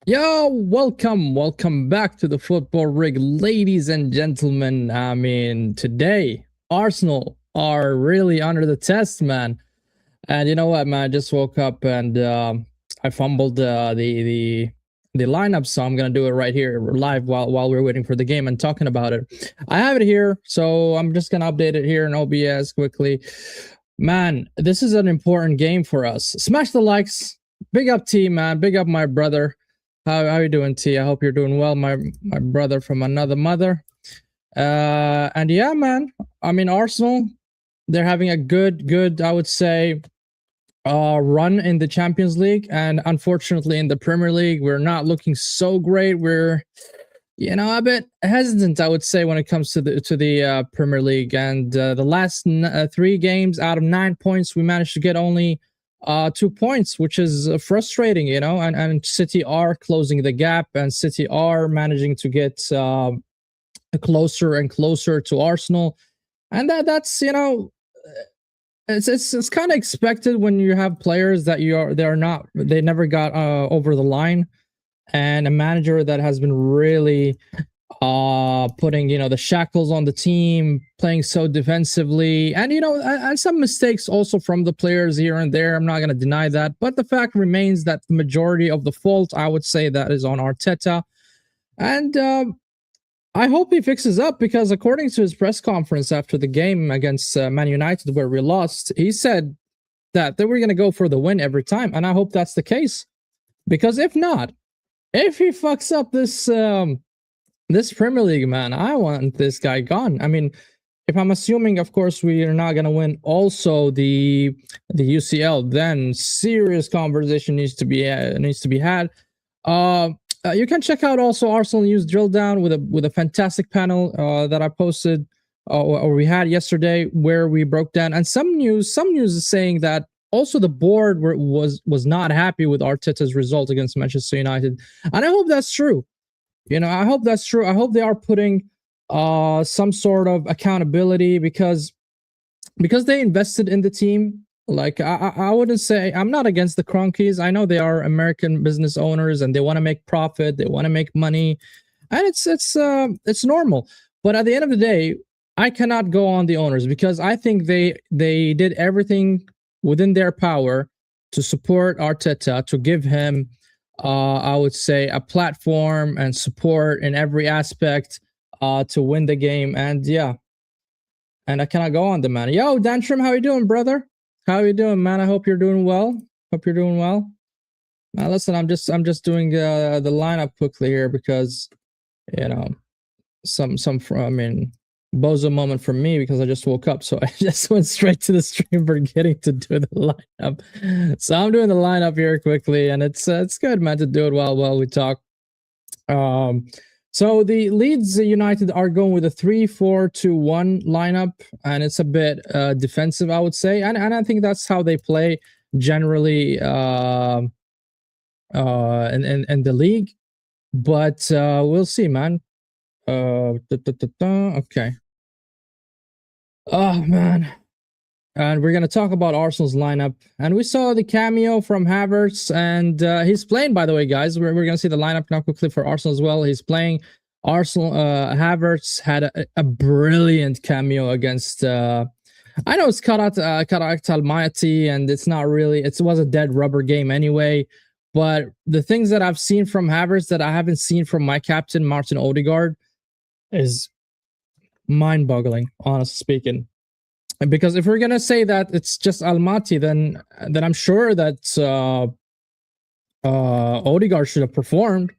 Yo, welcome back to the Football Rig, ladies and gentlemen. I mean, today Arsenal are really under the test, man. And you know what, man? I just woke up and I fumbled the lineup, so I'm gonna do it right here live while we're waiting for the game and talking about it. I have it here, so I'm just gonna update it here in OBS quickly. Man, this is an important game for us. Smash the likes. Big up T, man. Big up my brother. How you doing, T? I hope you're doing well, my brother from another mother. And yeah, man. I mean, Arsenal, they're having a good, I would say, run in the Champions League, and unfortunately in the Premier League, we're not looking so great. We're a bit hesitant, I would say, when it comes to the Premier League. And the last 3 games out of 9 points, we managed to get only 2 points, which is frustrating, and City are closing the gap, and City are managing to get closer and closer to Arsenal. And that's it's kind of expected when you have players that they never got over the line, and a manager that has been really putting the shackles on the team, playing so defensively, and some mistakes also from the players here and there. I'm not going to deny that, but the fact remains that the majority of the fault, I would say, that is on Arteta. And I hope he fixes up, because according to his press conference after the game against Man United, where we lost, he said that they were going to go for the win every time, and I hope that's the case. Because if not, if he fucks up this Premier League, man, I want this guy gone. I mean, if I'm assuming, of course, we are not going to win also the UCL, then serious conversation needs to be had. You can check out also Arsenal News Drill Down with a fantastic panel that I posted or we had yesterday, where we broke down, and some news is saying that also the board was not happy with Arteta's result against Manchester United, and I hope that's true. I hope that's true. I hope they are putting some sort of accountability, because they invested in the team. Like, I wouldn't say I'm not against the Cronkies. I know they are American business owners and they want to make profit, they want to make money, and it's normal. But at the end of the day, I cannot go on the owners, because I think they did everything within their power to support Arteta, to give him I would say, a platform and support in every aspect to win the game. And yeah, and I cannot go on the man. Yo, Dantrim, how you doing, brother? How you doing, man? I hope you're doing well. Hope you're doing well. Now, listen, I'm just doing the lineup quickly here, because I mean, bozo moment for me, because I just woke up, so I just went straight to the stream forgetting to do the lineup. So I'm doing the lineup here quickly, and it's good, man, to do it while we talk. So the Leeds United are going with a 3-4-2-1 lineup, and it's a bit defensive, I would say, and I think that's how they play generally in the league. But we'll see, man. Okay. Oh, man. And we're going to talk about Arsenal's lineup. And we saw the cameo from Havertz, and he's playing, by the way, guys. We're going to see the lineup now quickly for Arsenal as well. He's playing. Arsenal. Havertz had a brilliant cameo against... I know it's Karat Almaty, and it's not really... It was a dead rubber game anyway. But the things that I've seen from Havertz that I haven't seen from my captain, Martin Odegaard, is mind-boggling, honestly speaking. Because if we're gonna say that it's just Almaty, then I'm sure that Odegaard should have performed.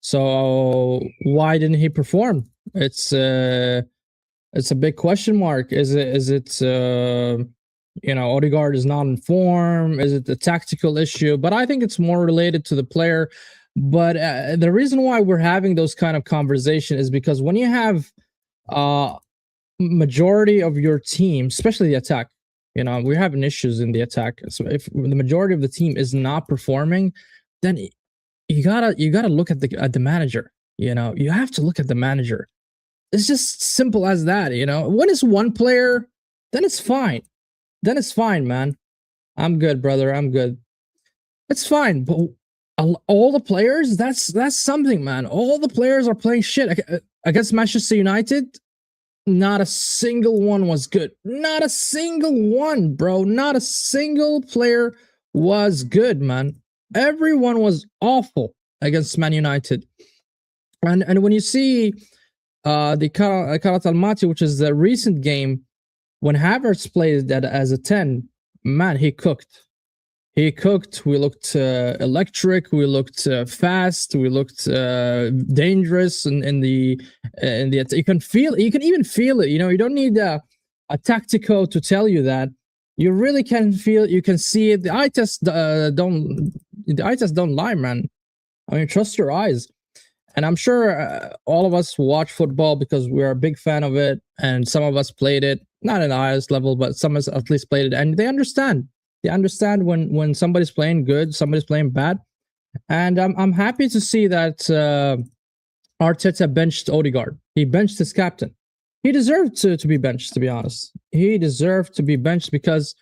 So why didn't he perform? It's a big question mark. Is it Odegaard is not in form? Is it a tactical issue? But I think it's more related to the player. But the reason why we're having those kind of conversation is because when you have majority of your team, especially the attack, we're having issues in the attack. So if the majority of the team is not performing, then you gotta look at the manager. You have to look at the manager. It's just simple as that. When it's one player, then it's fine. Then it's fine, man. I'm good, brother. I'm good. It's fine. But all the players, that's something, man. All the players are playing shit against Manchester United. Not a single one was good. Not a single one, bro. Not a single player was good, man. Everyone was awful against Man United. And when you see the Karat Almaty, which is the recent game, when Havertz played that as a 10, man, he cooked. He cooked. We looked electric. We looked fast. We looked dangerous. In the you can feel. You can even feel it. You know, you don't need a tactico to tell you that. You really can feel. You can see it. The eye test don't. The eye test don't lie, man. I mean, trust your eyes. And I'm sure all of us watch football because we're a big fan of it, and some of us played it, not at the highest level, but some of us at least played it, and they understand. They understand when somebody's playing good, somebody's playing bad, and I'm happy to see that Arteta benched Odegaard. He benched his captain. He deserved to be benched, to be honest. He deserved to be benched because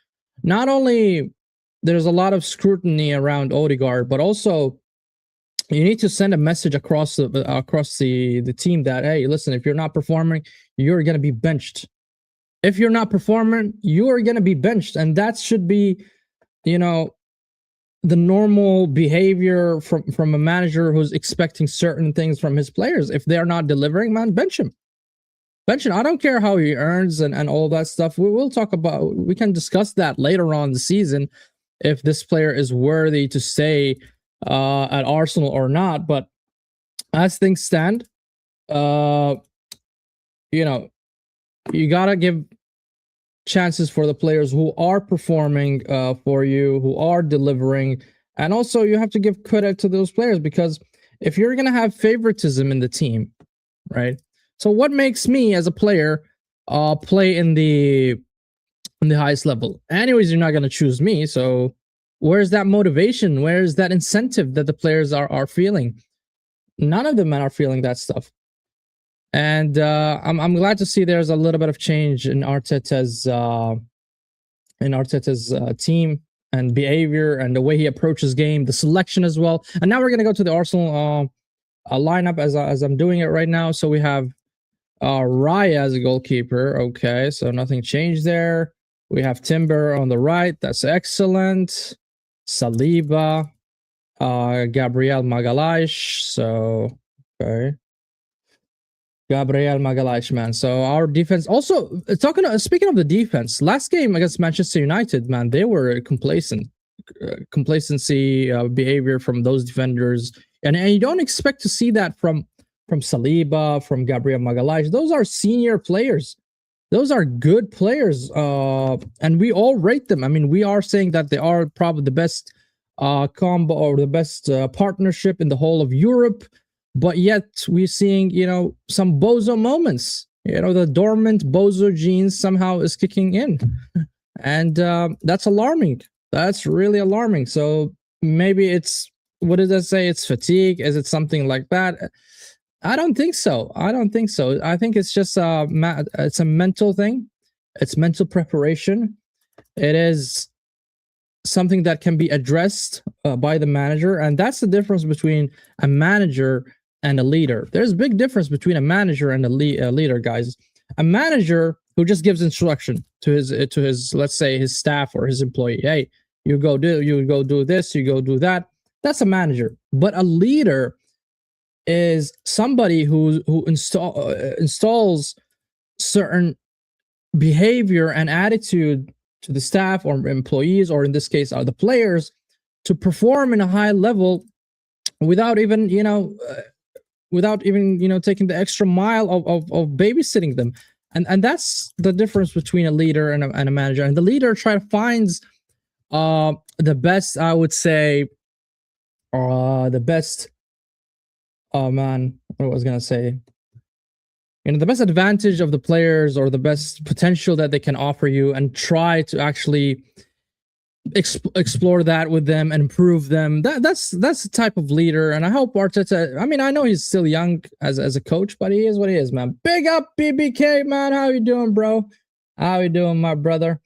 not only there's a lot of scrutiny around Odegaard, but also you need to send a message across the team that, hey, listen, if you're not performing, you're going to be benched. If you're not performing, you are going to be benched. And that should be, you know, the normal behavior from a manager who's expecting certain things from his players. If they're not delivering, man, bench him. Bench him. I don't care how he earns and all that stuff. We can discuss that later on in the season if this player is worthy to stay at Arsenal or not. But as things stand, you know, you gotta give chances for the players who are performing for you, who are delivering, and also you have to give credit to those players, because if you're gonna have favoritism in the team, right? So what makes me as a player play in the highest level? Anyways, you're not gonna choose me, so where's that motivation? Where's that incentive that the players are feeling? None of them are feeling that stuff. And I'm glad to see there's a little bit of change in Arteta's team and behavior and the way he approaches game, the selection as well. And now we're gonna go to the Arsenal lineup as I'm doing it right now. So we have Raya as a goalkeeper. Okay, so nothing changed there. We have Timber on the right. That's excellent. Saliba, Gabriel Magalhaes. So okay. Gabriel Magalhaes, man. So our defense also speaking of the defense, last game against Manchester United, man, they were complacency behavior from those defenders, and you don't expect to see that from Saliba, from Gabriel Magalhaes. Those are senior players. Those are good players, and we all rate them. I mean, we are saying that they are probably the best combo or the best partnership in the whole of Europe. But yet we're seeing, you know, some bozo moments. You know, the dormant bozo genes somehow is kicking in. And that's alarming. That's really alarming. So maybe it's, what did I say? It's fatigue. Is it something like that? I don't think so. I think it's just it's a mental thing. It's mental preparation. It is something that can be addressed by the manager. And that's the difference between a manager and a leader. There's a big difference between a manager and a leader, guys. A manager who just gives instruction to his let's say his staff or his employee. Hey, you go do this, you go do that. That's a manager. But a leader is somebody who installs certain behavior and attitude to the staff or employees, or in this case are the players, to perform in a high level without even taking the extra mile of babysitting them. And that's the difference between a leader and a manager. And the leader finds the best, I would say, the best, oh man, what was I gonna say? You know, the best advantage of the players or the best potential that they can offer you, and try to actually explore that with them and improve them. That's the type of leader. And I hope Arteta, I mean, I know he's still young as a coach, but he is what he is, man. Big up BBK, man. How you doing, bro? How you doing, my brother?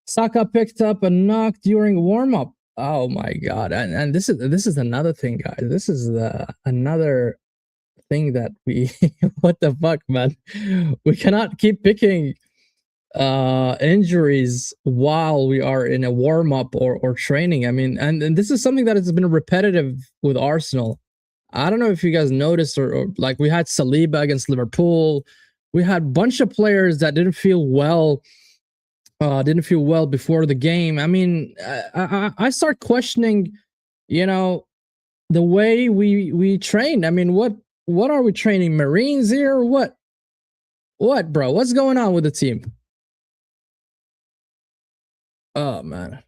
Saka picked up a knock during warm-up. Oh my god. And this is another thing, guys. This is the another thing that we what the fuck, man? We cannot keep picking injuries while we are in a warm up or training. I mean, and this is something that has been repetitive with Arsenal. I don't know if you guys noticed, or like we had Saliba against Liverpool. We had a bunch of players that didn't feel well before the game. I mean, I start questioning, you know, the way we train. I mean, what are we training Marines here? What, bro? What's going on with the team? Oh man.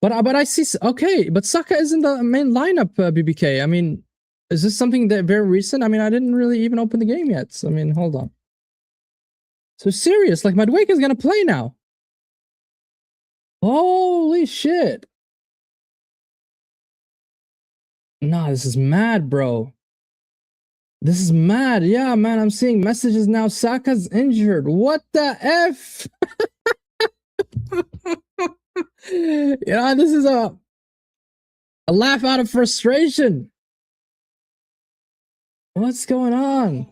But I see. Okay, but Saka isn't the main lineup. BBK. I mean, is this something that very recent? I mean, I didn't really even open the game yet. So, I mean, hold on. So serious, like Madueke is gonna play now. Holy shit! Nah, this is mad, bro. This is mad. Yeah, man, I'm seeing messages now. Saka's injured. What the f? This is a laugh out of frustration. What's going on?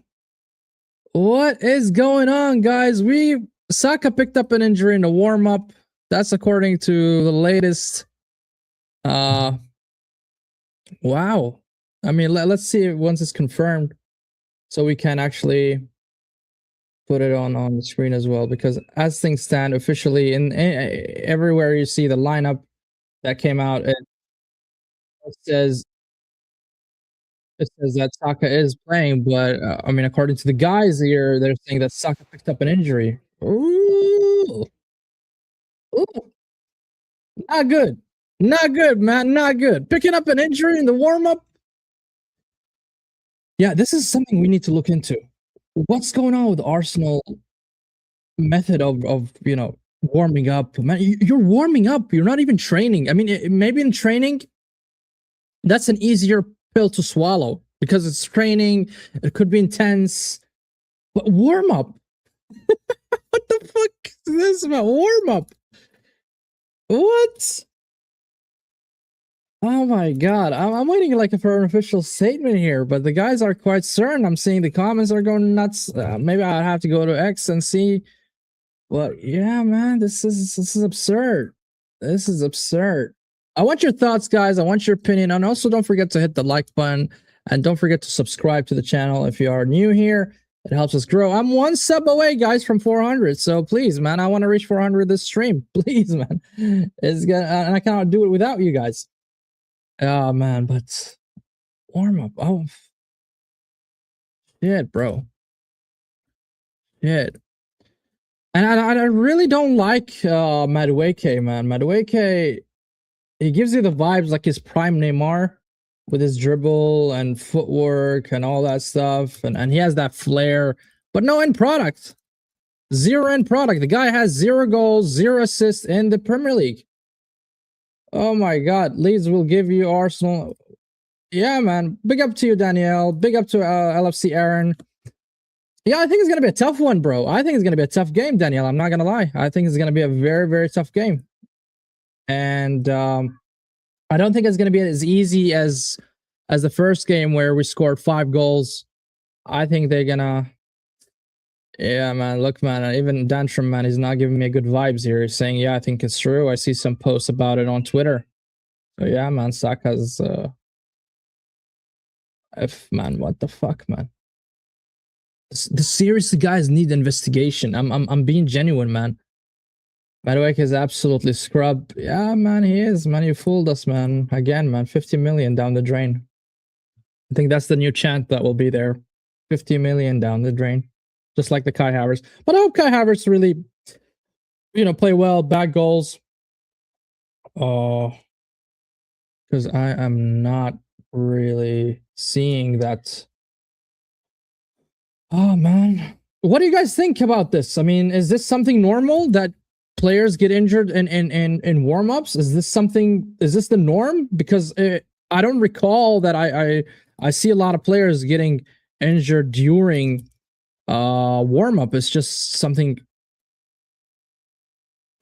What is going on, guys? Saka picked up an injury in the warm up. That's according to the latest. Wow. I mean, let's see once it's confirmed, so we can actually put it on the screen as well. Because as things stand, officially, in everywhere you see the lineup that came out, it says that Saka is playing, but I mean, according to the guys here, they're saying that Saka picked up an injury. Ooh, ooh, not good, not good, man, not good. Picking up an injury in the warm up. Yeah, this is something we need to look into. What's going on with Arsenal method of warming up? Man, you're warming up. You're not even training. I mean, maybe in training, that's an easier pill to swallow because it's training. It could be intense, but warm up. What the fuck is this about warm up? What? Oh my god, I'm waiting like for an official statement here, but the guys are quite certain. I'm seeing the comments are going nuts. Maybe I'll have to go to X and see. But yeah, man, this is absurd. This is absurd. I want your thoughts, guys. I want your opinion, and also don't forget to hit the like button, and don't forget to subscribe to the channel if you are new here. It helps us grow. I'm one sub away, guys, from 400. So please, man, I want to reach 400 this stream. Please, man, and I cannot do it without you guys. Oh man, but warm up. Oh shit, bro. Shit. And I really don't like Madueke, man. Madueke, he gives you the vibes like his prime Neymar with his dribble and footwork and all that stuff. And he has that flair, but no end product. Zero end product. The guy has 0 goals, 0 assists in the Premier League. Oh my god, Leeds will give you Arsenal. Yeah, man. Big up to you, Danielle. Big up to LFC Aaron. Yeah, I think it's going to be a tough one, bro. I think it's going to be a tough game, Danielle. I'm not going to lie. I think it's going to be a very, very tough game. And I don't think it's going to be as easy as the first game where we scored 5 goals. I think they're going to... Yeah, man. Look, man. Even Dantrum, man, he's not giving me good vibes here. He's saying, yeah, I think it's true. I see some posts about it on Twitter. So yeah, man. Saka's... man, what the fuck, man? The seriously guys need investigation. I'm being genuine, man. Madueke is absolutely scrub. Yeah, man, he is, man. You fooled us, man. Again, man. 50 million down the drain. I think that's the new chant that will be there. 50 million down the drain. Just like the Kai Havertz. But I hope Kai Havertz really, play well, bad goals. Because I am not really seeing that. Oh man, what do you guys think about this? I mean, is this something normal that players get injured in warm-ups? Is this the norm? Because I don't recall that I see a lot of players getting injured during warm-up. It's just something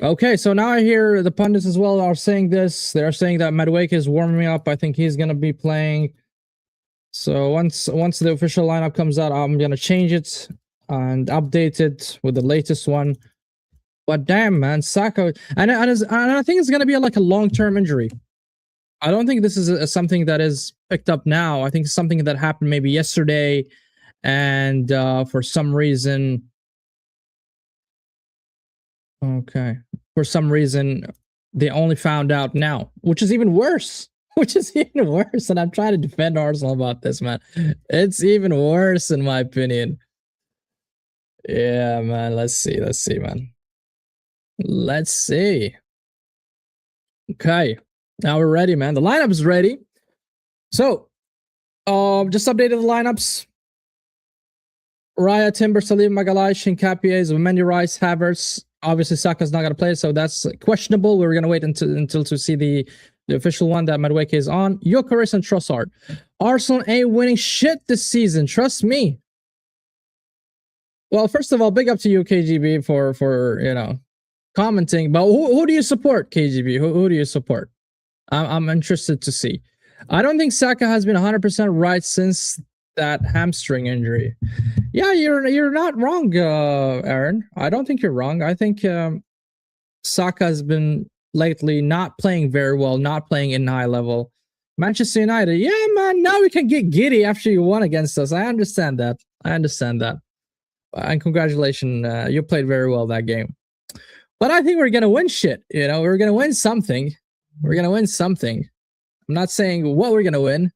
Okay, so now I hear the pundits as well are saying this. They're saying that Madueke is warming up. I think he's gonna be playing. So once the official lineup comes out, I'm gonna change it and update it with the latest one. But damn, man, Saka, and I think it's gonna be like a long-term injury. I don't think this is something that is picked up now. I think it's something that happened maybe yesterday, and for some reason, okay, for some reason, they only found out now, which is even worse. Which is even worse. And I'm trying to defend Arsenal about this, man. It's even worse, in my opinion. Yeah, man. Let's see, man. Let's see. Okay, now we're ready, man. The lineup is ready. So, just updated the lineups. Raya, Timber, Salim, Magalhaes, Hincapié, Zubimendi, Rice, Havertz. Obviously, Saka's not gonna play, so that's questionable. We're gonna wait until to see the official one that Madueke is on. Gyökeres and Trossard. Arsenal ain't winning shit this season. Trust me. Well, first of all, big up to you, KGB, for commenting. But who do you support, KGB? Who do you support? I'm interested to see. I don't think Saka has been 100% right since that hamstring injury. Yeah, you're not wrong, Aaron. I don't think you're wrong. I think Saka has been lately not playing very well, not playing in high level. Manchester United, yeah, man. Now we can get giddy after you won against us. I understand that. And congratulations, you played very well that game. But I think we're gonna win shit. We're gonna win something. I'm not saying what we're gonna win,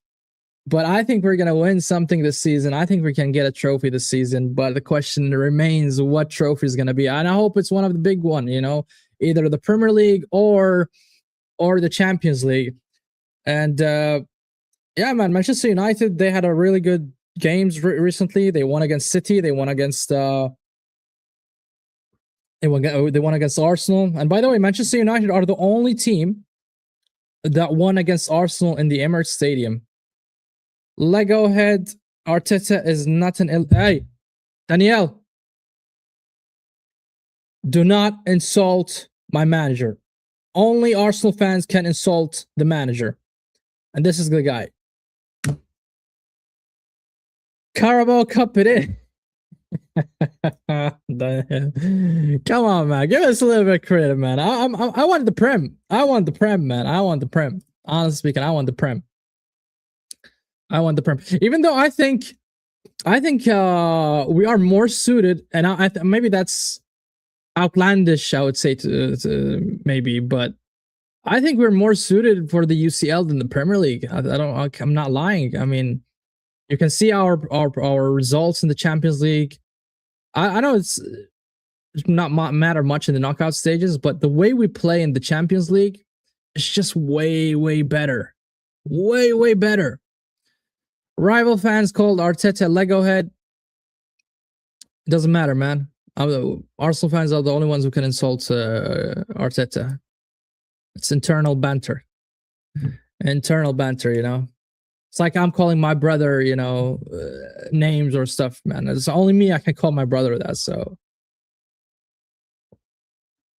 but I think we're gonna win something this season. I think we can get a trophy this season. But the question remains, what trophy is gonna be? And I hope it's one of the big one. Either the Premier League or the Champions League. And yeah, man, Manchester United, they had a really good games recently. They won against City. They won against they won against Arsenal. And by the way, Manchester United are the only team that won against Arsenal in the Emirates Stadium. Lego head Arteta is not an hey, Danielle, do not insult my manager. Only Arsenal fans can insult the manager. And this is the guy. Carabao Cup it is. Come on, man. Give us a little bit of credit, man. I want the Prem. I want the Prem, man. I want the Prem. Honestly speaking, I want the Prem. Even though I think we are more suited, and maybe that's outlandish, I would say to maybe, but I think we're more suited for the UCL than the Premier League. I'm not lying. I mean, you can see our results in the Champions League. I know it's not matter much in the knockout stages, but the way we play in the Champions League is just way better. Way better. Rival fans called Arteta Lego head. It doesn't matter, man. Arsenal fans are the only ones who can insult Arteta. It's internal banter. It's like I'm calling my brother, names or stuff, man. It's only me I can call my brother that, so.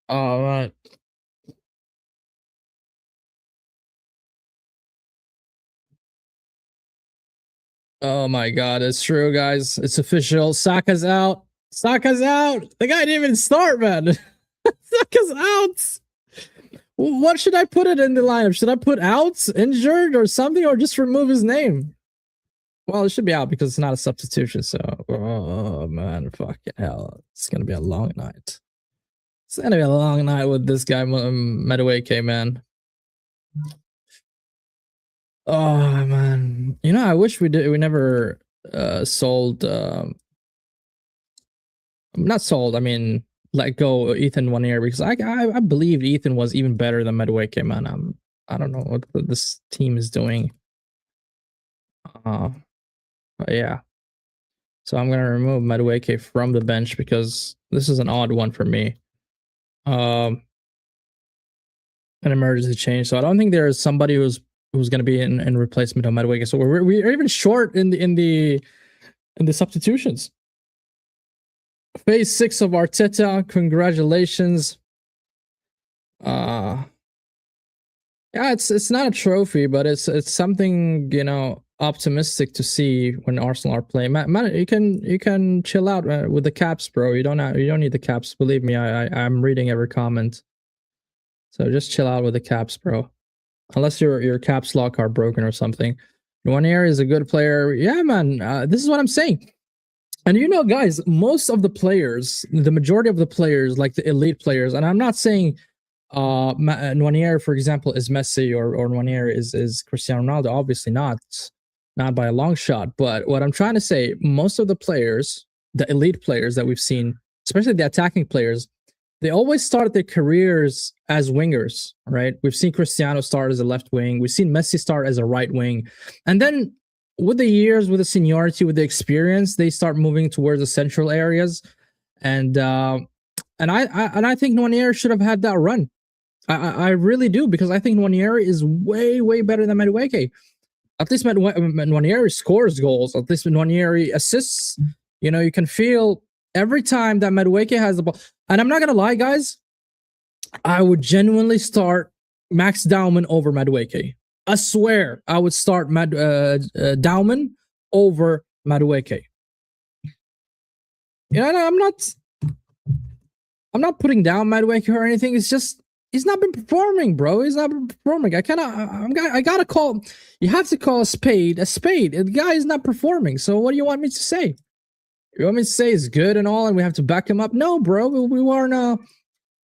All right. Oh my god, it's true, guys. It's official. Saka's out. The guy didn't even start, man. Saka's out. What should I put it in the lineup? Should I put out, injured, or something, or just remove his name? Well, it should be out because it's not a substitution. So, oh man, fucking hell, it's gonna be a long night. It's gonna be a long night with this guy, Madueke, man. Oh man, I wish we never sold. Not sold. I mean, let go Ethan 1 year, because I believed Ethan was even better than Madueke, man. I don't know what this team is doing. But yeah. So I'm gonna remove Madueke from the bench because this is an odd one for me. An emergency change. So I don't think there is somebody who's gonna be in replacement of Madueke. So we're even short in the substitutions. Phase 6 of Arteta. Congratulations. Yeah, it's not a trophy, but it's something, you know, optimistic to see when Arsenal are playing. Man, you can chill out with the caps, bro. You don't need the caps. Believe me, I'm reading every comment. So just chill out with the caps, bro. Unless your caps lock are broken or something. Nwaneri is a good player. Yeah, man. This is what I'm saying. And you know, guys, most of the players, the majority of the players, like the elite players, and I'm not saying Nwaneri, for example, is Messi or Nwaneri is Cristiano Ronaldo. Obviously not by a long shot. But what I'm trying to say, most of the players, the elite players that we've seen, especially the attacking players, they always start their careers as wingers, right? We've seen Cristiano start as a left wing. We've seen Messi start as a right wing. And then with the years, with the seniority, with the experience, they start moving towards the central areas. And I think Nwaneri should have had that run. I really do, because I think Nwaneri is way, way better than Madueke. At least Nwaneri scores goals. At least Nwaneri assists. You know, you can feel every time that Madueke has the ball. And I'm not going to lie, guys. I would genuinely start Max Dauman over Madueke. I swear I would start Dauman over Madueke. You know, I'm not putting down Madueke or anything. It's just he's not been performing, bro. He's not been performing. I gotta call. You have to call a spade a spade. The guy is not performing. So what do you want me to say? You want me to say he's good and all, and we have to back him up? No, bro. We are in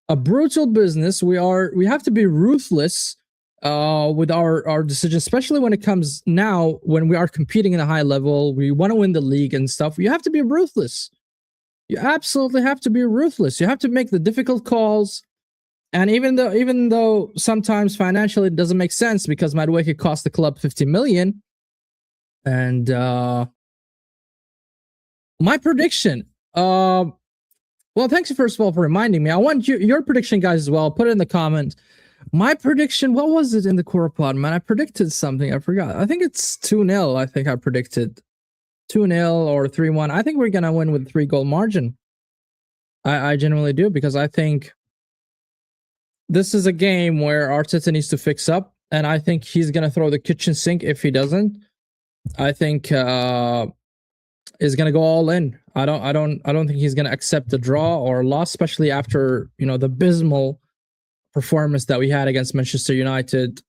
a brutal business. We have to be ruthless with our decisions, especially when it comes now when we are competing in a high level. We want to win the league and stuff. You have to be ruthless. You absolutely have to be ruthless. You have to make the difficult calls. And even though sometimes financially it doesn't make sense, because Madueke cost the club 50 million. And my prediction, well, thanks first of all for reminding me. I want your prediction, guys, as well. Put it in the comments. My prediction, what was it in the Corapod, man? I predicted something. I forgot. I think it's 2-0. I think I predicted 2-0 or 3-1. I think we're going to win with 3-goal margin. I genuinely do, because I think this is a game where Arteta needs to fix up, and I think he's going to throw the kitchen sink if he doesn't. I think is going to go all in. I don't think he's going to accept the draw or loss, especially after, you know, the abysmal performance that we had against Manchester United,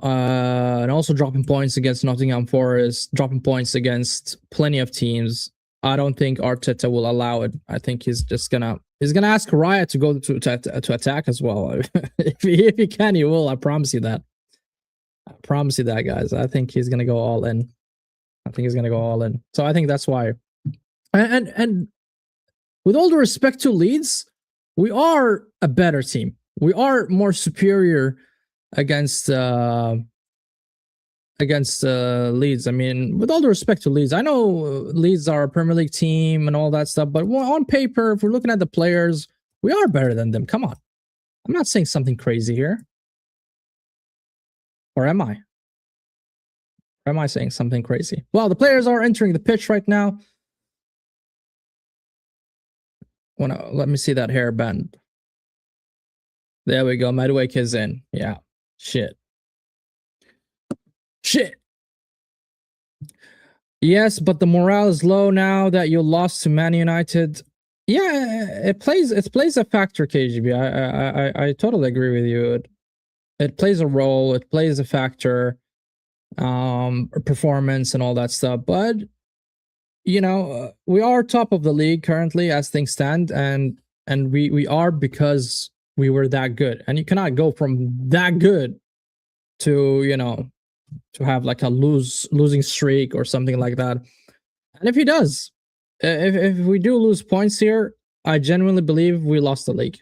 and also dropping points against Nottingham Forest, dropping points against plenty of teams. I don't think Arteta will allow it. I think he's gonna ask Raya to go to attack as well. if he can, he will. I promise you that. I promise you that, guys. I think he's gonna go all in. So I think that's why. And with all the respect to Leeds, we are a better team. We are more superior against Leeds. I mean, with all the respect to Leeds, I know Leeds are a Premier League team and all that stuff, but on paper, if we're looking at the players, we are better than them. Come on. I'm not saying something crazy here. Or am I? Or am I saying something crazy? Well, the players are entering the pitch right now. Let me see that hairband. There we go. Madueke is in. Yeah. Shit. Yes, but the morale is low now that you lost to Man United. Yeah, it plays a factor, KGB. I totally agree with you. It plays a role. It plays a factor. Performance and all that stuff. But you know, we are top of the league currently as things stand, and we are because we were that good. And you cannot go from that good to, you know, to have like a losing streak or something like that. And if he does, if we do lose points here, I genuinely believe we lost the league.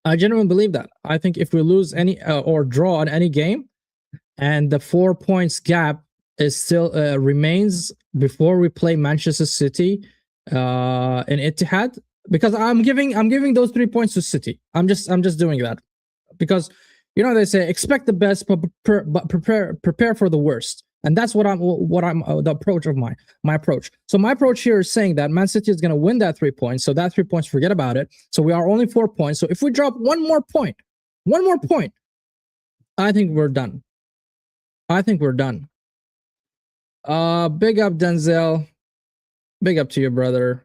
I genuinely believe that. I think if we lose any or draw on any game, and the 4 points gap is still remains before we play Manchester City in Etihad, because I'm giving those 3 points to City. I'm just doing that because, you know, they say expect the best, but prepare for the worst. And that's what I'm the approach of my approach. So my approach here is saying that Man City is going to win that 3 points. So that 3 points, forget about it. So we are only 4 points. So if we drop one more point, I think we're done. Big up Denzel. Big up to you, brother.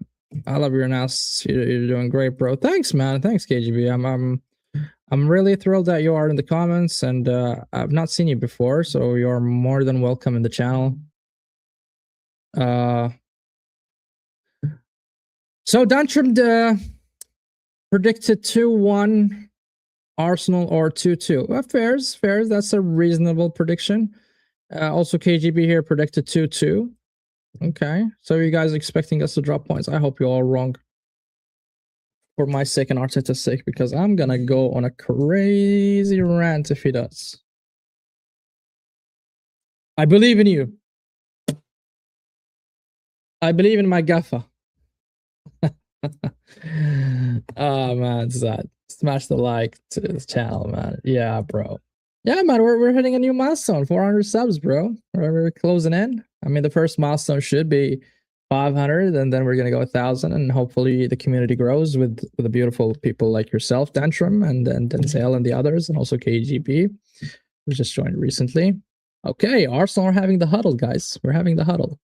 I love your analysis. You're doing great, bro. Thanks, man. Thanks, KGB. I'm really thrilled that you are in the comments, and I've not seen you before, so you're more than welcome in the channel. So Dantrum predicted 2-1 Arsenal or 2-2. Well, fairs. That's a reasonable prediction. Also, KGB here predicted 2-2. Okay, so you guys expecting us to drop points? I hope you're all wrong. For my sake and Arteta's sake, because I'm gonna go on a crazy rant if he does. I believe in you. I believe in my gaffer. Oh man, smash the like to this channel, man. Yeah, bro. Yeah, man, we're hitting a new milestone, 400 subs, bro. We're closing in. I mean, the first milestone should be 500, and then we're gonna go 1,000, and hopefully the community grows with the beautiful people like yourself, Dantrum, and then Denzel and the others, and also KGB, who just joined recently. Okay, Arsenal are having the huddle, guys. We're having the huddle,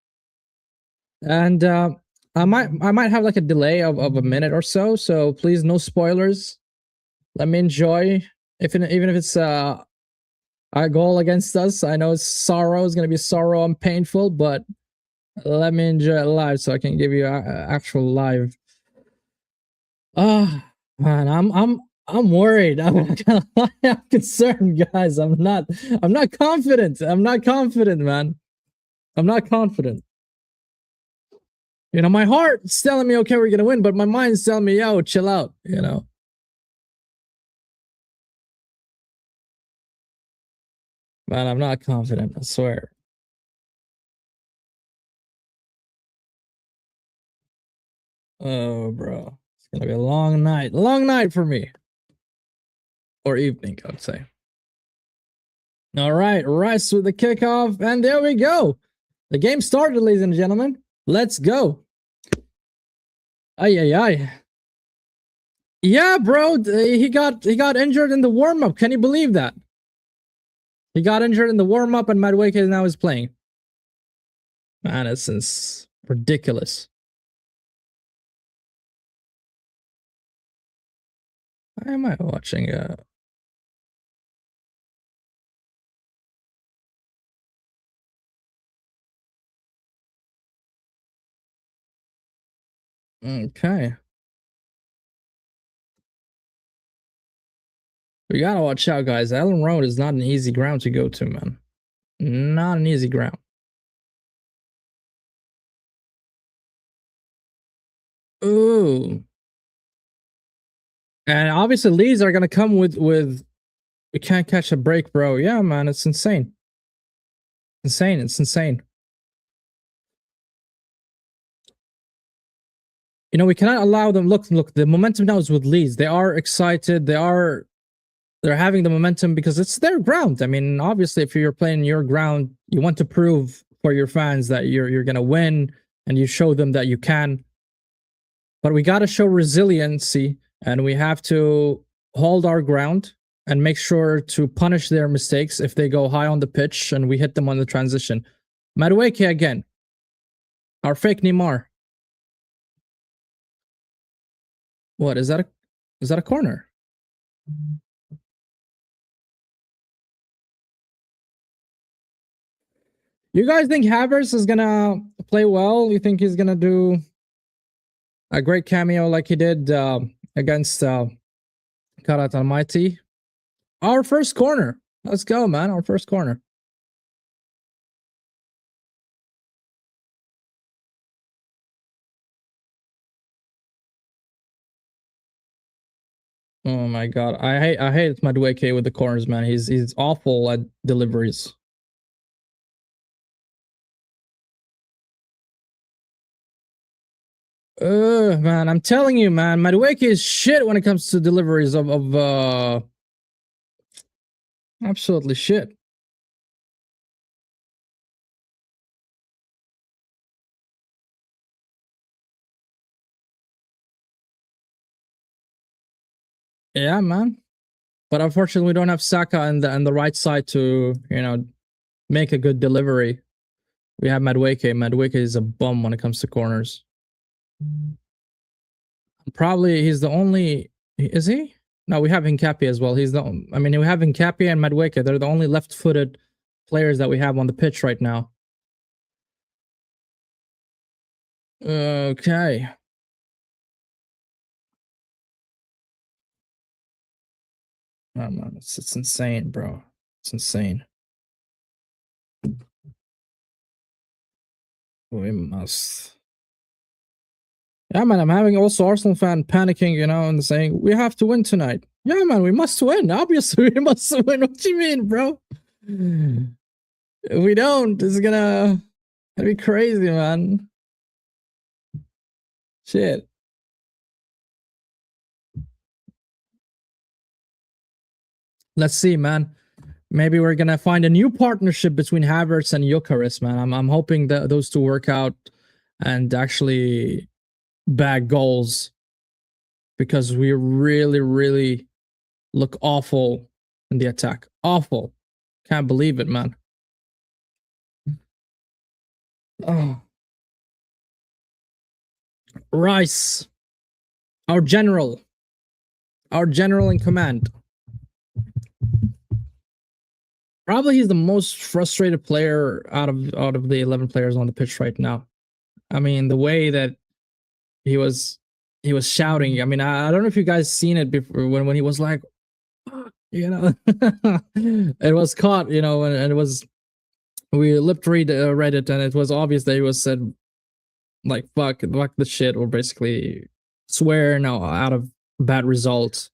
and I might have like a delay of a minute or so. So please, no spoilers. Let me enjoy, even if it's a goal against us. I know it's gonna be sorrow and painful, but let me enjoy it live so I can give you actual live. Oh man, I'm worried. I'm concerned, guys. I'm not confident. I'm not confident, man. I'm not confident. You know, my heart's telling me, okay, we're gonna win, but my mind's telling me, yo, chill out, you know. Man, I'm not confident, I swear. Oh, bro. It's gonna be a long night. Long night for me. Or evening, I would say. All right, Rice with the kickoff, and there we go. The game started, ladies and gentlemen. Let's go. Ay. Yeah, bro. He got injured in the warm-up. Can you believe that? He got injured in the warm-up, and Madueke now is playing. Man, it's ridiculous. Why am I watching? Okay. We gotta watch out, guys. Elland Road is not an easy ground to go to, man. Not an easy ground. Ooh. And obviously Leeds are gonna come with we can't catch a break, bro. Yeah, man, it's insane. It's insane. You know, we cannot allow them. Look, the momentum now is with Leeds. They are excited. They're having the momentum because it's their ground. I mean, obviously, if you're playing your ground, you want to prove for your fans that you're gonna win, and you show them that you can. But we gotta show resiliency, and we have to hold our ground and make sure to punish their mistakes if they go high on the pitch and we hit them on the transition. Madueke again. Our fake Neymar. What is that? Is that a corner? You guys think Havertz is gonna play well? You think he's gonna do a great cameo like he did against Karat Almighty? Our first corner. Let's go, man. Our first corner. Oh my god. I hate Madueke with the corners, man. He's awful at deliveries. Man, I'm telling you, man, Madueke is shit when it comes to deliveries of absolutely shit. Yeah, man. But unfortunately, we don't have Saka on the right side to make a good delivery. We have Madueke. Madueke is a bum when it comes to corners. Probably he's the only. Is he? No, we have Hincapié as well. I mean, we have Hincapié and Madueke. They're the only left-footed players that we have on the pitch right now. Okay. Oh, man, it's insane, bro. It's insane. We must. Yeah, man, I'm having also Arsenal fan panicking, and saying, we have to win tonight. Yeah, man, we must win. Obviously, we must win. What do you mean, bro? If we don't, it's gonna be crazy, man. Shit. Let's see, man. Maybe we're gonna find a new partnership between Havertz and Gyökeres, man. I'm hoping that those two work out and actually bag goals because we really, really look awful in the attack. Awful. Can't believe it, man. Oh. Rice, our general in command. Probably he's the most frustrated player out of the 11 players on the pitch right now. I mean, the way that he was shouting. I mean, I don't know if you guys seen it before when he was like, it was caught, and it was we read it, and it was obvious that he was said like fuck the shit, or basically swear now out of bad results.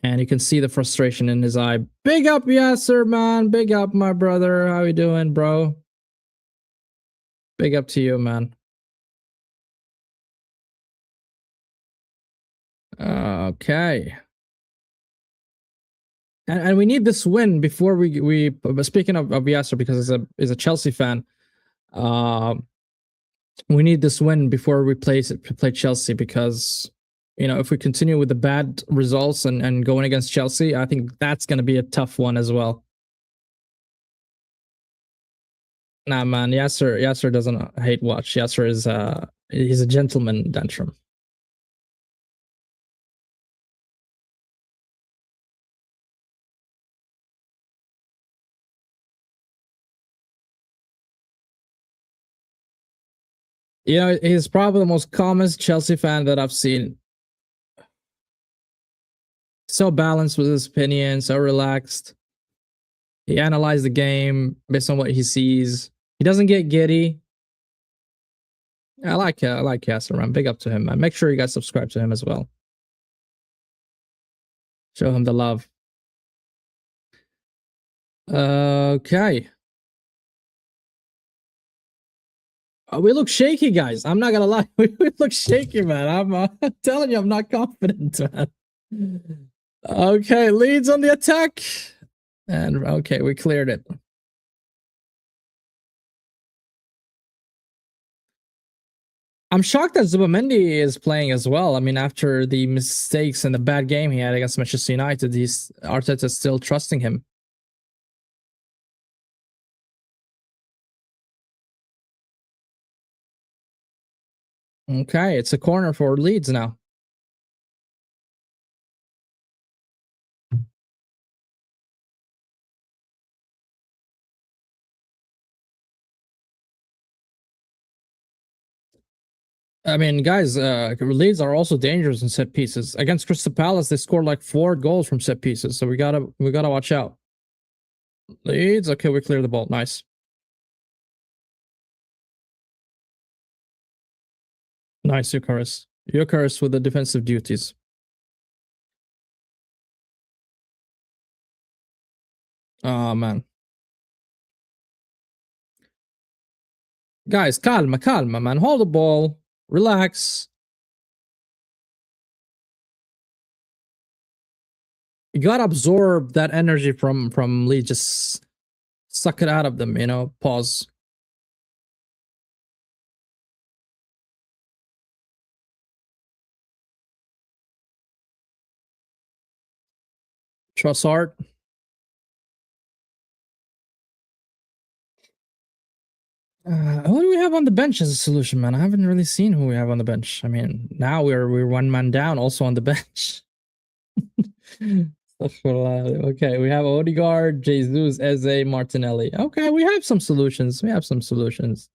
And you can see the frustration in his eye. Big up, Yasser, man. Big up, my brother. How you doing, bro? Big up to you, man. Okay. And we need this win before we speaking of Yasser, because he's a Chelsea fan. We need this win before we play Chelsea, because if we continue with the bad results and going against Chelsea, I think that's going to be a tough one as well. Nah, man, Yasser doesn't hate watch. Yasser is he's a gentleman, Dantrum. He's probably the most calmest Chelsea fan that I've seen. So balanced with his opinion, so relaxed. He analyzes the game based on what he sees. He doesn't get giddy. I like Yasser, man. Big up to him, man. Make sure you guys subscribe to him as well. Show him the love. Okay. We look shaky, guys. I'm not gonna lie. We look shaky, man. I'm telling you, I'm not confident, man. Okay, Leeds on the attack. And okay, we cleared it. I'm shocked that Zubamendi is playing as well. I mean, after the mistakes and the bad game he had against Manchester United, Arteta still trusting him. Okay, it's a corner for Leeds now. I mean, guys, Leeds are also dangerous in set pieces. Against Crystal Palace, they scored like 4 goals from set pieces, so we gotta watch out. Leeds, okay, we clear the ball. Nice. Nice, Gyökeres. Gyökeres with the defensive duties. Oh, man. Guys, calma, man. Hold the ball. Relax. You gotta absorb that energy from Lee. Just suck it out of them, Pause. Trossard. Who do we have on the bench as a solution, man? I haven't really seen who we have on the bench. I mean, now we're one man down, also on the bench. Okay, we have Odegaard, Jesus, Eze, Martinelli. Okay, we have some solutions. We have some solutions.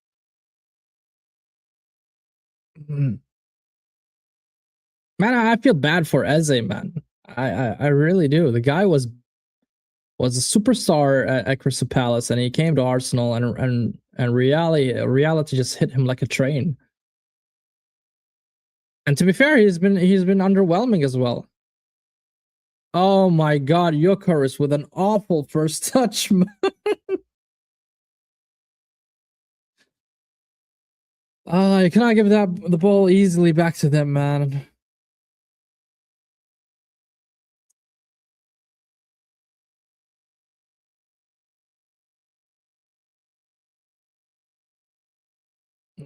Man, I feel bad for Eze, man. I really do. The guy was a superstar at Crystal Palace, and he came to Arsenal, and reality just hit him like a train. And to be fair, he's been underwhelming as well. Oh my God, Gyökeres with an awful first touch. You cannot give the ball easily back to them, man.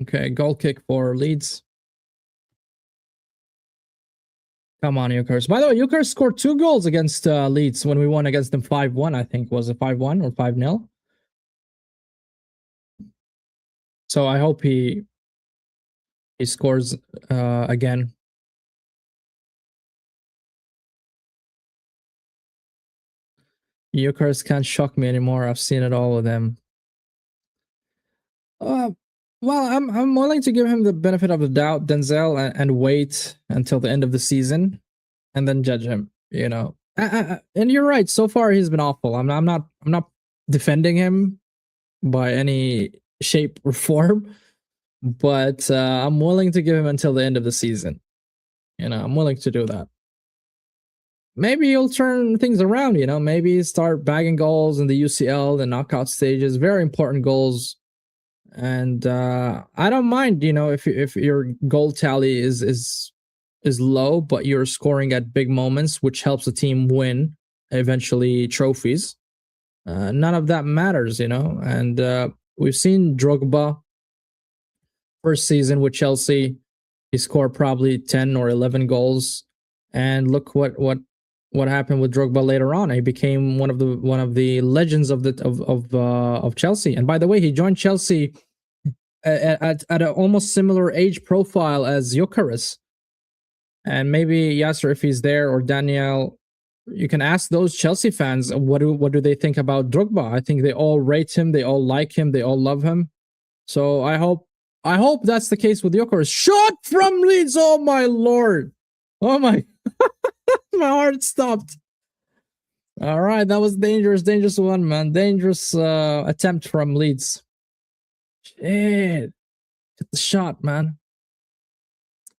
Okay, goal kick for Leeds. Come on, Gyökeres. By the way, Gyökeres scored 2 goals against Leeds when we won against them 5-1, I think. Was it 5-1 or 5-0? So I hope he scores again. Gyökeres can't shock me anymore. I've seen it all with him. Well, I'm willing to give him the benefit of the doubt, Denzel, and wait until the end of the season, and then judge him. You know, and you're right. So far, he's been awful. I'm not defending him by any shape or form, but I'm willing to give him until the end of the season. You know, I'm willing to do that. Maybe he'll turn things around. You know, maybe start bagging goals in the UCL, the knockout stages, very important goals. And I don't mind, you know, if your goal tally is low, but you're scoring at big moments, which helps the team win eventually trophies. None of that matters, you know. And we've seen Drogba first season with Chelsea. He scored probably 10 or 11 goals, and look what happened with Drogba later on. He became one of the legends of Chelsea. And by the way, he joined Chelsea at an almost similar age profile as Gyökeres. And maybe Yasser, if he's there, or Daniel, you can ask those Chelsea fans what do they think about Drogba. I think they all rate him, they all like him, they all love him. So I hope that's the case with Gyökeres. Shot from Leeds! Oh my lord! Oh my! My heart stopped. All right, that was dangerous one, man. Dangerous attempt from Leeds. Shit. Get the shot, man.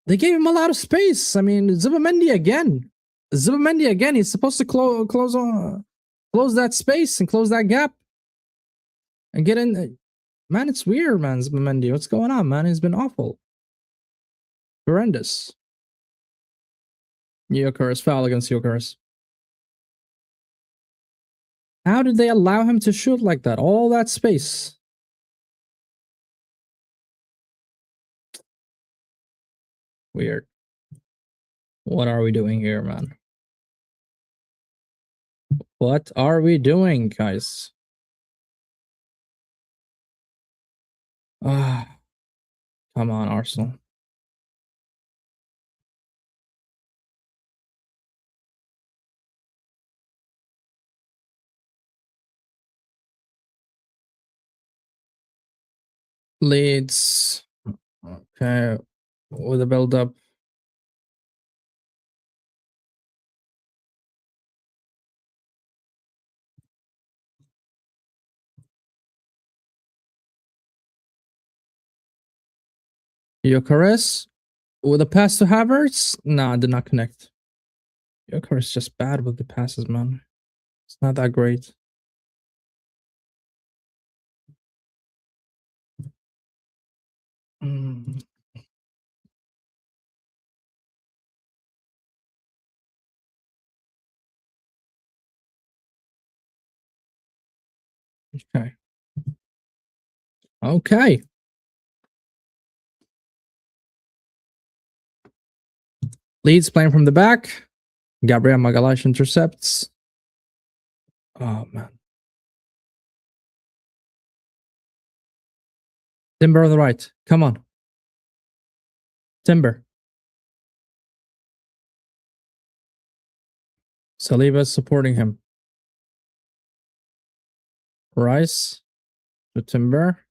They gave him a lot of space. I mean, Zubimendi again. He's supposed to close that space and close that gap and get in. Man, it's weird, man. Zubimendi, what's going on, man? He's been awful. Horrendous. Gyökeres, foul against Gyökeres. How did they allow him to shoot like that? All that space. Weird. What are we doing here, man? What are we doing, guys? Ah, come on, Arsenal. Leeds. Okay, with a build up. Gyökeres with a pass to Havertz. Nah, did not connect. Gyökeres is just bad with the passes, man. It's not that great. Okay. Okay. Leeds playing from the back. Gabriel Magalhaes intercepts. Oh, man. Timber on the right. Come on. Timber. Saliba's supporting him. Rice to Timber.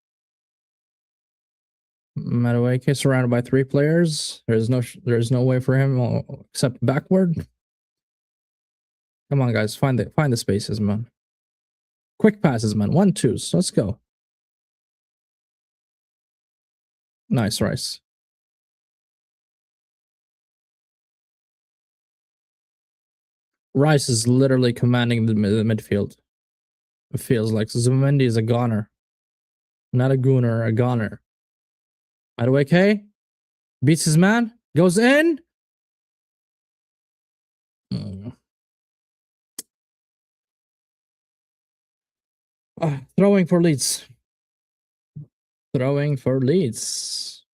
Madueke surrounded by 3 players. There's no way for him except backward. Come on, guys, find the spaces, man. Quick passes, man. 1-2s. Let's go. Nice, Rice. Rice is literally commanding the midfield. It feels like Zubimendi is a goner, not a gooner, a goner. Madueke beats his man, goes in. Throwing for Leeds. Throwing for Leeds.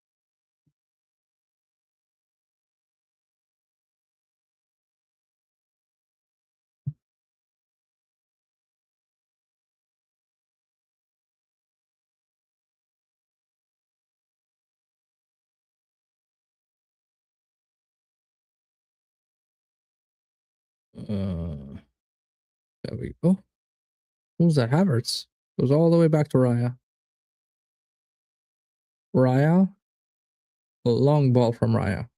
There we go. Who's that? Havertz. Goes all the way back to Raya. Raya. A long ball from Raya.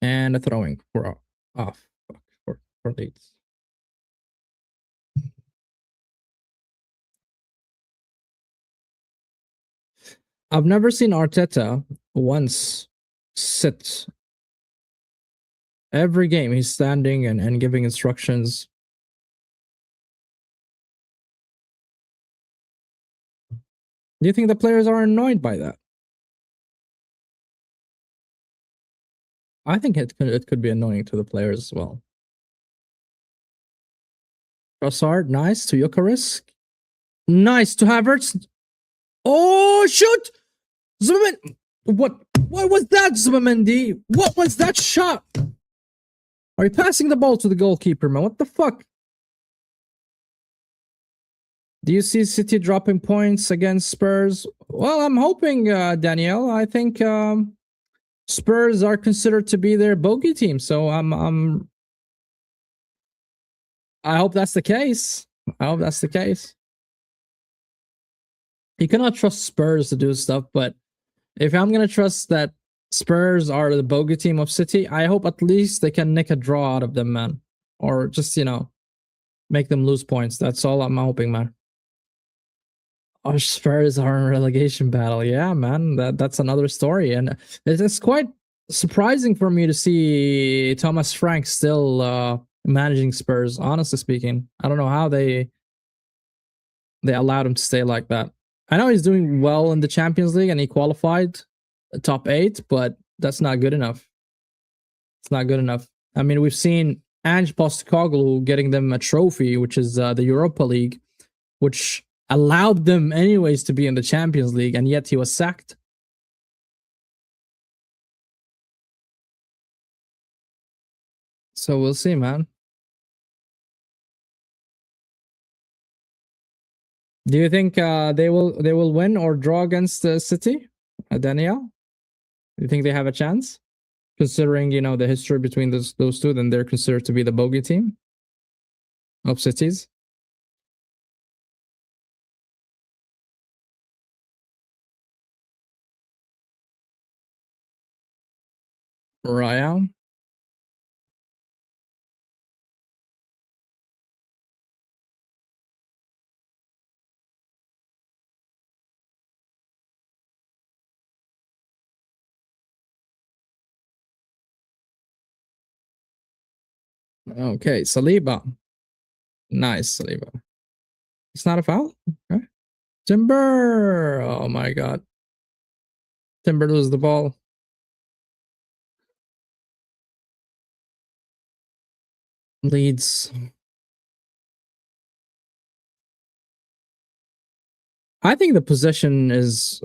And a throwing for off for Leeds. I've never seen Arteta once sit. Every game he's standing and giving instructions. Do you think the players are annoyed by that? I think it could be annoying to the players as well. Trossard, nice to Eucharist. Nice to Havertz. Oh, shoot! Zubimendi. What was that, Zubimendi? What was that shot? Are you passing the ball to the goalkeeper, man? What the fuck? Do you see City dropping points against Spurs? Well, I'm hoping, Danielle. I think Spurs are considered to be their bogey team, so I hope that's the case. I hope that's the case. You cannot trust Spurs to do stuff, but if I'm gonna trust that Spurs are the bogey team of City, I hope at least they can nick a draw out of them, man, or just make them lose points. That's all I'm hoping, man. Our Spurs are in relegation battle. Yeah, man, that's another story, and it's quite surprising for me to see Thomas Frank still managing Spurs. Honestly speaking, I don't know how they allowed him to stay like that. I know he's doing well in the Champions League and he qualified top 8, but that's not good enough. It's not good enough. I mean, we've seen Ange Postecoglou getting them a trophy, which is the Europa League, which allowed them anyways to be in the Champions League, and yet he was sacked. So we'll see, man. Do you think they will win or draw against City, Danielle? Do you think they have a chance, considering the history between those two? Then they're considered to be the bogey team of cities. Raya. Okay, Saliba. Nice, Saliba. It's not a foul? Okay. Timber! Oh my god. Timber loses the ball. Leeds. I think the possession is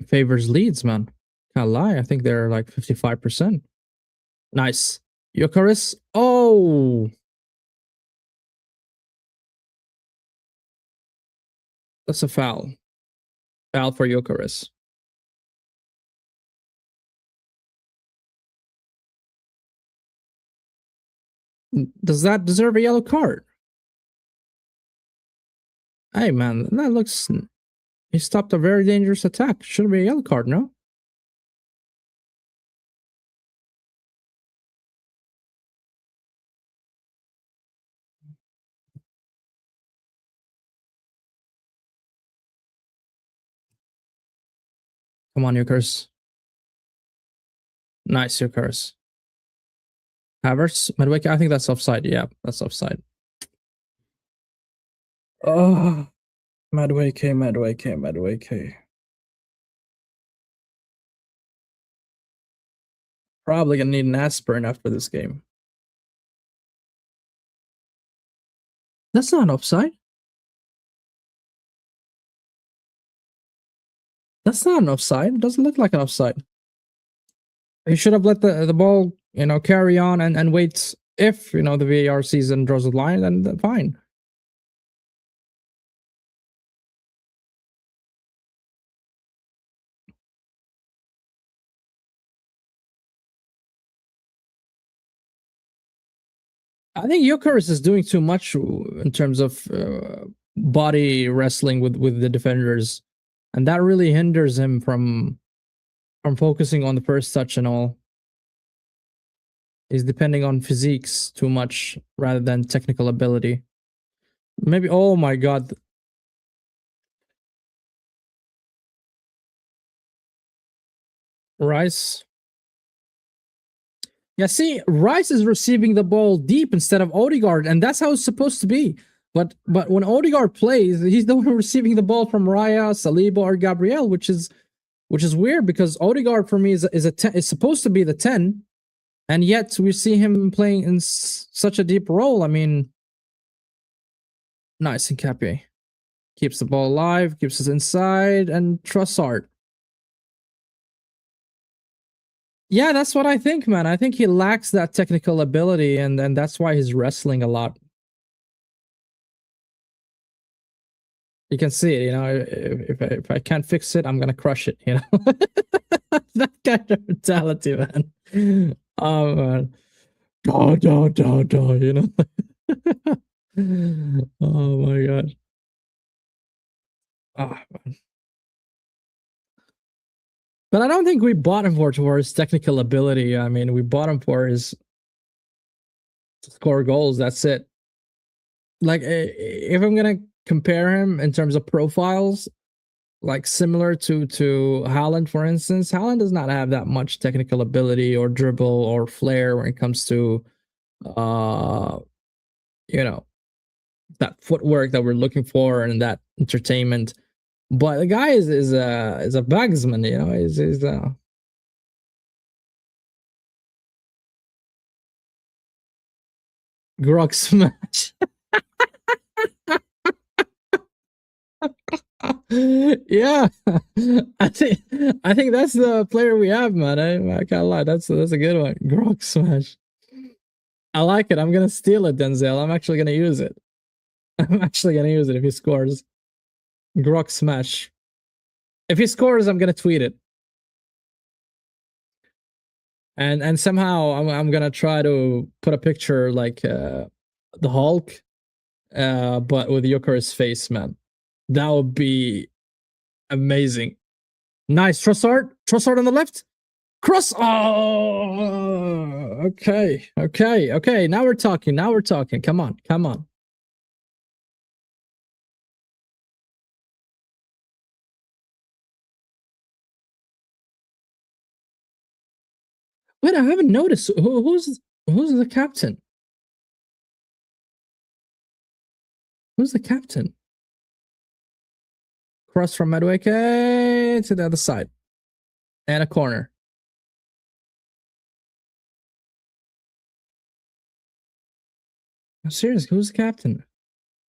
favors Leeds, man. Can't lie. I think they're like 55%. Nice. Eucharist. Oh, Oh, that's a foul. Foul for Gyökeres. Does that deserve a yellow card? Hey, man, that looks. He stopped a very dangerous attack. Shouldn't be a yellow card, no? Come on, Gyökeres. Nice, Gyökeres. Havertz, Madueke, I think that's offside. Yeah, that's offside. Oh, Madueke. Probably gonna need an aspirin after this game. That's not an offside. That's not an offside. It doesn't look like an offside. He should have let the ball, carry on and wait. If the VAR season draws a line, then fine. I think Gyökeres is doing too much in terms of body wrestling with the defenders, and that really hinders him from focusing on the first touch and all. He's depending on physiques too much rather than technical ability. Maybe. Oh my god, Rice. Yeah, see, Rice is receiving the ball deep instead of Odegaard, and that's how it's supposed to be. But when Odegaard plays, he's the one receiving the ball from Raya, Saliba, or Gabriel, which is weird because Odegaard for me is supposed to be the 10, and yet we see him playing in such a deep role. I mean, nice, Nketiah keeps the ball alive, keeps us inside, and Trossard. Yeah, that's what I think, man. I think he lacks that technical ability, and that's why he's wrestling a lot. You can see it, if I can't fix it, I'm gonna crush it, that kind of mentality, man. Oh man. Da, oh my god. Oh, man. But I don't think we bought him for his technical ability. I mean, we bought him for his score goals. That's it. Like, if I'm gonna compare him in terms of profiles, like similar to Haaland, for instance, Haaland does not have that much technical ability or dribble or flair when it comes to uh you know that footwork that we're looking for and that entertainment. But the guy is a bagsman, is grok smash. Yeah, I think that's the player we have, man. I can't lie. That's a good one. Grok smash. I like it. I'm gonna steal it, Denzel. I'm actually gonna use it. I'm actually gonna use it if he scores. Grok smash. If he scores, I'm gonna tweet it. And somehow I'm gonna try to put a picture like the Hulk, but with Joker's face, man. That would be amazing. Nice. Trossard on the left. Cross. Oh, okay. Now we're talking. Come on. Wait, I haven't noticed. Who's the captain? Who's the captain? Cross from Madueke to the other side. And a corner. I'm serious. Who's the captain?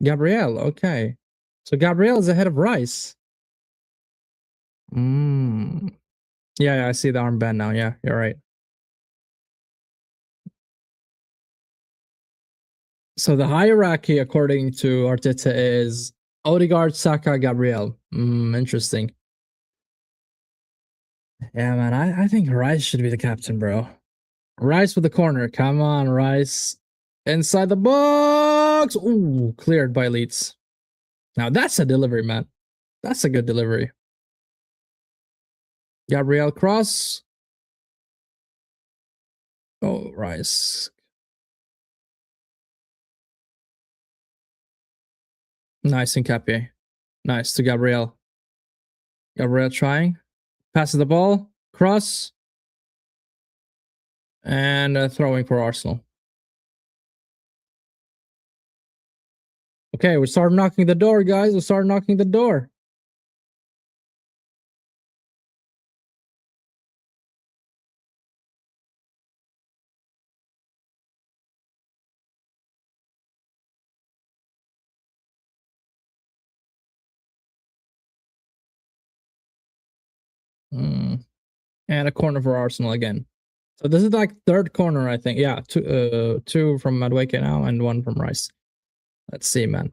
Gabriel. Okay. So Gabriel is ahead of Rice. Yeah, I see the armband now. Yeah, you're right. So the hierarchy, according to Arteta, is Odegaard, Saka, Gabriel. Interesting. Yeah, man. I think Rice should be the captain, bro. Rice with the corner. Come on, Rice. Inside the box. Ooh, cleared by Leeds. Now that's a delivery, man. That's a good delivery. Gabriel cross. Oh, Rice. Nice in Capier. Nice to Gabriel. Gabriel trying. Passes the ball. Cross. And throwing for Arsenal. Okay, we start knocking the door, guys. We start knocking the door. And a corner for Arsenal again. So this is like third corner, I think. Yeah, two from Madueke now and one from Rice. Let's see, man.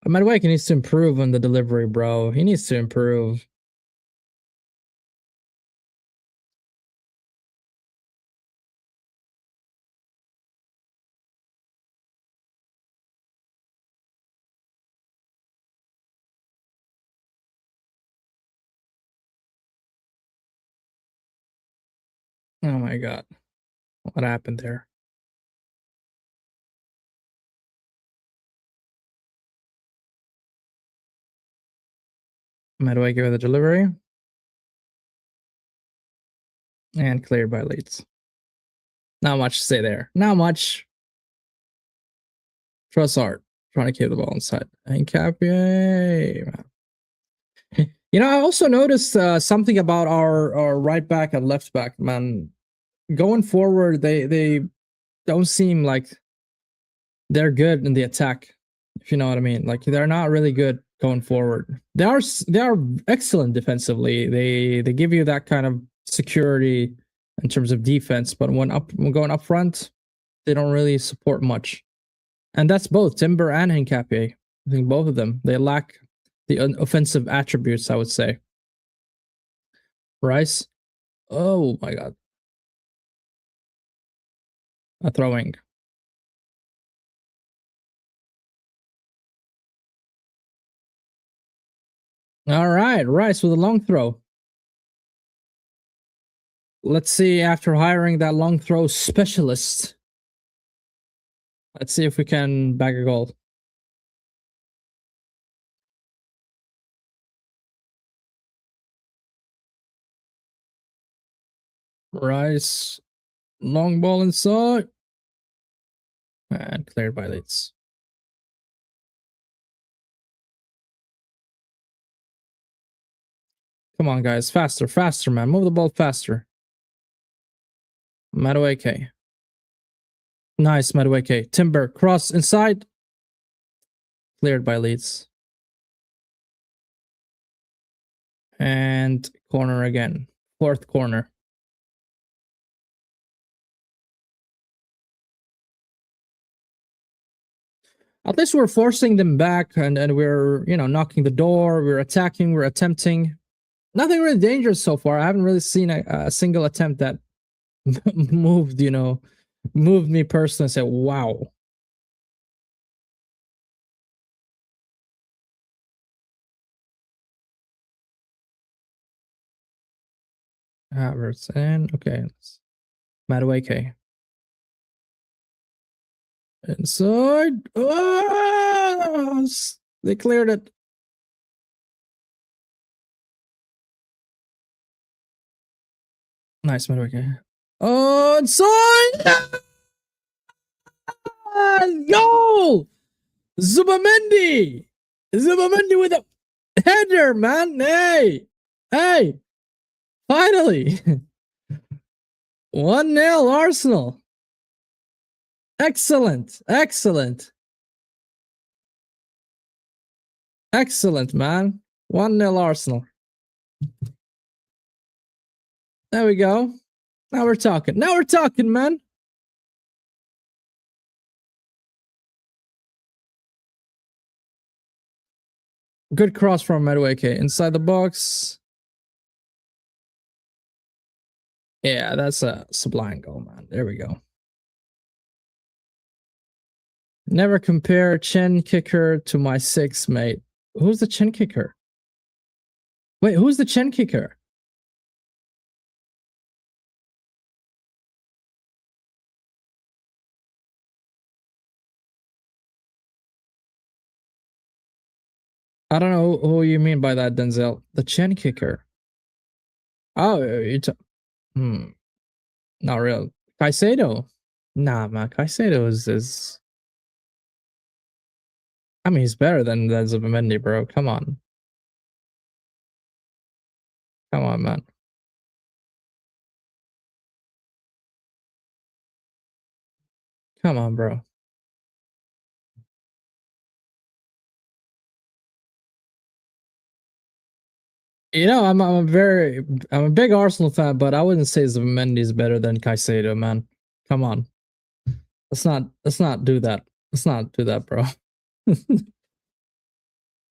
Madueke needs to improve on the delivery, bro. He needs to improve. Oh my god. What happened there? Madueke with the delivery. And cleared by Leeds. Not much to say there. Not much. Trossard trying to keep the ball inside. And Capier. You know, I also noticed something about our right back and left back, man. Going forward, they don't seem like they're good in the attack, if you know what I mean. Like they're not really good going forward. They are excellent defensively. They give you that kind of security in terms of defense, but when going up front, they don't really support much. And that's both Timber and Hincapié. I think both of them, they lack the offensive attributes, I would say. Rice. Oh my god. A throwing. All right, Rice with a long throw. Let's see, after hiring that long throw specialist, let's see if we can bag a goal. Rice, long ball inside. And cleared by Leeds. Come on, guys. Faster, faster, man. Move the ball faster. Madueke. Nice, Madueke. Timber, cross inside. Cleared by Leeds. And corner again. Fourth corner. At least we're forcing them back and we're, you know, knocking the door. We're attacking. We're attempting. Nothing really dangerous so far. I haven't really seen a single attempt that moved me personally and said, wow. Havertz and okay. Madueke. Inside. Oh, they cleared it. Nice, Madueke. Oh, inside. Goal! Zubamendi! Zubamendi with a header, man. Hey, finally. 1-0 Arsenal. Excellent, man. 1-0 Arsenal. There we go. Now we're talking, man. Good cross from Madueke inside the box. Yeah, that's a sublime goal, man. There we go. Never compare chin kicker to my six, mate. Who's the chin kicker? Wait, who's the chin kicker? I don't know who you mean by that, Denzel. The chin kicker. Oh, not real. Caicedo. Nah, man. Caicedo is. I mean, he's better than Zubimendi, bro. Come on. Come on, man. Come on, bro. You know, I'm a big Arsenal fan, but I wouldn't say Zubimendi is better than Caicedo, man. Come on. Let's not do that. Let's not do that, bro.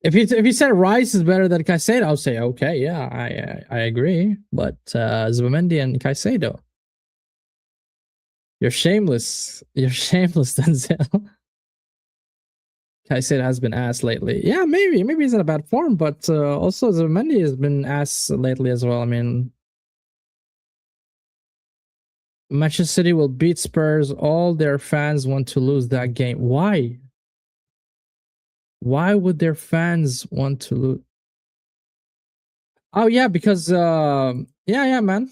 If you said Rice is better than Caicedo, I'll say okay, yeah, I agree. But Zubimendi and Caicedo, you're shameless. You're shameless, Denzel. Caicedo has been ass lately. Yeah, maybe he's in a bad form, but also Zubimendi has been ass lately as well. I mean, Manchester City will beat Spurs. All their fans want to lose that game. Why? Why would their fans want to lose? Oh yeah, because yeah, man.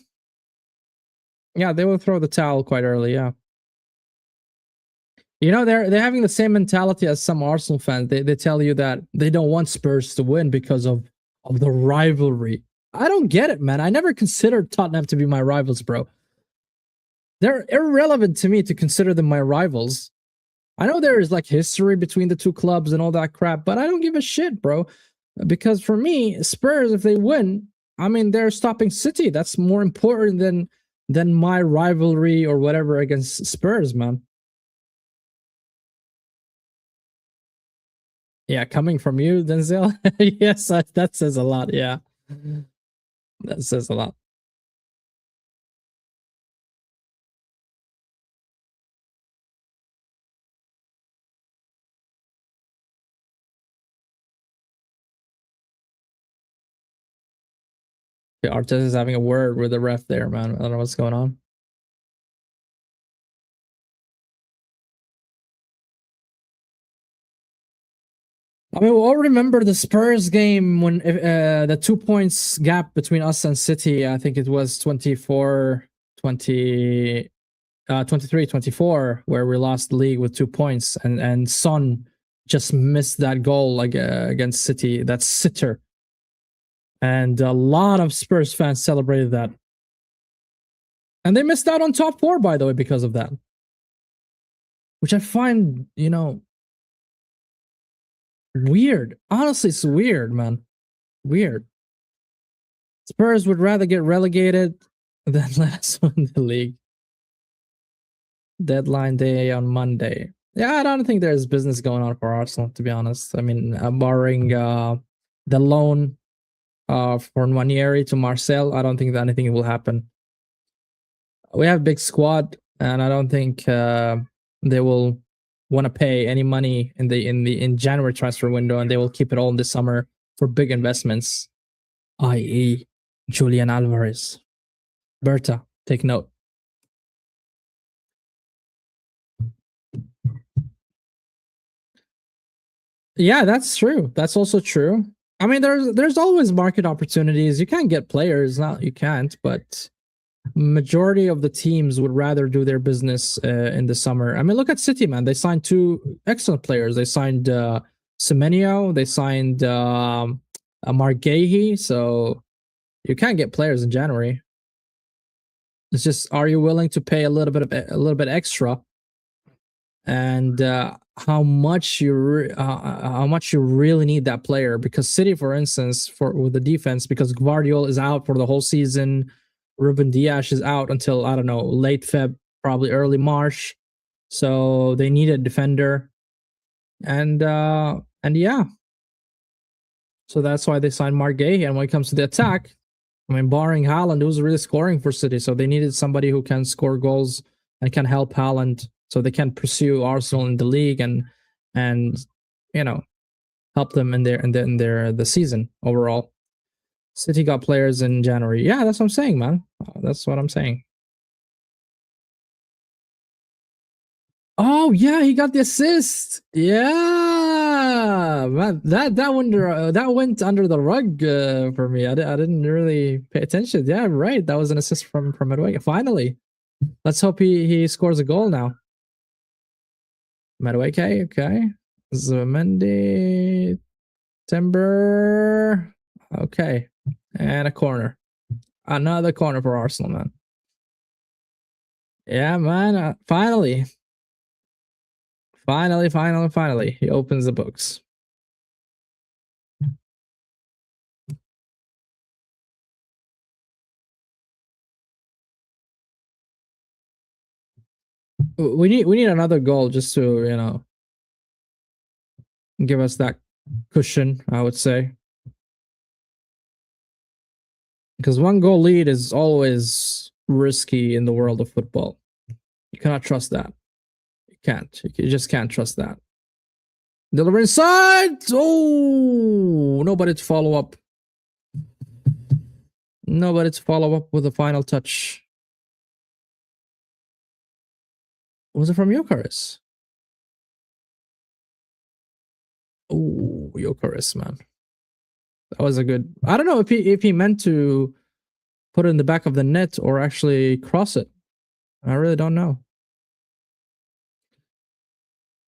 Yeah, they will throw the towel quite early. Yeah, you know they're having the same mentality as some Arsenal fans. They tell you that they don't want Spurs to win because of the rivalry. I don't get it, man. I never considered Tottenham to be my rivals, bro. They're irrelevant to me to consider them my rivals. I know there is like history between the two clubs and all that crap, but I don't give a shit, bro. Because for me, Spurs, if they win, I mean they're stopping City. That's more important than my rivalry or whatever against Spurs, man. Yeah, coming from you, Denzel. Yes, that says a lot. Yeah, that says a lot. Yeah, Arteta is having a word with the ref there, man. I don't know what's going on. I mean, we all remember the Spurs game when the 2 points gap between us and City. I think it was 24 20, 23 24, where we lost the league with 2 points, and Son just missed that goal like against City. That's sitter. And a lot of Spurs fans celebrated that. And they missed out on top four, by the way, because of that. Which I find, weird. Honestly, it's weird, man. Weird. Spurs would rather get relegated than let us win the league. Deadline day on Monday. Yeah, I don't think there's business going on for Arsenal, to be honest. I mean, barring the loan for Nwaneri to Marcel, I don't think that anything will happen. We have a big squad, and I don't think they will want to pay any money in January transfer window, and they will keep it all in the summer for big investments, i.e., Julian Alvarez. Berta, take note. Yeah, that's true. That's also true. I mean, there's always market opportunities. You can't get players, not you can't, but majority of the teams would rather do their business in the summer. I mean, look at City, man. They signed two excellent players. They signed Semenyo. They signed Margehi. So you can't get players in January. It's just, are you willing to pay a little bit extra, and how much you really need that player? Because City, for instance, with the defense, because Gvardiol is out for the whole season, Ruben Dias is out until, I don't know, late Feb, probably early March. So they need a defender, and yeah, So that's why they signed Mark Gay. And when it comes to the attack, I mean, barring Haaland, who's really scoring for City. So they needed somebody who can score goals and can help Haaland so they can pursue Arsenal in the league and you know, help them in their the season overall. City got players in January. Yeah, that's what I'm saying, man. That's what I'm saying. Oh yeah, he got the assist. Yeah, man, that went under the rug for me. I didn't really pay attention. Yeah, right. That was an assist from Madueke. Finally, let's hope he scores a goal now. Madueke, okay. Zubimendi, Timber, okay, and a corner. Another corner for Arsenal, man. Yeah, man. Finally, he opens the books. We need another goal just to give us that cushion, I would say, because one goal lead is always risky in the world of football. You cannot trust that. You can't. You just can't trust that. Deliver inside. Oh, nobody to follow up. Nobody to follow up with a final touch. Was it from Jokeris? Oh, Jokeris, man. That was a good. I don't know if he meant to put it in the back of the net or actually cross it. I really don't know.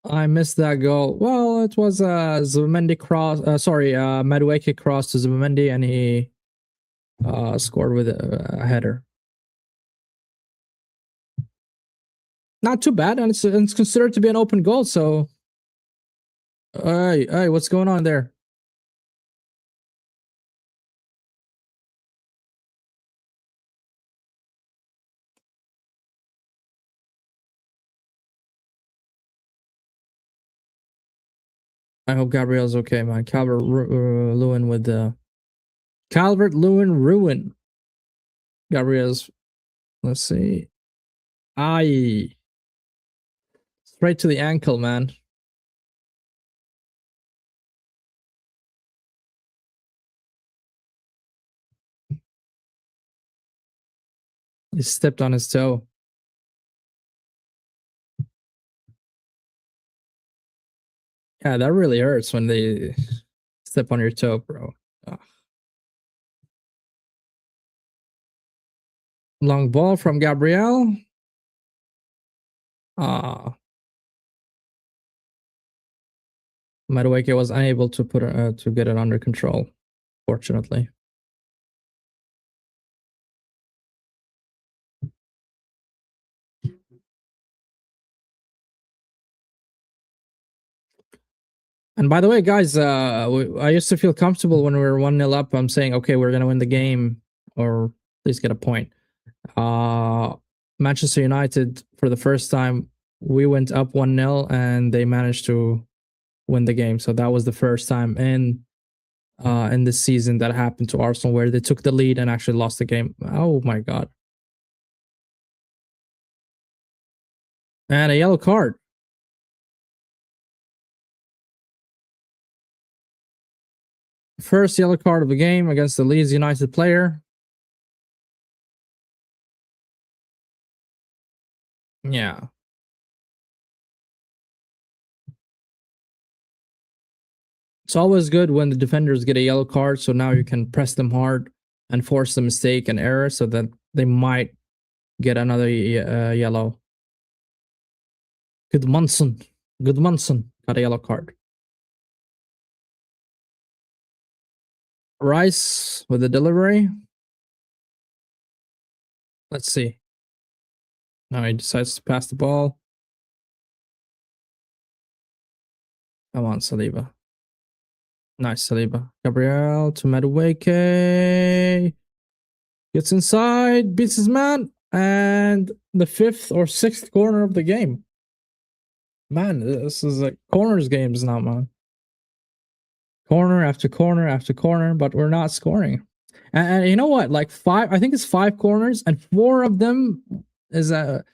I missed that goal. Well, it was a Zubimendi cross. Madueke cross to Zubimendi, and he scored with a header. Not too bad, and it's considered to be an open goal. So, hey, what's going on there? I hope Gabriel's okay, man. Calvert-Lewin with the Calvert-Lewin ruin. Gabriel's. Let's see. Aye. Straight to the ankle, man. He stepped on his toe. Yeah, that really hurts when they step on your toe, bro. Ugh. Long ball from Gabriel. Madueke was unable to to get it under control, fortunately. And by the way, guys, I used to feel comfortable when we were 1-0 up. I'm saying, okay, we're gonna win the game or at least get a point. Manchester United, for the first time, we went up 1-0 and they managed to win the game. So that was the first time in this season that happened to Arsenal, where they took the lead and actually lost the game. Oh my god! And a yellow card. First yellow card of the game against the Leeds United player. Yeah. It's always good when the defenders get a yellow card, so now you can press them hard and force the mistake and error so that they might get another yellow. Goodmanson got a yellow card. Rice with the delivery. Let's see. Now he decides to pass the ball. Come on, Saliba. Nice, Saliba. Gabriel to Madueke. Gets inside, beats his man, and the 5th or 6th corner of the game. Man, this is like corners games now, man. Corner after corner after corner, but we're not scoring. And you know what? Like I think it's 5 corners, and 4 of them is at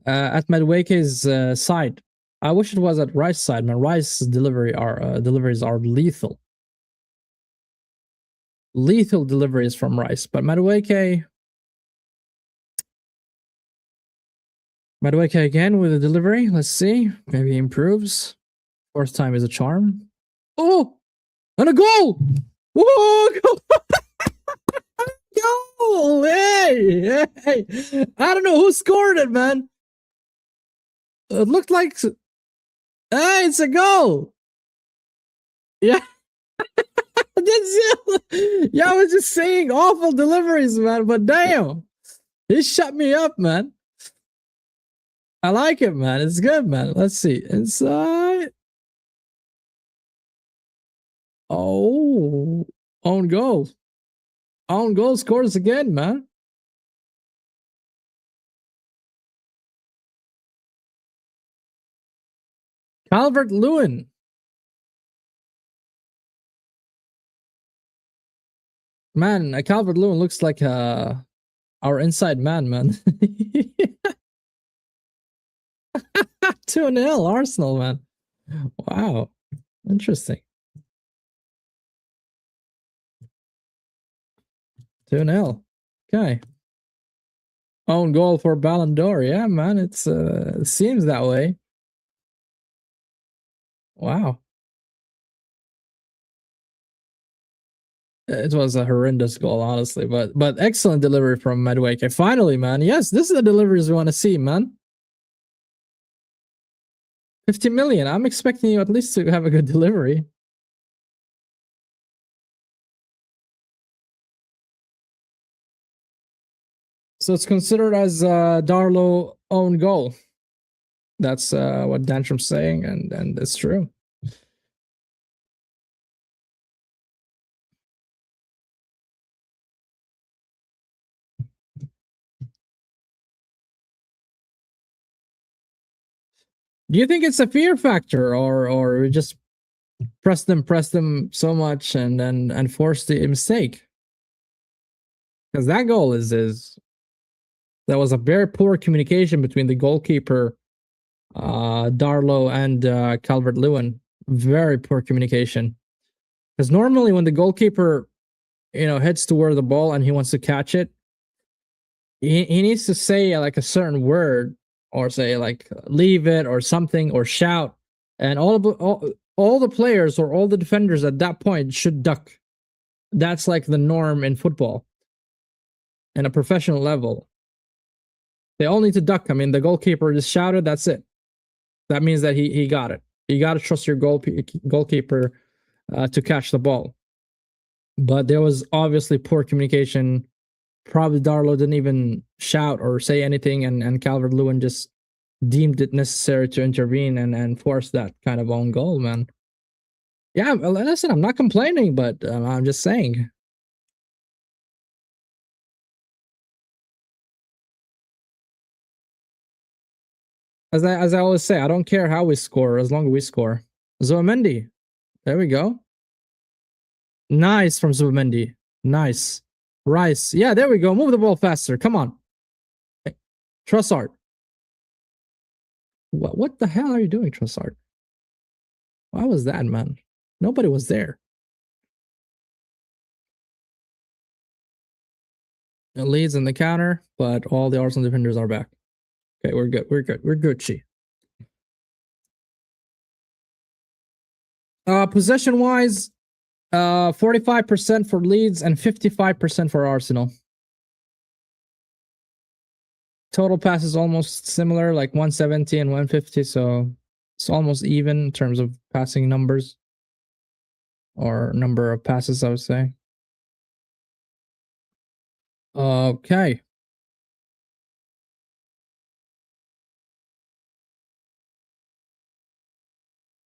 Madueke's side. I wish it was at Rice's side, man. Rice's deliveries are lethal. Lethal deliveries from Rice, but Madueke again with a delivery. Let's see. Maybe he improves. Fourth time is a charm. Oh! And a goal! Whoa! Goal! Hey! I don't know who scored it, man. It looked like... Hey, it's a goal! Yeah. Yeah, I was just saying awful deliveries, man, but damn. He shut me up, man. I like it, man. It's good, man. Let's see. Inside. Oh, own goal. Own goal scores again, man. Calvert-Lewin. Man, Calvert-Lewin looks like our inside man, man. 2-0 Arsenal, man. Wow. Interesting. 2-0. Okay. Own goal for Ballon d'Or. Yeah, man. It seems that way. Wow. It was a horrendous goal, honestly, but excellent delivery from Madueke. Finally, man. Yes, this is the deliveries we want to see, man. 50 million. I'm expecting you at least to have a good delivery. So it's considered as Darlow own goal. That's what Dantrum's saying, and it's true. Do you think it's a fear factor, or just press them so much and force the mistake? Because that goal is that was a very poor communication between the goalkeeper, Darlow, and Calvert-Lewin. Very poor communication. Because normally when the goalkeeper, heads toward the ball and he wants to catch it, he needs to say like a certain word, or say like leave it or something, or shout, and all the players or all the defenders at that point should duck. That's like the norm in football. In a professional level, they all need to duck. I mean, the goalkeeper just shouted, that's it. That means that he got it. You got to trust your goalkeeper to catch the ball. But there was obviously poor communication. Probably Darlow didn't even shout or say anything, and Calvert-Lewin just deemed it necessary to intervene and force that kind of own goal, man. Yeah, listen, I'm not complaining, but I'm just saying. As I always say, I don't care how we score as long as we score. Zubimendi, there we go. Nice from Zubimendi. Nice. Rice. Yeah, there we go. Move the ball faster. Come on. Hey, Trossard. What the hell are you doing, Trossard? Why was that, man? Nobody was there. It leads in the counter, but all the Arsenal defenders are back. Okay, we're good. We're Gucci. Possession wise, 45% for Leeds and 55% for Arsenal. Total passes almost similar, like 170 and 150, so it's almost even in terms of passing numbers, or number of passes, I would say. Okay.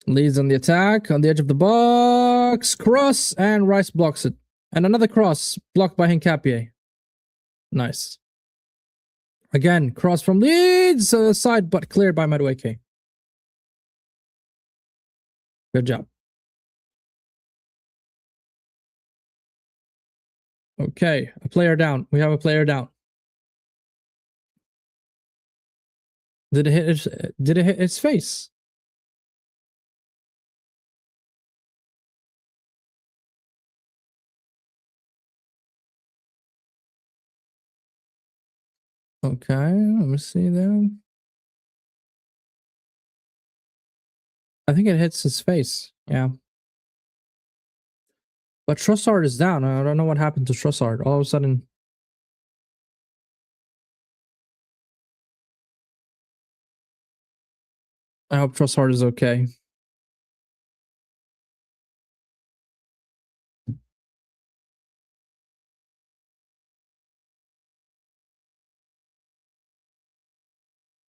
Leeds on the attack, on the edge of the box, cross, and Rice blocks it. And another cross, blocked by Hincapié. Nice. Again, cross from Leeds, side, but cleared by Madueke. Good job. Okay, a player down. We have a player down. Did it hit his, did it hit his face? Okay, let me see then. I think it hits his face. Yeah. But Trossard is down. I don't know what happened to Trossard. All of a sudden. I hope Trossard is okay.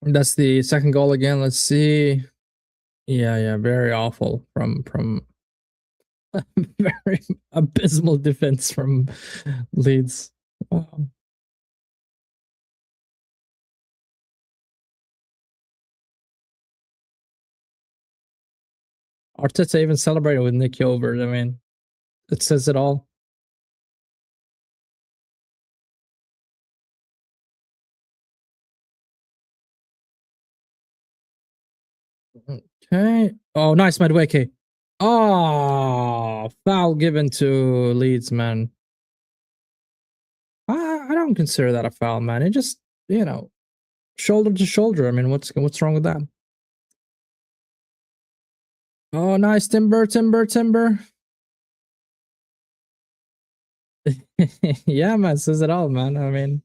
That's the second goal again. Let's see. Yeah, very awful from very abysmal defense from Leeds. Arteta even celebrated with Nick over. I mean, it says it all. Okay. Oh, nice, Madueke. Oh, foul given to Leeds, man. I don't consider that a foul, man. It just, shoulder to shoulder. I mean, what's wrong with that? Oh, nice, Timber. Yeah, man, says it all, man. I mean,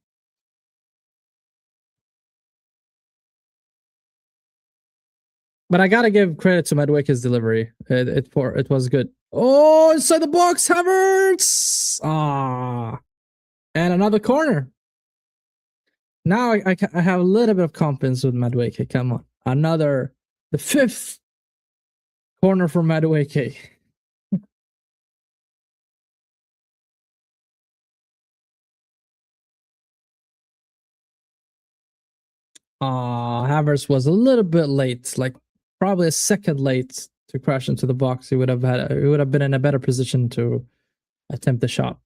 but I gotta give credit to Madueke's delivery. It was good. Oh, inside the box, Havertz. Ah, and another corner. Now I have a little bit of confidence with Madueke. Come on, the fifth corner for Madueke. Havertz was a little bit late, like probably a second late to crash into the box. He would have been in a better position to attempt the shot.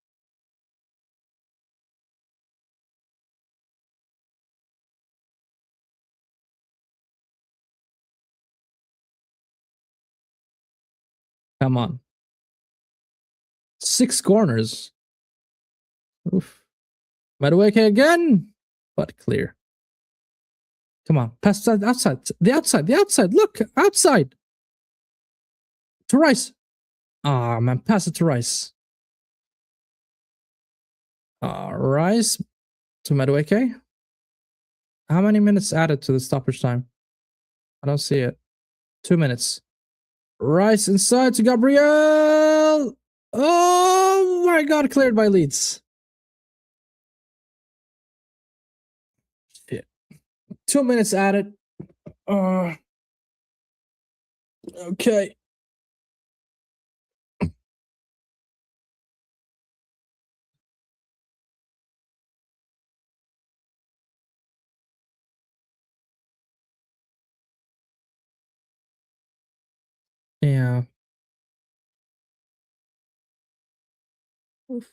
Come on. 6 corners. Oof. Madueke again, but clear. Come on, pass outside. The outside. Look, outside. To Rice. Ah, man, pass it to Rice. Rice to Madueke. How many minutes added to the stoppage time? I don't see it. 2 minutes. Rice inside to Gabriel. Oh my god, cleared by Leeds. Shit. 2 minutes added. Okay. Yeah. Oof.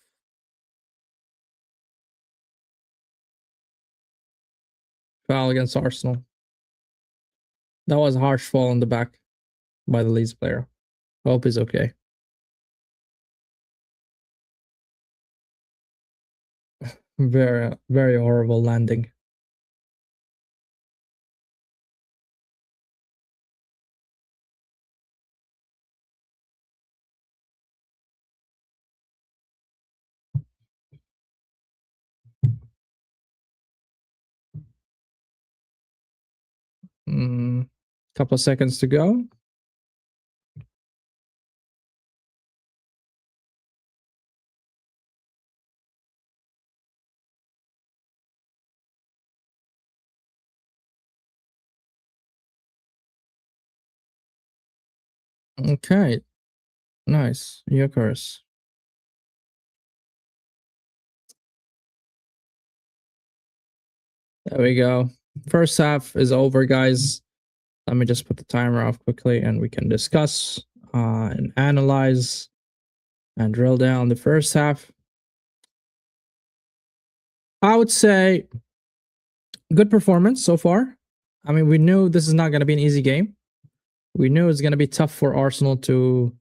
Foul against Arsenal. That was a harsh fall on the back by the Leeds player. Hope he's okay. Very horrible landing. Couple of seconds to go. Okay. Nice. Yokers. There we go. First half is over, guys. Let me just put the timer off quickly and we can discuss and analyze and drill down the first half. I would say good performance so far. I mean, we knew this is not going to be an easy game. We knew it's going to be tough for Arsenal to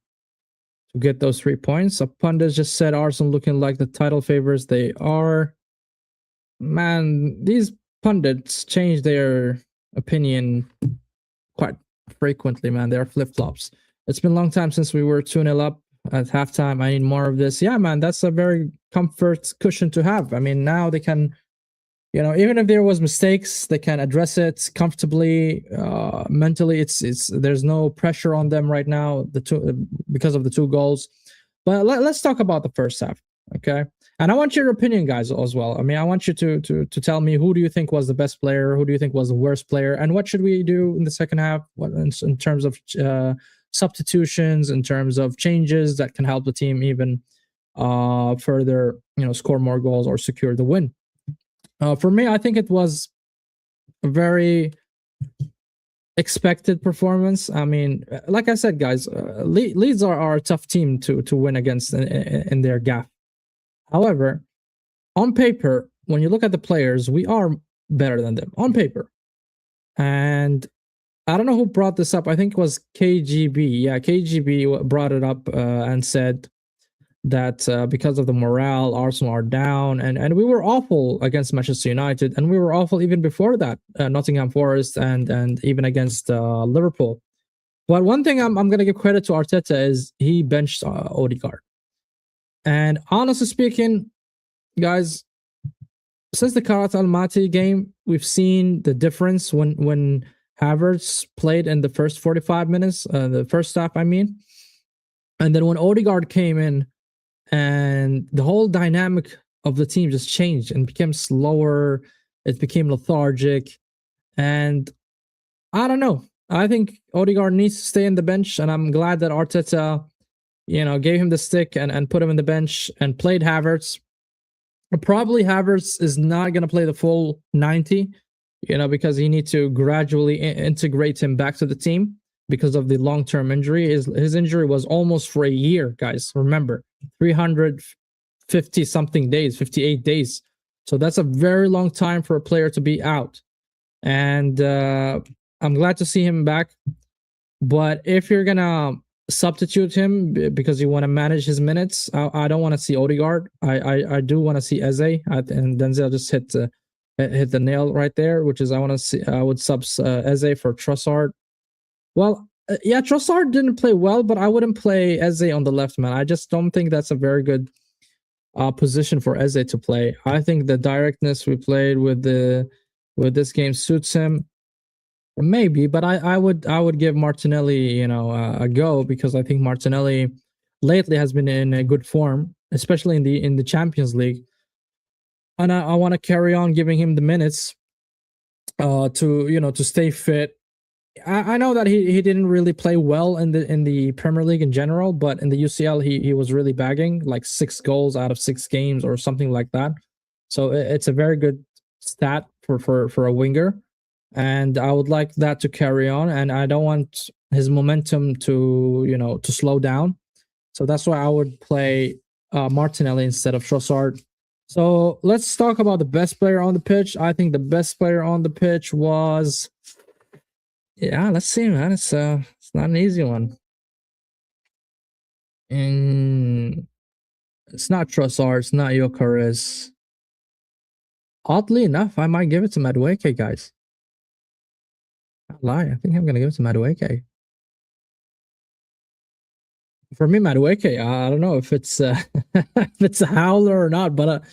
get those 3 points. A pundit just said Arsenal looking like the title favorites. They are. Man, these pundits change their opinion quite frequently, man. They're flip flops. It's been a long time since we were 2-0 up at halftime. I need more of this. Yeah, man, that's a very comfort cushion to have. I mean, now they can, even if there was mistakes, they can address it comfortably. Mentally, it's there's no pressure on them right now. Because of the 2 goals. But let's talk about the first half, okay? And I want your opinion, guys, as well. I mean, I want you to tell me, who do you think was the best player, who do you think was the worst player, and what should we do in the second half in terms of substitutions, in terms of changes that can help the team even further, score more goals or secure the win. For me, I think it was a very expected performance. I mean, like I said, guys, Leeds are a tough team to win against in their gaff. However, on paper, when you look at the players, we are better than them on paper. And I don't know who brought this up. I think it was KGB. Yeah, KGB brought it up and said that because of the morale, Arsenal are down, and we were awful against Manchester United, and we were awful even before that, Nottingham Forest, and even against Liverpool. But one thing I'm going to give credit to Arteta is he benched Odegaard. And honestly speaking, guys, since the Karat Almaty game, we've seen the difference when Havertz played in the first 45 minutes, the first half, I mean. And then when Odegaard came in, and the whole dynamic of the team just changed and became slower. It became lethargic. And I don't know. I think Odegaard needs to stay in the bench, and I'm glad that Arteta, gave him the stick and put him in the bench and played Havertz. Probably Havertz is not going to play the full 90, because he needs to gradually integrate him back to the team because of the long-term injury. His injury was almost for a year, guys. Remember, 350 something days, 58 days. So that's a very long time for a player to be out. And I'm glad to see him back. But if you're going to substitute him because you want to manage his minutes, I don't want to see Odegaard. I do want to see Eze. And Denzel just hit the nail right there, which is I would sub Eze for Trossard. Well, yeah, Trossard didn't play well, but I wouldn't play Eze on the left, man. I just don't think that's a very good position for Eze to play. I think the directness we played with this game suits him. Maybe, but I would give Martinelli, a go, because I think Martinelli lately has been in a good form, especially in the Champions League. And I want to carry on giving him the minutes to stay fit. I know that he didn't really play well in the Premier League in general, but in the UCL he was really bagging, like 6 goals out of 6 games or something like that. So it's a very good stat for a winger, and I would like that to carry on, and I don't want his momentum to slow down. So that's why I would play Martinelli instead of Trossard. So let's talk about the best player on the pitch. I think the best player on the pitch was, yeah, let's see, man. It's not an easy one. And it's not Trossard, it's not Gyökeres. Oddly enough, I might give it to Madueke, guys. I'll lie. I think I'm gonna give it to Madueke. For me, Madueke, I don't know if it's if it's a howler or not, but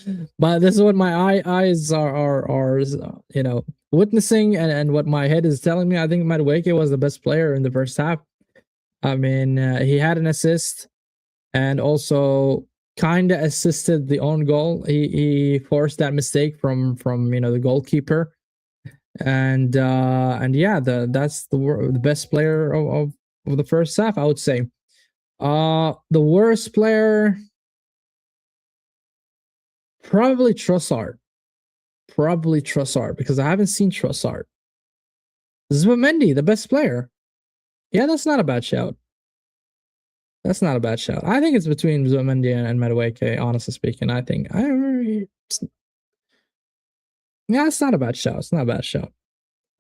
this is what my eyes are witnessing, and what my head is telling me. I think Madueke was the best player in the first half. I mean, he had an assist, and also kind of assisted the own goal. He forced that mistake from the goalkeeper, and yeah, that's the best player of the first half, I would say. The worst player, probably Trossard. Because I haven't seen Trossard. Zubimendi, the best player. Yeah, that's not a bad shout. I think it's between Zubimendi and Madueke, honestly speaking. Yeah, it's not a bad shout. It's not a bad shout.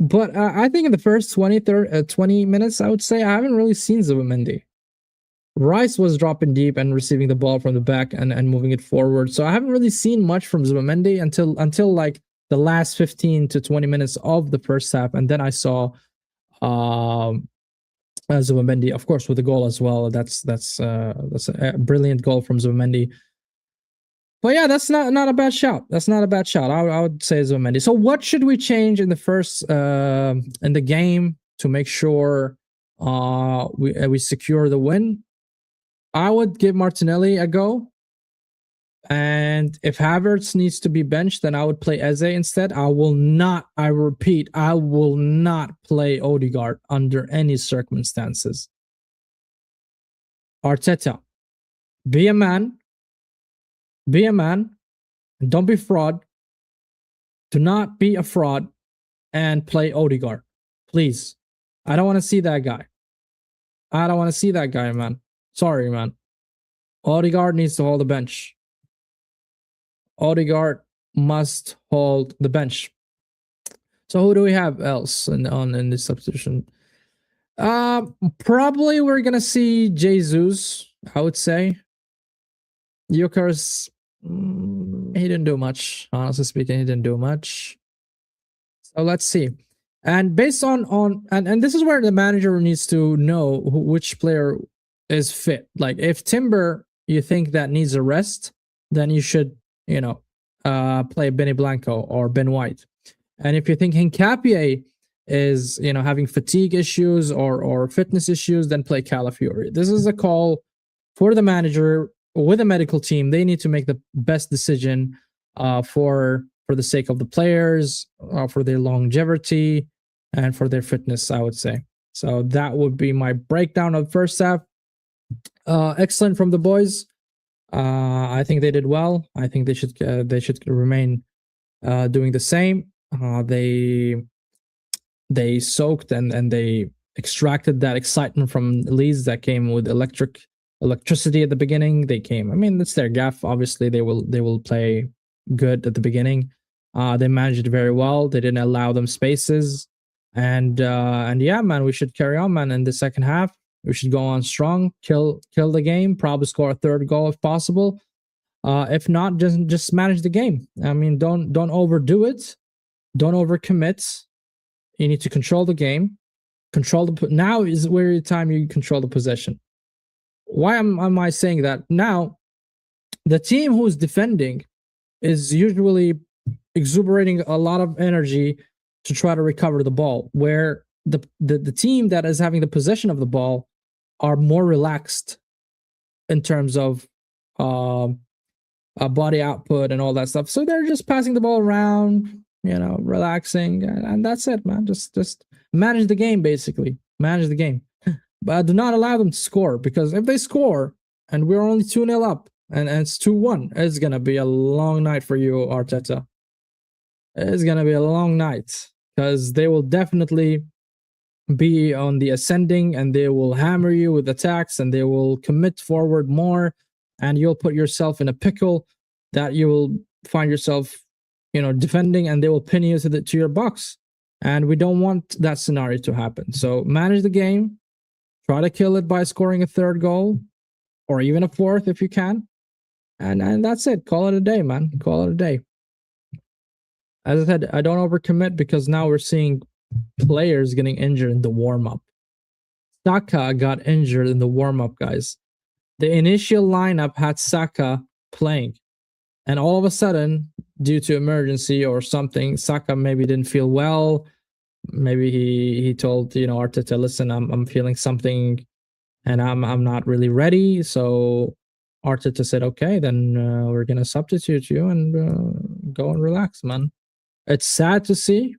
But I think in the first 20 minutes, I would say I haven't really seen Zubimendi. Rice was dropping deep and receiving the ball from the back and moving it forward. So I haven't really seen much from Zubimendi until like the last 15 to 20 minutes of the first half. And then I saw Zubimendi, of course, with the goal as well. That's a brilliant goal from Zubimendi. But yeah, that's not a bad shout. That's not a bad shout. I would say Zubimendi. So what should we change in the first in the game to make sure we secure the win? I would give Martinelli a go. And if Havertz needs to be benched, then I would play Eze instead. I repeat, I will not play Odegaard under any circumstances. Arteta, be a man. Be a man. Don't be fraud. Do not be a fraud and play Odegaard. Please. I don't want to see that guy. I don't want to see that guy, man. Sorry, man. Odegaard needs to hold the bench. Odegaard must hold the bench. So who do we have else in this substitution? Probably we're gonna see Jesus, I would say. Yukars, he didn't do much. Honestly speaking, he didn't do much. So let's see. And based on and this is where the manager needs to know which player is fit. Like if Timber you think that needs a rest, then you should, play Benny Blanco or Ben White. And if you think Hincapié is, having fatigue issues or fitness issues, then play Calafiori. This is a call for the manager with a medical team. They need to make the best decision for the sake of the players, for their longevity, and for their fitness, I would say. So that would be my breakdown of first half. Excellent from the boys. I think they did well. I think they should remain doing the same. They soaked and they extracted that excitement from Leeds that came with electricity at the beginning. They came. I mean, it's their gaff. Obviously, they will play good at the beginning. They managed it very well. They didn't allow them spaces, and yeah, man, we should carry on, man. In the second half, we should go on strong, kill the game, probably score a third goal if possible. If not, just manage the game. I mean, don't overdo it. Don't overcommit. You need to control the game. Now is where the time you control the possession. Why am I saying that? Now, the team who's defending is usually exuberating a lot of energy to try to recover the ball, where the team that is having the possession of the ball are more relaxed in terms of body output and all that stuff. So they're just passing the ball around, relaxing, and that's it, man. Just manage the game, basically. Manage the game. But do not allow them to score, because if they score and we're only 2-0 up and it's 2-1, it's going to be a long night for you, Arteta. It's going to be a long night, because they will definitely be on the ascending and they will hammer you with attacks and they will commit forward more, and you'll put yourself in a pickle that you will find yourself, defending, and they will pin you to your box. And we don't want that scenario to happen. So manage the game. Try to kill it by scoring a third goal, or even a fourth if you can. And that's it. Call it a day, man. Call it a day. As I said, I don't overcommit, because now we're seeing players getting injured in the warm-up. Saka got injured in the warm-up, guys. The initial lineup had Saka playing. And all of a sudden, due to emergency or something, Saka maybe didn't feel well. Maybe he told Arteta, listen, I'm feeling something and I'm not really ready. So Arteta said, okay, then we're gonna substitute you and go and relax, man. It's sad to see,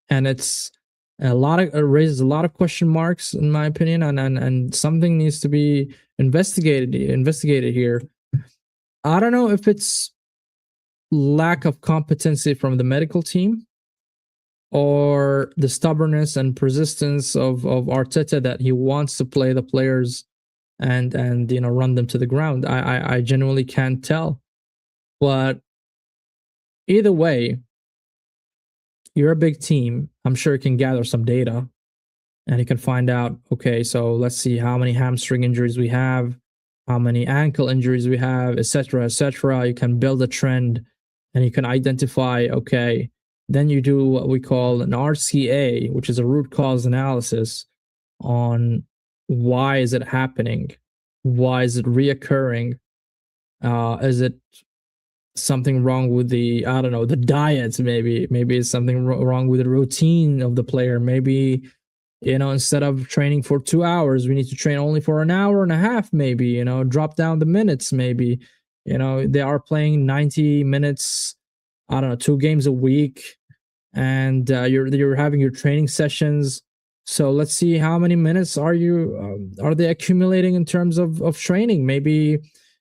and it's it raises a lot of question marks, in my opinion, and something needs to be investigated here. I don't know if it's lack of competency from the medical team, or the stubbornness and persistence of Arteta, that he wants to play the players and run them to the ground. I genuinely can't tell. But either way, you're a big team. I'm sure you can gather some data and you can find out, okay, so let's see how many hamstring injuries we have, how many ankle injuries we have, etc., etc. You can build a trend and you can identify, okay, then you do what we call an RCA, which is a root cause analysis on why is it happening? Why is it reoccurring? Is it something wrong with the, I don't know, the diet? Maybe it's something wrong with the routine of the player. Maybe, instead of training for 2 hours, we need to train only for an hour and a half. Maybe, drop down the minutes. Maybe, they are playing 90 minutes, I don't know, 2 games a week, and you're having your training sessions. So let's see how many minutes are they accumulating in terms of training. Maybe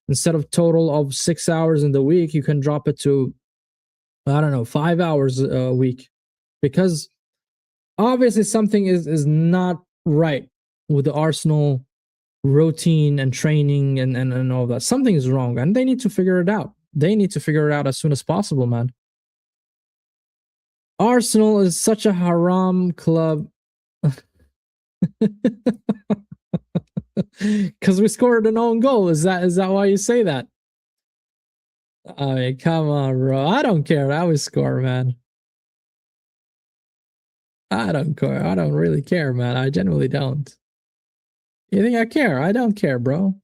instead of total of 6 hours in the week, you can drop it to, I don't know, 5 hours a week, because obviously something is not right with the Arsenal routine and training and all that. Something is wrong, and they need to figure it out. They need to figure it out as soon as possible, man. Arsenal is such a haram club. Because we scored an own goal. Is that why you say that? I mean, come on, bro. I don't care how we score, man. I don't care. I don't really care, man. I genuinely don't. You think I care? I don't care, bro.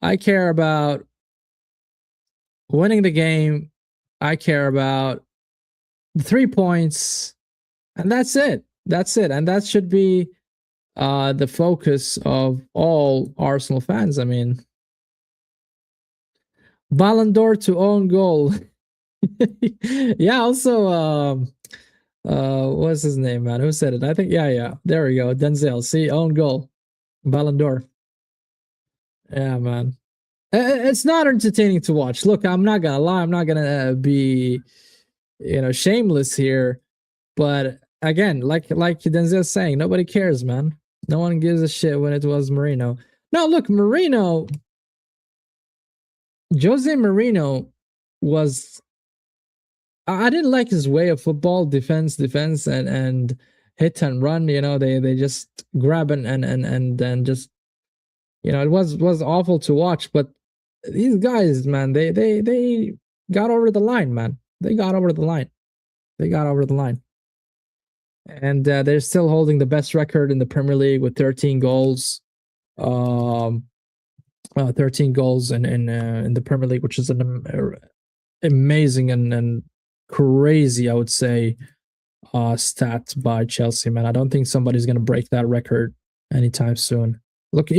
I care about winning the game. I care about the 3 points, and that's it. That's it. And that should be the focus of all Arsenal fans. I mean, Ballon d'Or to own goal. Yeah, also, what's his name, man? Who said it? I think, yeah. There we go. Denzel. See, own goal. Ballon d'Or. Yeah, man. It's not entertaining to watch. Look, I'm not gonna lie. I'm not gonna be, shameless here. But again, like Denzel's saying, nobody cares, man. No one gives a shit when it was Mourinho. No, look, Jose Mourinho was. I didn't like his way of football, defense, and hit and run. They just grab and just, it was awful to watch. But these guys, man, they got over the line, man. They got over the line. And they're still holding the best record in the Premier League with 13 goals. 13 goals in the Premier League, which is an amazing and crazy, I would say, stat by Chelsea, man. I don't think somebody's gonna break that record anytime soon. Look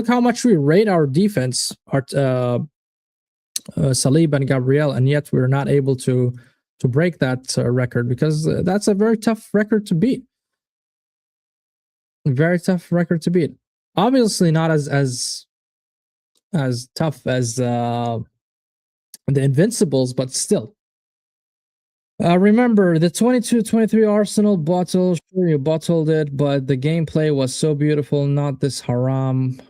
how much we rate our defense, Salib and Gabriel, and yet we're not able to break that record, because that's a very tough record to beat. Very tough record to beat. Obviously, not as tough as the Invincibles, but still. Remember the 22-23 Arsenal bottle. Sure, you bottled it, but the gameplay was so beautiful. Not this haram.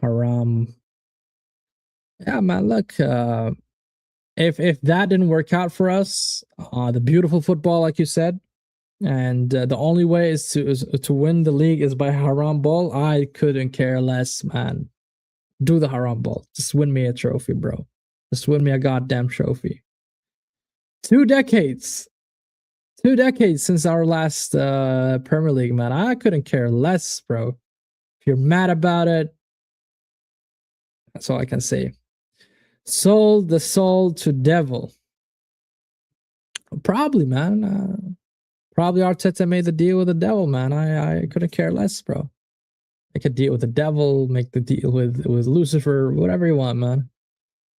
Yeah, man. Look, if that didn't work out for us, the beautiful football, like you said, and the only way is to win the league is by haram ball, I couldn't care less, man. Do the haram ball. Just win me a trophy, bro. Just win me a goddamn trophy. 2 decades. 2 decades since our last Premier League, man. I couldn't care less, bro. If you're mad about it, that's all I can say. Sold the soul to devil. Probably, man. Probably Arteta made the deal with the devil, man. I couldn't care less, bro. Make a deal with the devil, make the deal with Lucifer, whatever you want, man.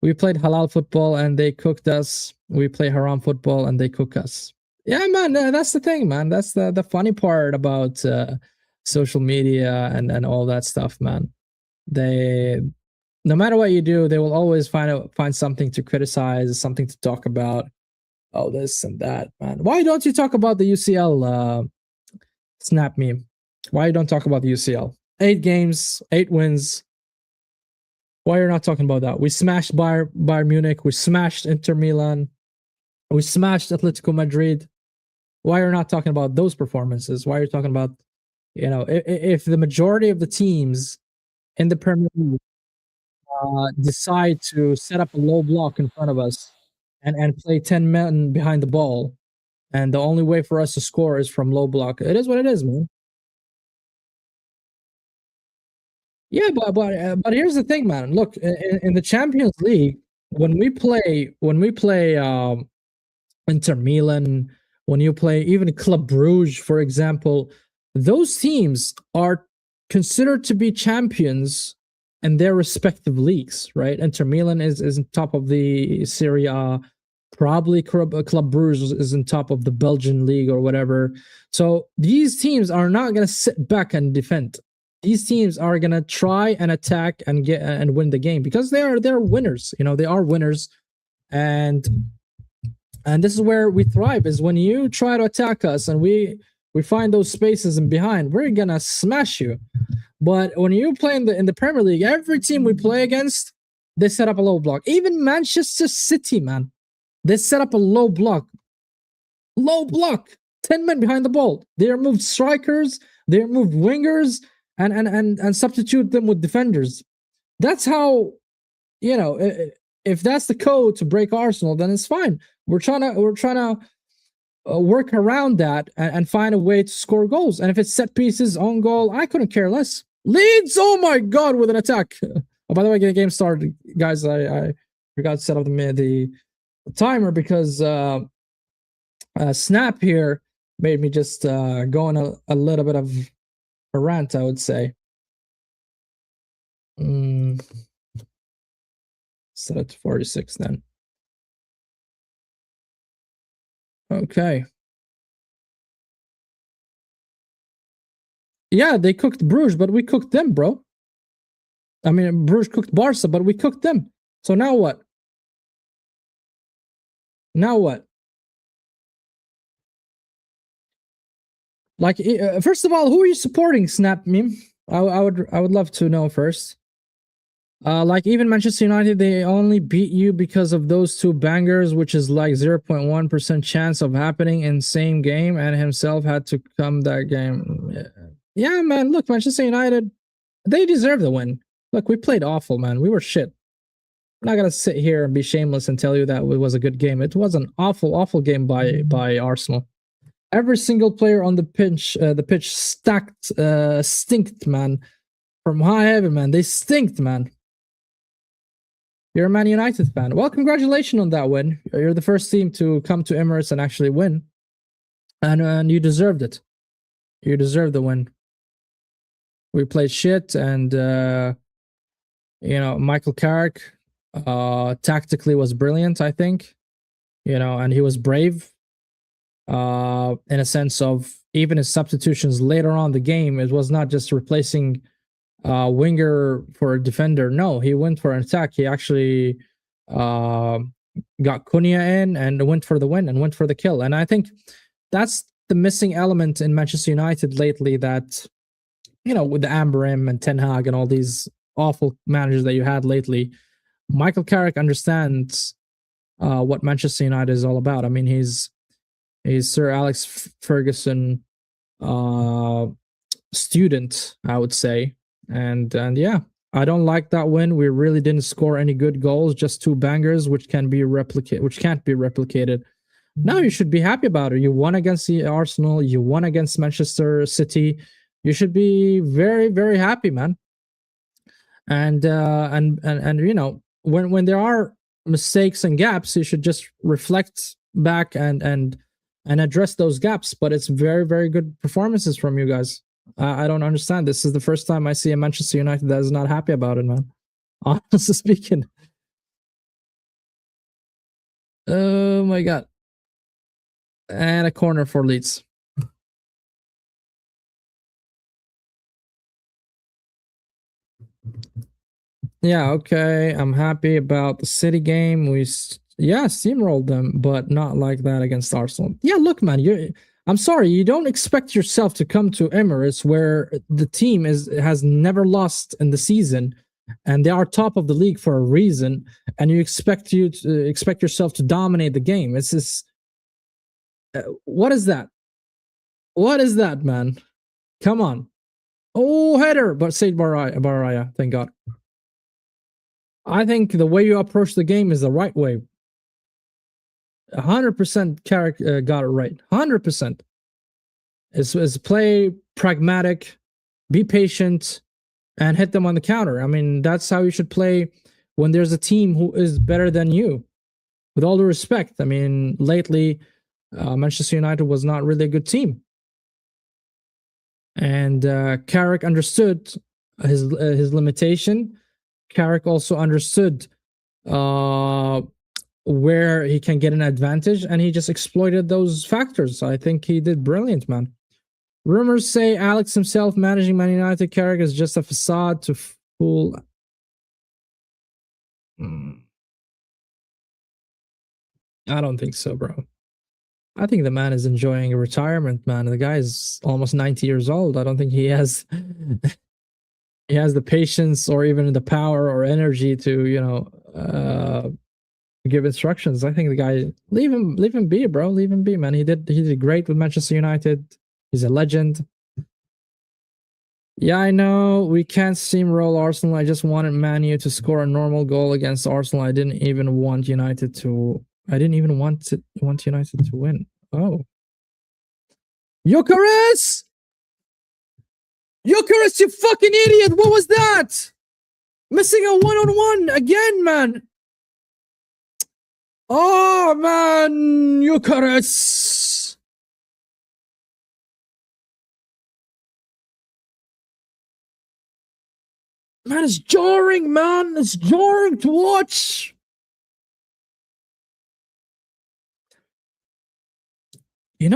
We played halal football and they cooked us. We play haram football and they cook us. Yeah, man, that's the thing, man. That's the funny part about social media and all that stuff, man. No matter what you do, they will always find something to criticize, something to talk about. Oh, this and that, man. Why don't you talk about the UCL snap meme? Why you don't talk about the UCL? 8 games, 8 wins. Why you're not talking about that? We smashed Bayern Munich. We smashed Inter Milan. We smashed Atletico Madrid. why you're not talking about those performances? Why you're talking about, if the majority of the teams in the Premier League decide to set up a low block in front of us and play 10 men behind the ball, and the only way for us to score is from low block. It is what it is, man. Yeah, but here's the thing, man. Look, in the Champions League, when we play Inter Milan, when you play even Club Brugge, for example, those teams are considered to be champions in their respective leagues, right? Inter Milan is on top of the Serie A. Probably Club Brugge is on top of the Belgian league or whatever. So these teams are not going to sit back and defend. These teams are going to try and attack and get and win the game because they're winners. They are winners, and this is where we thrive. Is when you try to attack us and we find those spaces and behind, we're gonna smash you. But when you play in the Premier League, every team we play against, they set up a low block. Even Manchester City, man, they set up a low block. 10 men behind the ball. They removed strikers, they removed wingers, and substitute them with defenders. That's how, if that's the code to break Arsenal, then it's fine. We're trying to work around that and find a way to score goals. And if it's set pieces, own goal, I couldn't care less. Leeds, oh my god, with an attack. Oh, by the way, the game started, guys. I forgot to set up the timer because Snap here made me just go on a little bit of a rant, I would say. Set it to 46 then. Okay. Yeah, they cooked Bruges, but we cooked them, bro. I mean, Bruges cooked Barca, but we cooked them. So now what? Now what? Like, first of all, who are you supporting, Snap Meme? I would love to know first. Like even Manchester United, they only beat you because of those two bangers, which is like 0.1% chance of happening in same game, and himself had to come that game. Yeah, man. Look, Manchester United, they deserve the win. Look, we played awful, man. We were shit. I'm not gonna sit here and be shameless and tell you that it was a good game. It was an awful game by Arsenal. Every single player on the pitch stinked, man. From high heaven, man. They stinked, man. You're a Man United fan. Well, congratulations on that win. You're the first team to come to Emirates and actually win. And you deserved it. You deserved the win. We played shit, and Michael Carrick tactically was brilliant, I think. And he was brave. In a sense of even his substitutions later on the game, it was not just replacing winger for a defender. No, he went for an attack. He actually got Cunha in and went for the win and went for the kill. And I think that's the missing element in Manchester United lately, that, with the Amberim and Ten Hag and all these awful managers that you had lately, Michael Carrick understands what Manchester United is all about. I mean, he's Sir Alex Ferguson student, I would say. And yeah, I don't like that win. We really didn't score any good goals, just two bangers, which can't be replicated. Now you should be happy about it. You won against the Arsenal, you won against Manchester City. You should be very, very happy, man. And when there are mistakes and gaps, you should just reflect back and address those gaps. But it's very, very good performances from you guys. I don't understand. This is the first time I see a Manchester United that is not happy about it, man. Honestly speaking. Oh my god. And a corner for Leeds. Yeah, okay. I'm happy about the City game. We steamrolled them, but not like that against Arsenal. Yeah, look, man, I'm sorry, you don't expect yourself to come to Emirates where the team has never lost in the season, and they are top of the league for a reason, and you expect yourself to dominate the game. It's just what is that? What is that, man? Come on. Oh, header, but saved Baraya. Thank God. I think the way you approach the game is the right way. 100% Carrick got it right. 100%. Is play pragmatic, be patient, and hit them on the counter. I mean, that's how you should play when there's a team who is better than you. With all due respect, I mean, lately, Manchester United was not really a good team. And Carrick understood his limitation. Carrick also understood where he can get an advantage, and he just exploited those factors. I think he did brilliant, man. Rumors say Alex himself managing Man United. Carrick is just a facade to fool. I don't think so, bro. I think the man is enjoying a retirement, man. The guy is almost 90 years old. I don't think he has the patience or even the power or energy to, give instructions. I think the guy leave him be, bro. Leave him be, man. He did great with Manchester United. He's a legend. Yeah, I know we can't steamroll Arsenal. I just wanted Man U to score a normal goal against Arsenal. I didn't even want United to United to win. Oh. Gyökeres! Gyökeres, you fucking idiot! What was that? Missing a one-on-one again, man. Oh, man. Gyökeres. Man, it's jarring, man. It's jarring to watch.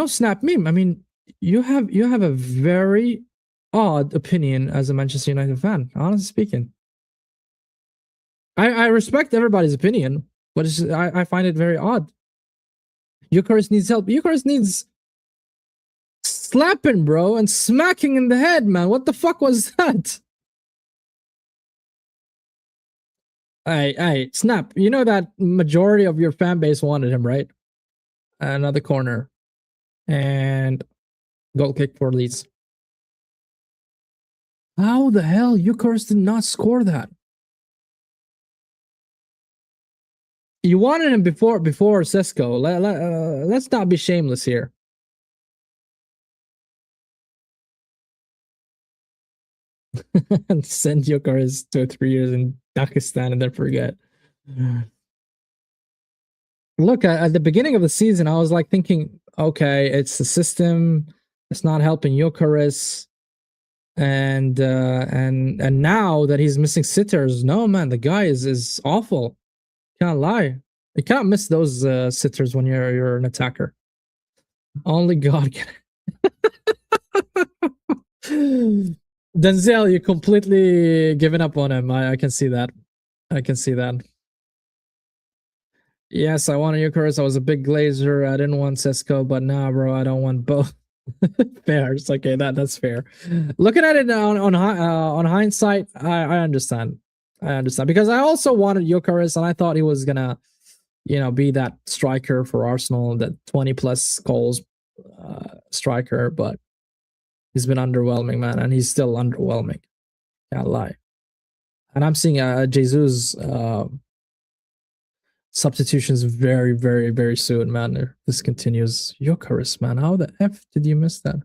Snap meme. I mean, you have a very odd opinion as a Manchester United fan, honestly speaking. I respect everybody's opinion, but I find it very odd. Gyökeres needs help. Gyökeres needs slapping, bro, and smacking in the head, man. What the fuck was that? Hey, Snap. You know that majority of your fan base wanted him, right? Another corner. And goal kick for Leeds. How the hell Gyökeres did not score that? You wanted him before Sesko. Let's not be shameless here. And send Gyökeres to 3 years in Pakistan and then forget. Look, at the beginning of the season, I was like thinking, okay, it's the system. It's not helping Gyökeres. And now that he's missing sitters, no, man, the guy is awful. Can't lie. You can't miss those sitters when you're an attacker. Only God can. Denzel, you completely given up on him. I can see that. I can see that. Yes, I wanted Gyökeres. I was a big Glazer. I didn't want Sesko, but nah, bro, I don't want both. Fair. It's okay. That's fair. Looking at it on hindsight, I understand. I understand because I also wanted Gyökeres, and I thought he was gonna, be that striker for Arsenal, that 20 plus goals striker. But he's been underwhelming, man, and he's still underwhelming. Can't lie. And I'm seeing Jesus substitutions very, very, very soon, man. If this continues. Gyökeres, man. How the F did you miss that?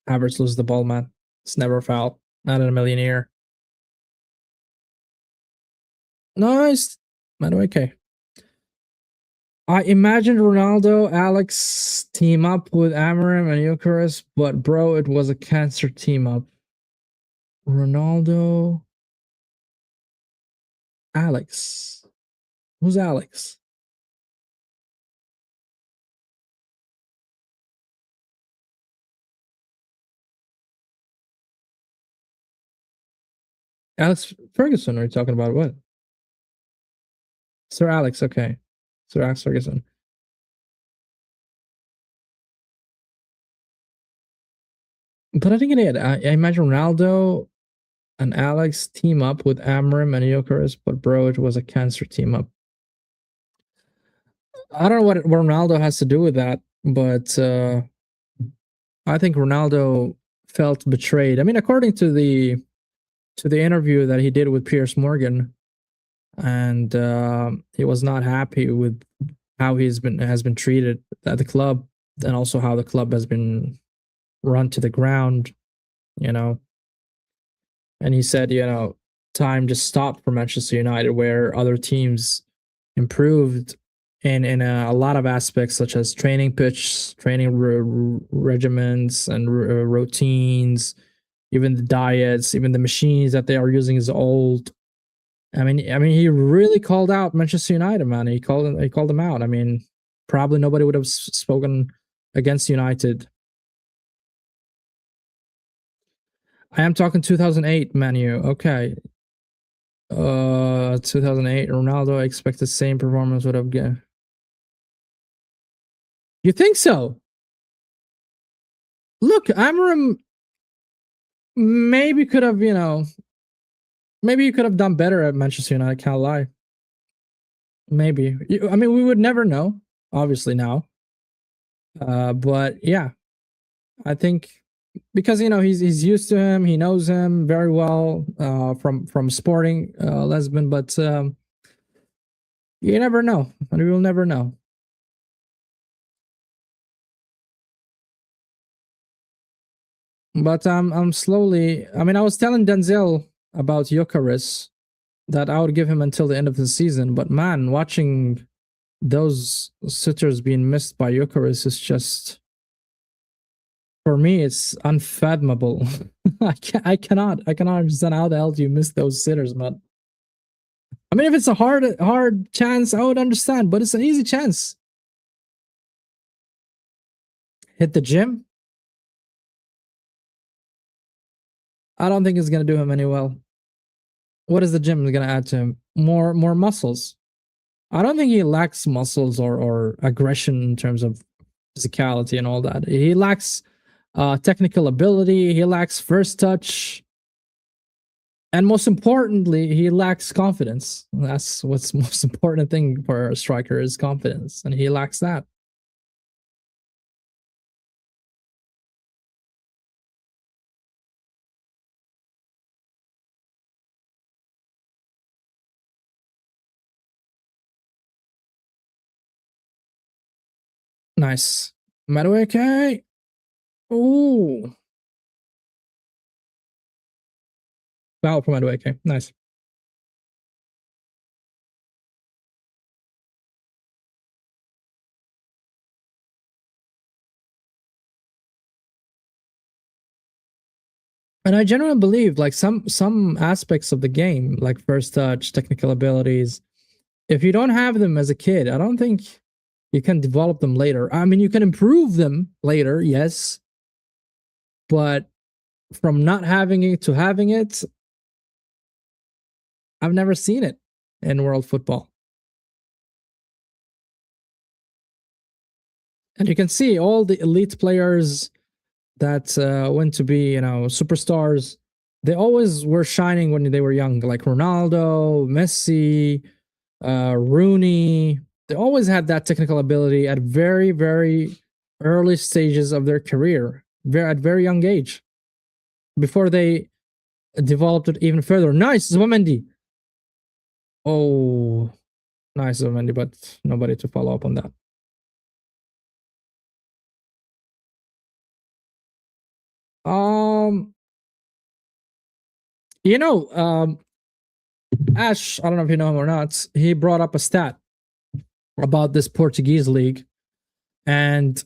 Havertz loses the ball, man. It's never a foul. Not in a million year. Nice. Okay. I imagined Ronaldo, Alex team up with Amorim and Gyökeres, but bro, it was a cancer team up. Ronaldo, Alex. Who's Alex? Alex Ferguson, are you talking about what? Sir Alex, okay. Sir Alex Ferguson. But I think I imagine Ronaldo and Alex team up with Amorim and Gyökeres, but bro, it was a cancer team up. I don't know what Ronaldo has to do with that, but I think Ronaldo felt betrayed. I mean, according to the interview that he did with Piers Morgan, and he was not happy with how has been treated at the club, and also how the club has been run to the ground. You know, and he said, time just stopped for Manchester United, where other teams improved in a lot of aspects, such as training pitch, training regimens, and routines, even the diets, even the machines that they are using is old. I mean, he really called out Manchester United, man. He called them out. I mean, probably nobody would have spoken against United. I am talking 2008 Manu. Okay. 2008 Ronaldo. I expect the same performance would have given. You think so? Look, Amarim maybe could have, maybe you could have done better at Manchester United. Can't lie. Maybe. I mean, we would never know, obviously now. But yeah, I think because he's used to him, he knows him very well from Sporting Lisbon. But you never know, and we will never know. But I'm slowly. I mean, I was telling Denzel about Jokeris that I would give him until the end of the season. But man, watching those sitters being missed by Jokeris is just, for me, it's unfathomable. I cannot understand how the hell do you miss those sitters, man. I mean, if it's a hard chance, I would understand, but it's an easy chance. Hit the gym. I don't think it's gonna do him any well. What is the gym gonna add to him? More muscles. I don't think he lacks muscles or aggression in terms of physicality and all that. He lacks technical ability. He lacks first touch, and most importantly, he lacks confidence. That's what's the most important thing for a striker is confidence, and he lacks that. Nice. Madueke. Ooh. Foul from Madueke. Nice. And I genuinely believe like some aspects of the game, like first touch, technical abilities, if you don't have them as a kid, I don't think you can develop them later. I mean, you can improve them later, yes, but from not having it to having it, I've never seen it in world football. And you can see all the elite players that went to be, superstars. They always were shining when they were young, like Ronaldo, Messi, Rooney. They always had that technical ability at very, very early stages of their career, at very young age, before they developed it even further. Nice, Zubimendi. Oh, nice, Zubimendi, but nobody to follow up on that. Um, you know, Ash, I don't know if you know him or not. He brought up a stat about this Portuguese league, and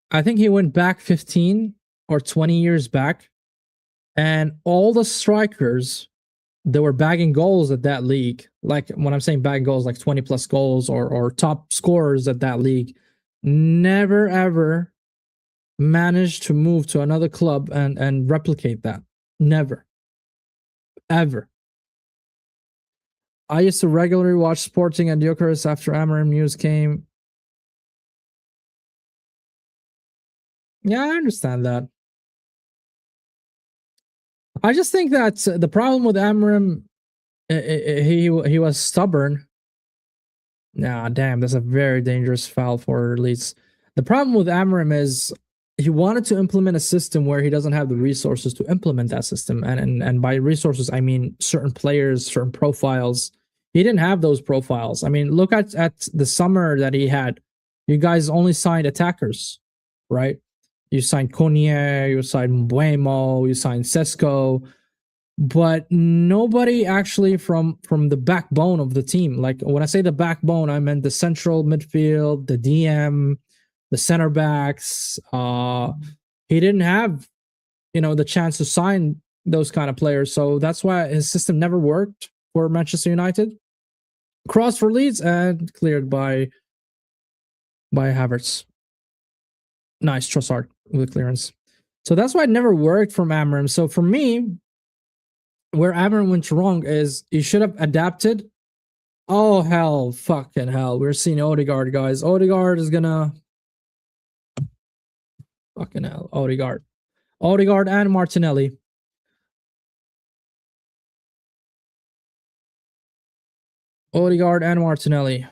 I think he went back 15 or 20 years back, and all the strikers that were bagging goals at that league, like when I'm saying bagging goals, like 20 plus goals or top scorers at that league, never ever managed to move to another club and replicate that. Never, ever. I used to regularly watch Sporting and Jokeris after Amorim news came. Yeah, I understand that. I just think that the problem with Amorim, he was stubborn, Nah, damn, that's a very dangerous foul for Leeds. The problem with Amarim is he wanted to implement a system where he doesn't have the resources to implement that system. And by resources, I mean certain players, certain profiles. He didn't have those profiles. I mean, look at the summer that he had. You guys only signed attackers, right? You signed Conier, you signed Buemo, you signed Sesko, but nobody actually from the backbone of the team. Like when I say the backbone, I meant the central midfield, the DM, the center backs. He didn't have the chance to sign those kind of players, so that's why his system never worked for Manchester United. Cross for Leeds and cleared by Havertz. Nice Trossard with clearance. So that's why it never worked from Amarim. So for me, where Amarim went wrong is he should have adapted. Oh hell, fucking hell! We're seeing Odegaard, guys. Odegaard is gonna fucking hell. Odegaard and Martinelli. Odegaard and Martinelli.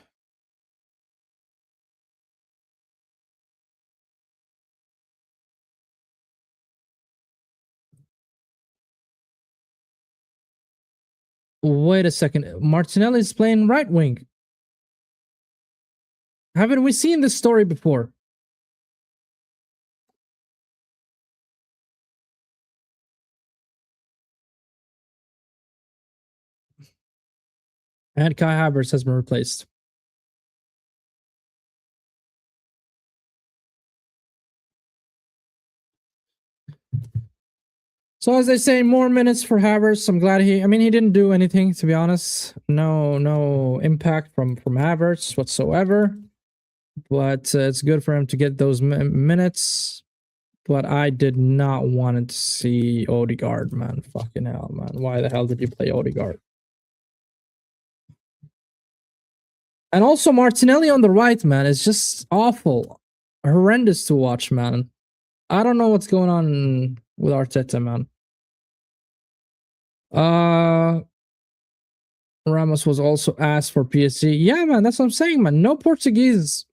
Wait a second. Martinelli's playing right wing. Haven't we seen this story before? And Kai Havertz has been replaced. So as they say, more minutes for Havertz. I'm glad he didn't do anything, to be honest. No impact from Havertz whatsoever. But it's good for him to get those minutes. But I did not want to see Odegaard, man. Fucking hell, man. Why the hell did you play Odegaard? And also Martinelli on the right, man, is just awful. Horrendous to watch, man. I don't know what's going on with Arteta, man. Ramos was also asked for PSG. Yeah, man, that's what I'm saying, man. No Portuguese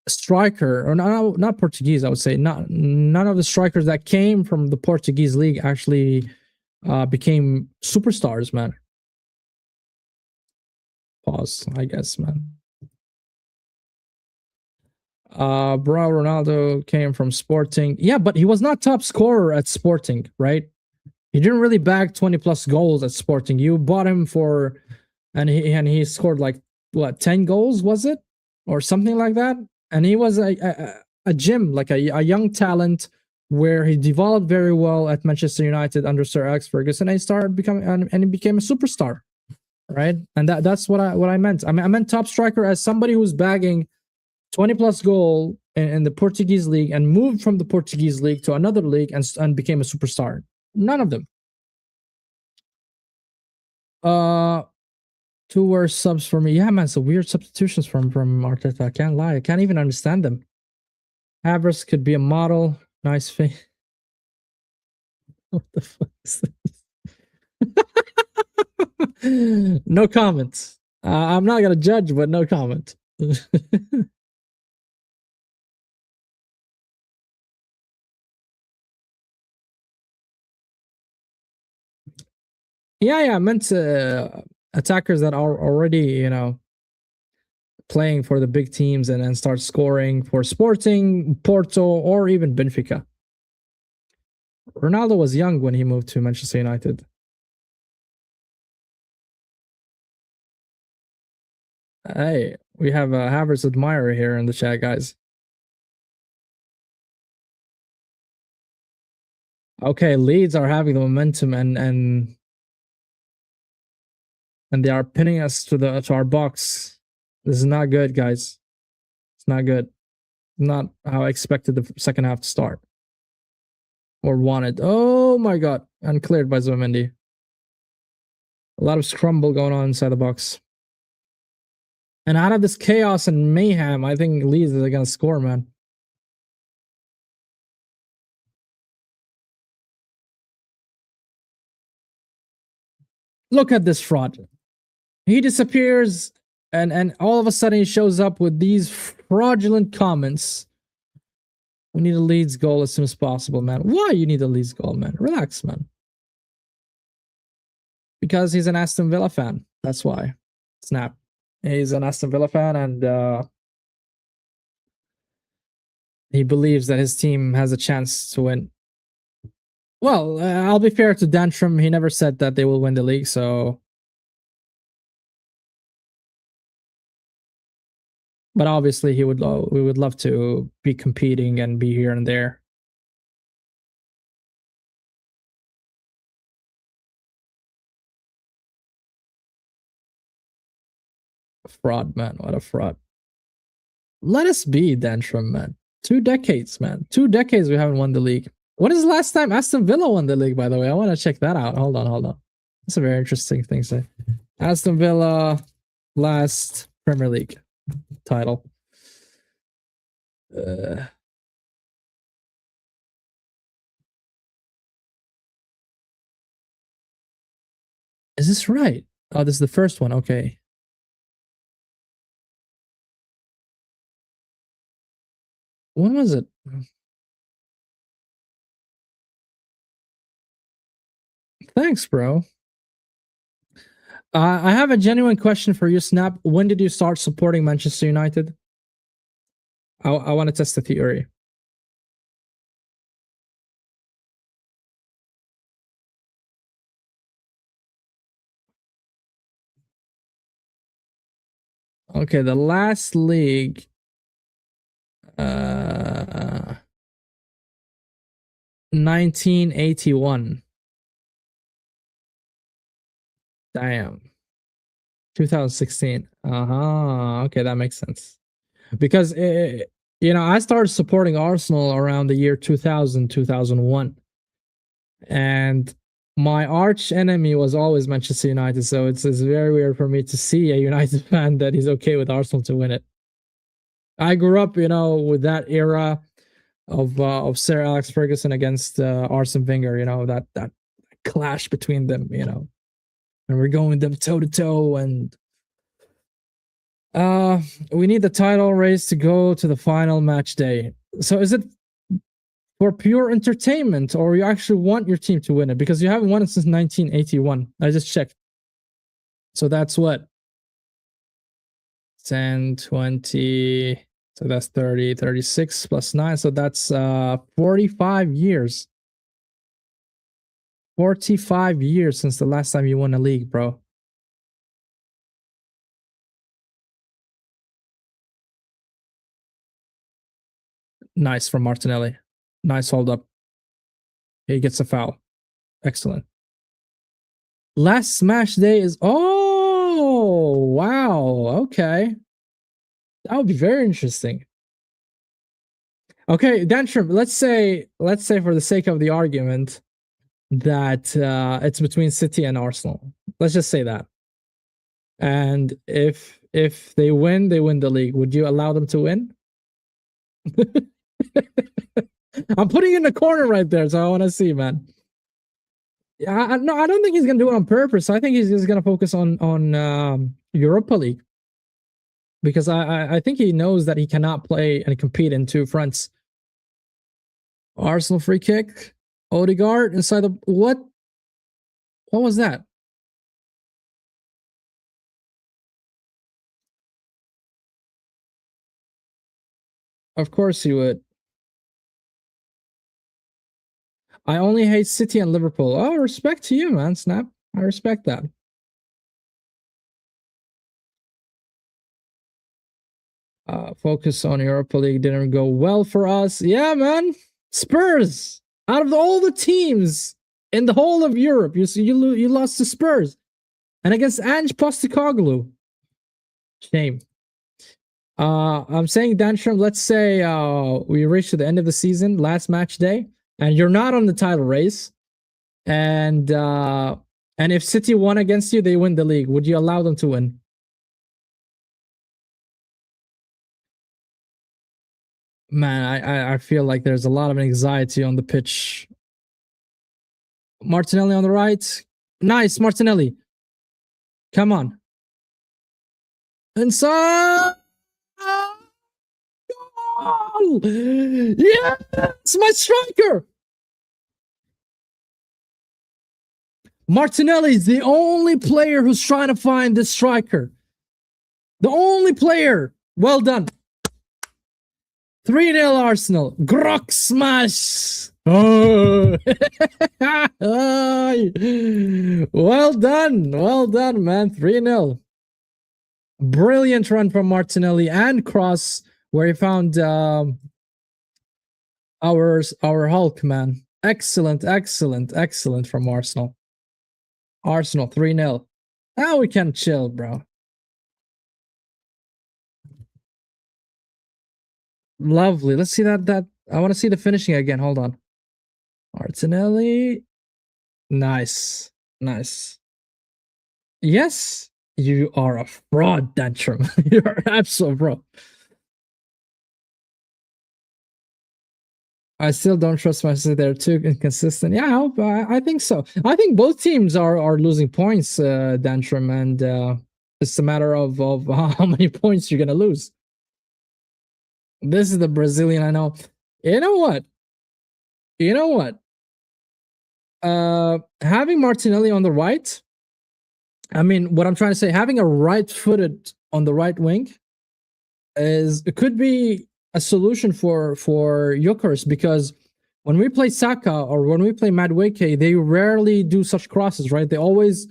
striker, or not Portuguese, I would say. None of the strikers that came from the Portuguese league actually became superstars, man. Pause, I guess, man. Bro, Ronaldo came from Sporting. Yeah, but he was not top scorer at Sporting, right? He didn't really bag 20 plus goals at Sporting. You bought him for, and he scored like what 10 goals, was it, or something like that? And he was a gem, like a young talent, where he developed very well at Manchester United under Sir Alex Ferguson. And he started becoming, and he became a superstar, right? And that's what I meant. I meant top striker as somebody who's bagging 20 plus goal in the Portuguese league and moved from the Portuguese league to another league and became a superstar. None of them. Two worst subs for me. Yeah, man, so weird substitutions from Arteta. I can't lie. I can't even understand them. Havertz could be a model. Nice thing. What the fuck is this? No comments. I'm not gonna judge, but no comment. Yeah, I meant attackers that are already, playing for the big teams and then start scoring for Sporting, Porto, or even Benfica. Ronaldo was young when he moved to Manchester United. Hey, we have a Havertz admirer here in the chat, guys. Okay, Leeds are having the momentum and they are pinning us to our box. This is not good, guys. It's not good. Not how I expected the second half to start or wanted. Oh my god! And cleared by Zubimendi. A lot of scramble going on inside the box. And out of this chaos and mayhem, I think Leeds are gonna score, man. Look at this fraud. He disappears And all of a sudden he shows up with these fraudulent comments. We need a Leeds goal as soon as possible, man. Why you need a Leeds goal, man? Relax, man. Because he's an Aston Villa fan. That's why. Snap. He's an Aston Villa fan, and he believes that his team has a chance to win. Well, I'll be fair to Dantrum. He never said that they will win the league, so. But obviously, we would love to be competing and be here and there. Fraud, man. What a fraud. Let us be, Dantrum, man. 2 decades, man. 2 decades we haven't won the league. When is the last time Aston Villa won the league, by the way? I want to check that out. Hold on. That's a very interesting thing to say. Aston Villa last Premier League title. Is this right? Oh, this is the first one. Okay. When was it? Thanks, bro. I have a genuine question for you, Snap. When did you start supporting Manchester United? I want to test the theory. Okay, the last league. 1981. Damn. 2016. Okay, that makes sense. Because I started supporting Arsenal around the year 2000, 2001. And my arch enemy was always Manchester United, so it's very weird for me to see a United fan that is okay with Arsenal to win it. I grew up, with that era of Sir Alex Ferguson against Arsene Wenger. That clash between them. And we're going them toe to toe, and we need the title race to go to the final match day. So is it for pure entertainment, or you actually want your team to win it? Because you haven't won it since 1981. I just checked. So that's what? 10, 20. So that's 30, 36 plus 9. So that's 45 years. 45 years since the last time you won a league, bro. Nice from Martinelli. Nice hold up. He gets a foul. Excellent. Last smash day is. Oh, wow. Okay. That would be very interesting. Okay, Dantrum, let's say for the sake of the argument that it's between City and Arsenal. Let's just say that. And if they win the league, would you allow them to win? I'm putting you in the corner right there, so I want to see, man. Yeah, no, I don't think he's gonna do it on purpose. I think he's just gonna focus on Europa League, because I think he knows that he cannot play and compete in 2 fronts. Arsenal free kick, Odegaard inside the what? What was that? Of course he would. I only hate City and Liverpool. Oh, respect to you, man, Snap. I respect that. Focus on Europa League didn't go well for us. Yeah, man. Spurs. Out of all the teams in the whole of Europe, you lost to Spurs. And against Ange Postecoglou. Shame. I'm saying, Danstrom, let's say we reach to the end of the season, last match day, and you're not on the title race, and if City won against you, they win the league. Would you allow them to win? Man, I feel like there's a lot of anxiety on the pitch. Martinelli on the right. Nice, Martinelli. Come on. Inside. Goal! Yes, my striker. Martinelli is the only player who's trying to find this striker. The only player. Well done. 3-0 Arsenal. Grok smash. Oh. Well done. Well done, man. 3-0. Brilliant run from Martinelli and cross where he found our Hulk, man. Excellent, excellent, excellent from Arsenal. Arsenal 3-0. Now we can chill, bro. Lovely. Let's see that. I want to see the finishing again. Hold on. Martinelli. Nice. Nice. Yes, you are a fraud, Tantrum. You're absolute bro. I still don't trust myself. They're too inconsistent. Yeah, I think so. I think both teams are losing points, Tantrum, and it's a matter of how many points you're gonna lose. This is the Brazilian, I know. You know what? You know what? Having Martinelli on the right, I mean, what I'm trying to say, having a right-footed on the right wing it could be a solution for Gyökeres, because when we play Saka or when we play Madueke, they rarely do such crosses, right? They always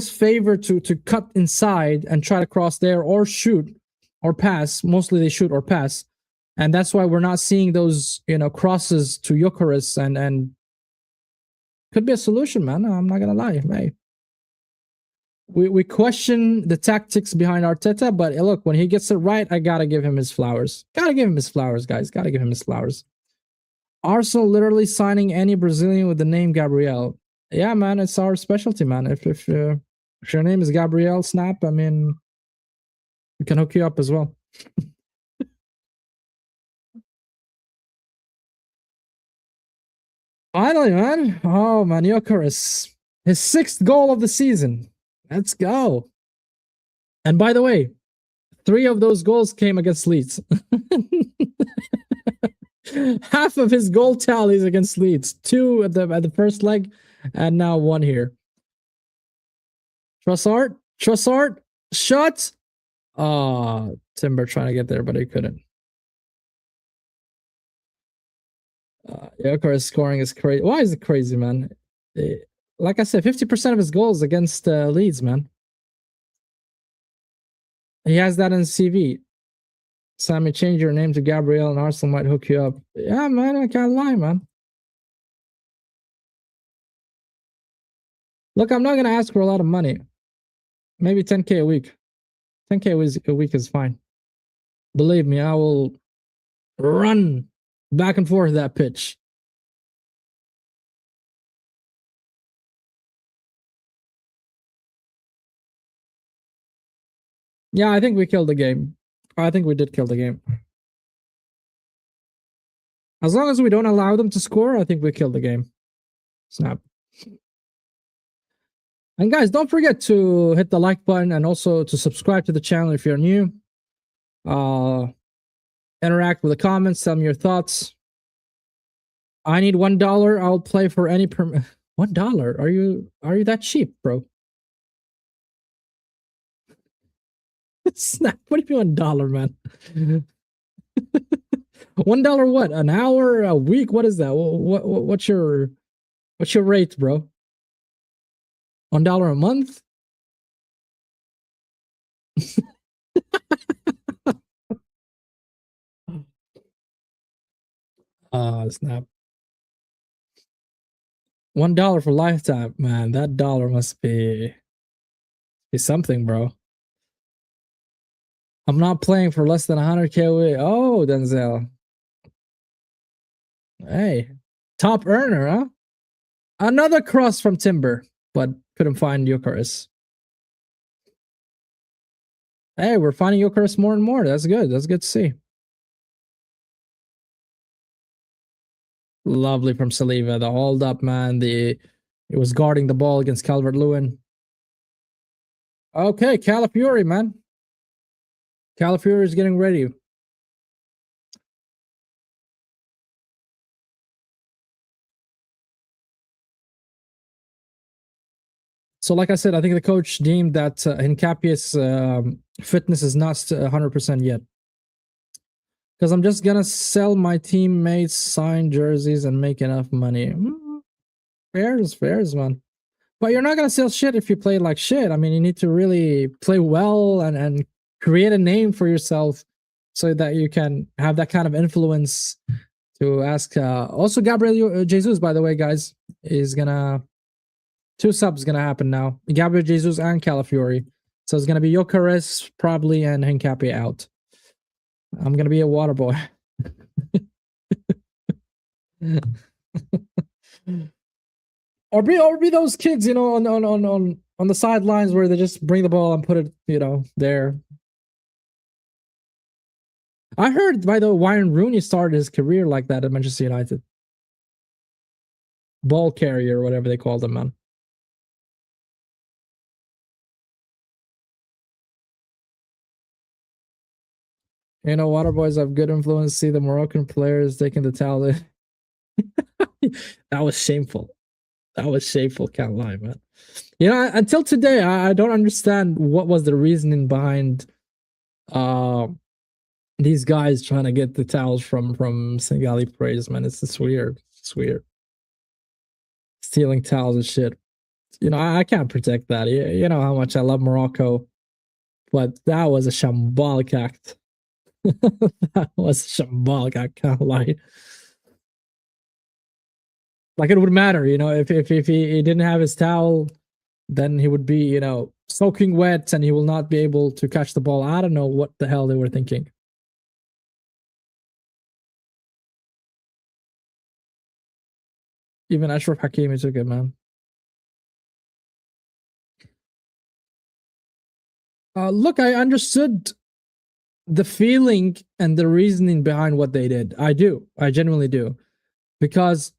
favor to cut inside and try to cross there or shoot or pass. Mostly they shoot or pass, and that's why we're not seeing those crosses to Gyökeres, and could be a solution, man. I'm not gonna lie, hey. We question the tactics behind Arteta, but look, when he gets it right, I gotta give him his flowers. Gotta give him his flowers, guys. Gotta give him his flowers. Arsenal literally signing any Brazilian with the name Gabriel. Yeah, man, it's our specialty, man. If your name is Gabriel Snap, I mean, we can hook you up as well. Finally, man. Oh, man, Gyökeres. His 6th goal of the season. Let's go. And by the way, 3 of those goals came against Leeds. Half of his goal tallies against Leeds. 2 at the first leg, and now 1 here. Trossard, shot. Oh, Timber trying to get there, but he couldn't. Gyökeres scoring is crazy. Why is it crazy, man? Like I said, 50% of his goals against Leeds, man. He has that in his CV. Sammy, change your name to Gabriel and Arsenal might hook you up. Yeah, man, I can't lie, man. Look, I'm not going to ask for a lot of money. Maybe 10K a week. 10K a week is fine. Believe me, I will run back and forth that pitch. Yeah, I think we killed the game. I think we did kill the game. As long as we don't allow them to score, I think we killed the game. Snap. And guys, don't forget to hit the like button and also to subscribe to the channel if you're new. Interact with the comments, tell me your thoughts. I need $1. I'll play for any $1? Are you that cheap, bro? Snap. What do you mean $1, man? $1 what? An hour? A week? What is that? What's your rate, bro? $1 a month? Snap. $1 for lifetime, man. That dollar must be something, bro. I'm not playing for less than 100K away. Oh, Denzel. Hey, top earner, huh? Another cross from Timber, but couldn't find Gyökeres. Hey, we're finding Gyökeres more and more. That's good. That's good to see. Lovely from Saliba. The hold up, man. It was guarding the ball against Calvert-Lewin. Okay, Calafiori, man. Calafiori is getting ready. So, like I said, I think the coach deemed that Hincapié's fitness is not 100% yet. Because I'm just gonna sell my teammates, sign jerseys, and make enough money. Fairs, man. But you're not gonna sell shit if you play like shit. I mean, you need to really play well and create a name for yourself so that you can have that kind of influence to ask. Also, Gabriel Jesus, by the way, guys, is gonna 2 subs gonna happen now. Gabriel Jesus and Calafiori. So it's gonna be Gyökeres probably and Hincapié out. I'm gonna be a water boy. or be those kids, you know, on the sidelines where they just bring the ball and put it, you know, there. I heard, by the way, Wayne Rooney started his career like that at Manchester United. Ball carrier, or whatever they called him, man. You know, water boys have good influence. See the Moroccan players taking the towel. That was shameful. That was shameful. Can't lie, man. You know, until today, I don't understand what was the reasoning behind these guys trying to get the towels from Senegali praise, man. It's just weird. It's weird. Stealing towels and shit. You know, I can't protect that. You know how much I love Morocco, but that was a shambolic act. That was shambolic. I can't lie. Like, it would matter, you know, if he didn't have his towel, then he would be, you know, soaking wet and he will not be able to catch the ball. I don't know what the hell they were thinking. Even Ashraf Hakimi took it, man. Look, I understood the feeling and the reasoning behind what they did. I do. I genuinely do. Because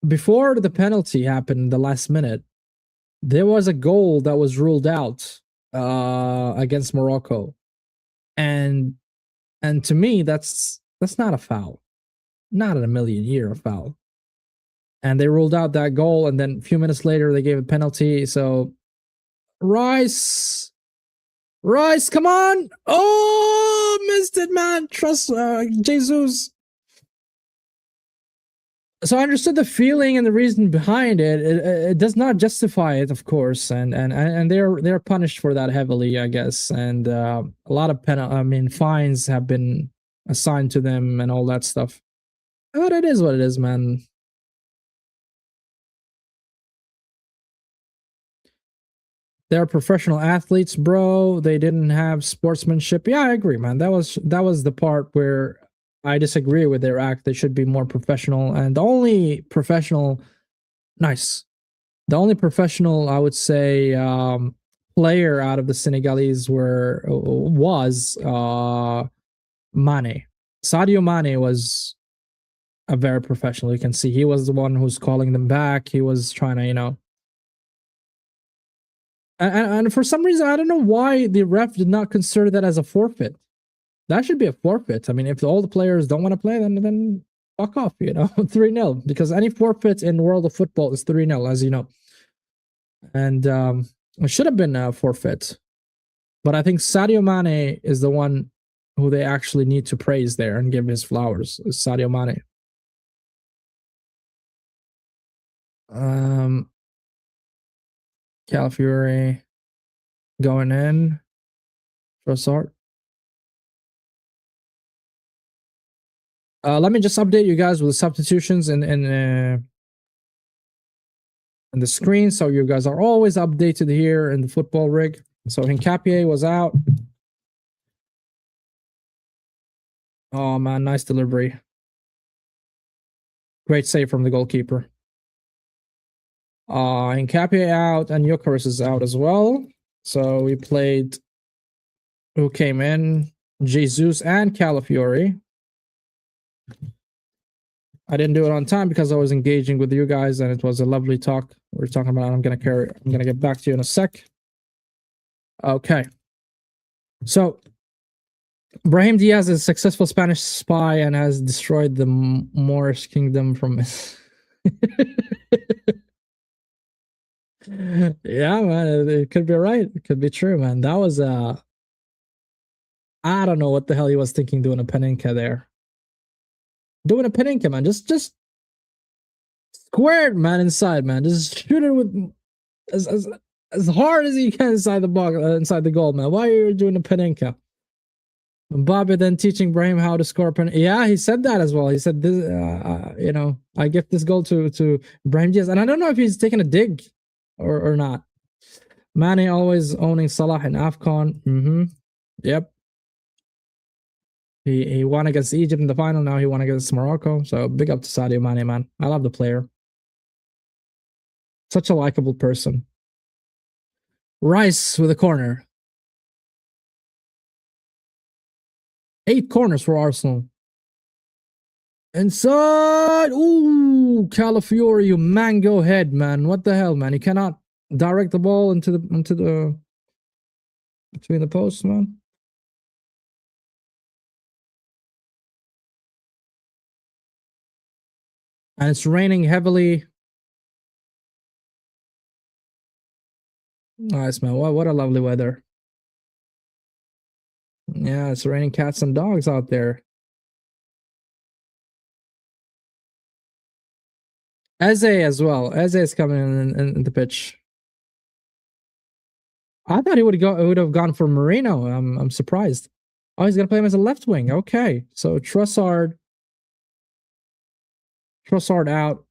before the penalty happened in the last minute, there was a goal that was ruled out against Morocco. And to me, that's not a foul. Not in a million year a foul. And they ruled out that goal, and then a few minutes later they gave a penalty. So Rice, come on! Oh, missed it, man! Trust Jesus. So I understood the feeling and the reason behind it. It does not justify it, of course, and they're punished for that heavily, I guess. And a lot of fines have been assigned to them and all that stuff. But it is what it is, man. They're professional athletes, bro. They didn't have sportsmanship. Yeah, I agree, man. That was the part where I disagree with their act. They should be more professional. And the only professional, nice. The only professional, I would say, player out of the Senegalese was Mane. Sadio Mane was a very professional. You can see he was the one who's calling them back. He was trying to, you know. And for some reason, I don't know why the ref did not consider that as a forfeit. That should be a forfeit. I mean, if all the players don't want to play, then fuck off, you know, 3-0. Because any forfeit in the world of football is 3-0, as you know. And it should have been a forfeit. But I think Sadio Mane is the one who they actually need to praise there and give his flowers. Sadio Mane. Calafiori going in. Trossard. Let me just update you guys with the substitutions in the screen, so you guys are always updated here in the football rig. So Hincapié was out. Oh man, nice delivery. Great save from the goalkeeper. Hincapié out and Gyökeres is out as well. So we played, who came in? Jesus and Calafiori. I didn't do it on time because I was engaging with you guys and it was a lovely talk. We're talking about, I'm gonna get back to you in a sec. Okay. So Brahim Diaz is a successful Spanish spy and has destroyed the Moorish kingdom from yeah, man, it could be right. It could be true, man. That was I don't know what the hell he was thinking doing a Peninka there. Doing a Peninka, man. Just squared, man, inside, man. Just shoot it with as hard as you can inside the box, inside the goal, man. Why are you doing a Peninka? Bobby then teaching Brahim how to score. Yeah, he said that as well. He said, "This, you know, I give this goal to Brahim Diaz," and I don't know if he's taking a dig or not. Mane always owning Salah in Afcon. Yep. He won against Egypt in the final. Now he won against Morocco. So big up to Sadio Mane, man. I love the player. Such a likable person. Rice with a corner. 8 corners for Arsenal. Inside. Ooh, Calafiori, you mango head, man. What the hell, man? You cannot direct the ball into the between the posts, man. And it's raining heavily. Nice, man. What a lovely weather. Yeah, it's raining cats and dogs out there. Eze as well. Eze is coming in the pitch. I thought he would have gone for Marino. I'm surprised. Oh, he's gonna play him as a left wing. Okay, so Trossard out.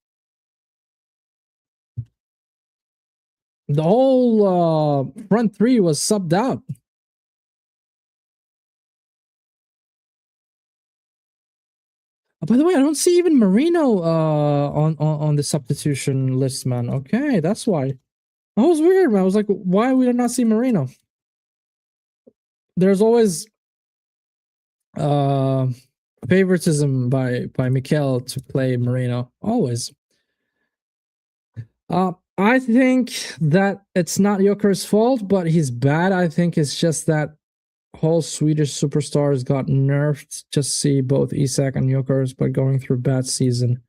The whole front three was subbed out. By the way, I don't see even Marino on the substitution list, man. Okay, that's why. That was weird, man. I was like, why we did not see Marino? There's always favoritism by Mikel to play Marino. Always. I think that it's not Joker's fault, but he's bad. I think it's just that whole Swedish superstars got nerfed. Just see both Isak and Jokers, but going through bad season.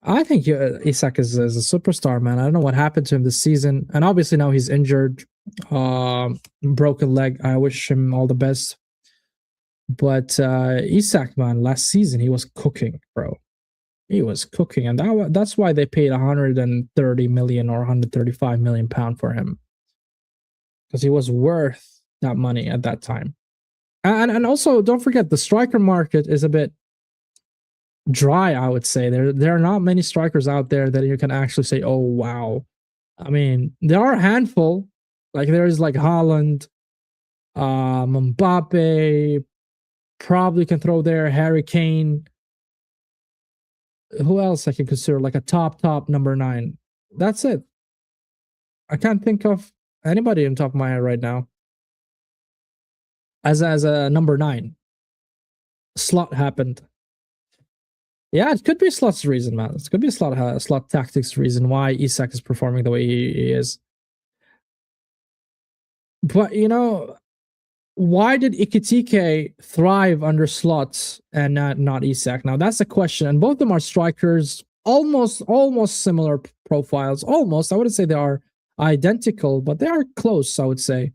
I think Isak is a superstar, man. I don't know what happened to him this season, and obviously now he's injured, broken leg. I wish him all the best. But Isak, man, last season he was cooking, bro. He was cooking, and that's why they paid 130 million or 135 million pound for him, because he was worth that money at that time. And also, don't forget, the striker market is a bit dry, I would say. There are not many strikers out there that you can actually say, oh, wow. I mean, there are a handful. Like, there's like Haaland, Mbappe, probably can throw there, Harry Kane. Who else I can consider like a top number 9? That's it. I can't think of anybody on top of my head right now as a number 9. Slot happened. Yeah, it could be Slot's reason, man. It could be Slot tactics reason why Isak is performing the way he is. But you know, why did Ikitike thrive under Slot and not Isak? Now that's a question. And both of them are strikers, almost similar profiles. Almost, I wouldn't say they are identical, but they are close, I would say.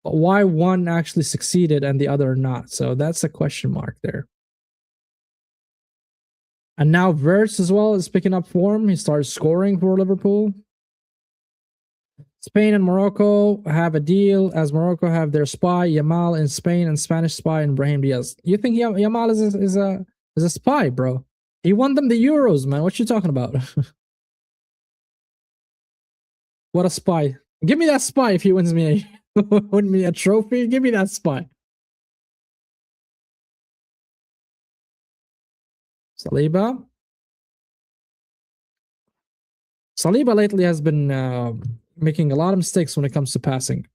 But why one actually succeeded and the other not? So that's a question mark there. And now Verts as well is picking up form. He started scoring for Liverpool. Spain and Morocco have a deal, as Morocco have their spy Yamal in Spain and Spanish spy in Brahim Diaz. You think Yamal is a spy, bro? He won them the Euros, man. What you talking about? What a spy! Give me that spy if he wins me a trophy. Give me that spy. Saliba lately has been making a lot of mistakes when it comes to passing.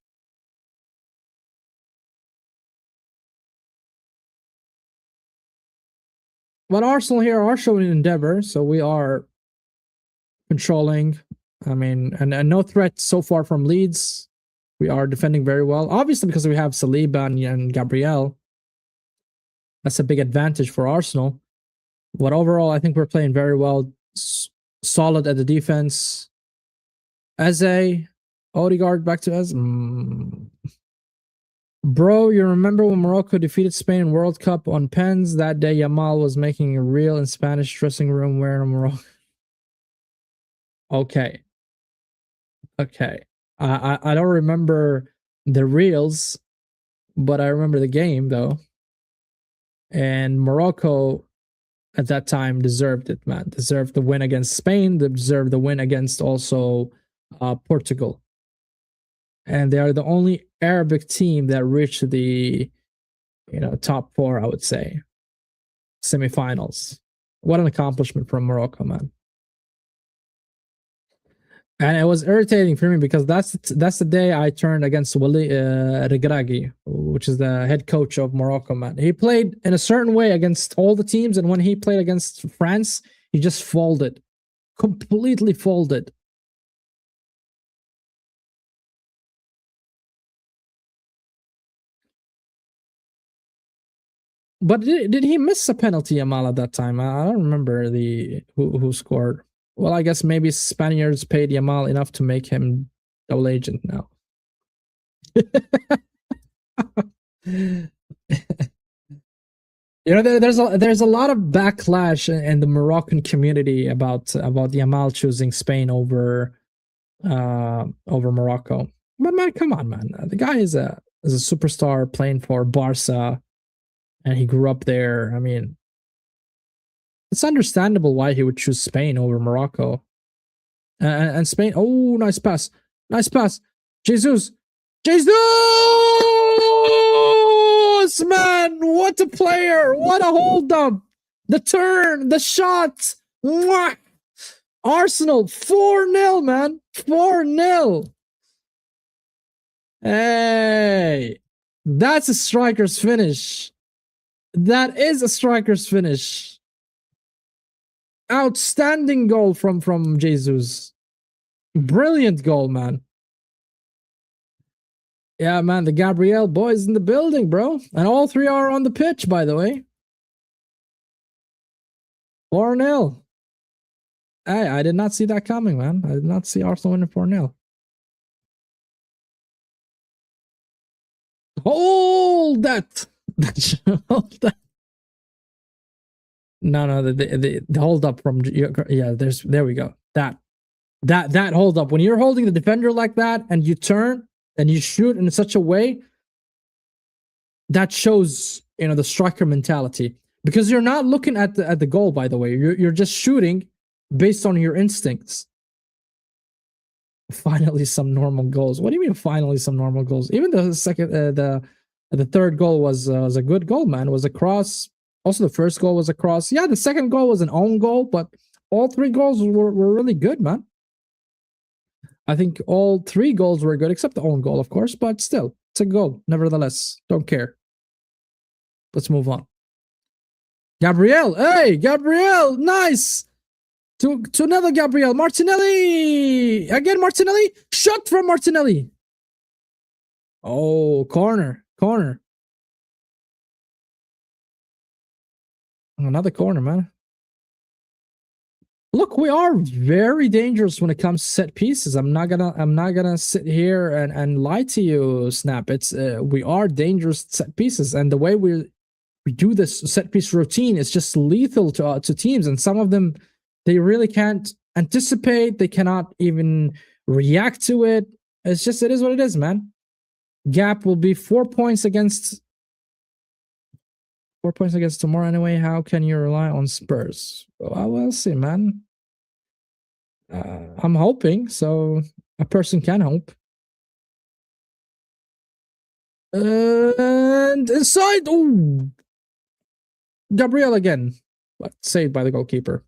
But Arsenal here are showing endeavor, so we are controlling. I mean, and no threat so far from Leeds. We are defending very well, obviously because we have Saliba and Gabriel. That's a big advantage for Arsenal. But overall, I think we're playing very well. Solid at the defense. Eze, Odegaard back to Eze. Bro, you remember when Morocco defeated Spain in World Cup on pens? That day, Yamal was making a reel in Spanish dressing room wearing a Morocco. Okay. I don't remember the reels, but I remember the game though. And Morocco at that time deserved it, man. Deserved the win against Spain. They deserved the win against also Portugal. And they are the only Arabic team that reached the top four, I would say. Semifinals. What an accomplishment from Morocco, man. And it was irritating for me because that's the day I turned against Wali Regragui, which is the head coach of Morocco, man. He played in a certain way against all the teams, and when he played against France, he just folded. Completely folded. But did he miss a penalty, Yamal, at that time? I don't remember who scored. Well, I guess maybe Spaniards paid Yamal enough to make him double agent now. There's a lot of backlash in the Moroccan community about Yamal choosing Spain over Morocco. But man, come on, man. The guy is a superstar playing for Barca, and he grew up there. I mean, it's understandable why he would choose Spain over Morocco. And Spain, oh, nice pass. Jesus, man, what a player. What a hold up. The turn, the shot. Mwah! Arsenal, 4-0, man. 4-0. Hey, that's a striker's finish. That is a striker's finish. Outstanding goal from Jesus. Brilliant goal, man. Yeah, man, the Gabriel boys in the building, bro. And all three are on the pitch, by the way. 4-0. Hey, I did not see that coming, man. I did not see Arsenal winning 4-0. Hold that. Hold that. No, the hold up from there we go. That hold up. When you're holding the defender like that and you turn and you shoot in such a way, that shows the striker mentality. Because you're not looking at the goal, by the way. You're just shooting based on your instincts. Finally, some normal goals. What do you mean? Finally, some normal goals? Even the second, the third goal was a good goal, man. It was a cross. Also, the first goal was a cross. Yeah, the second goal was an own goal, but all three goals were really good, man. I think all three goals were good, except the own goal, of course, but still, it's a goal. Nevertheless, don't care. Let's move on. Gabriel, hey, Gabriel, nice. To another Gabriel, Martinelli. Again, Martinelli. Shot from Martinelli. Oh, corner. Another corner, man. Look, we are very dangerous when it comes to set pieces. I'm not gonna sit here and lie to you, Snap. It's we are dangerous set pieces, and the way we do this set piece routine is just lethal to teams. And some of them, they really can't anticipate. They cannot even react to it. It is what it is, man. Gap will be 4 points against. 4 points against tomorrow anyway. How can you rely on Spurs? Well, we'll see, man. I'm hoping, so a person can hope. And inside, oh, Gabriel again, but saved by the goalkeeper.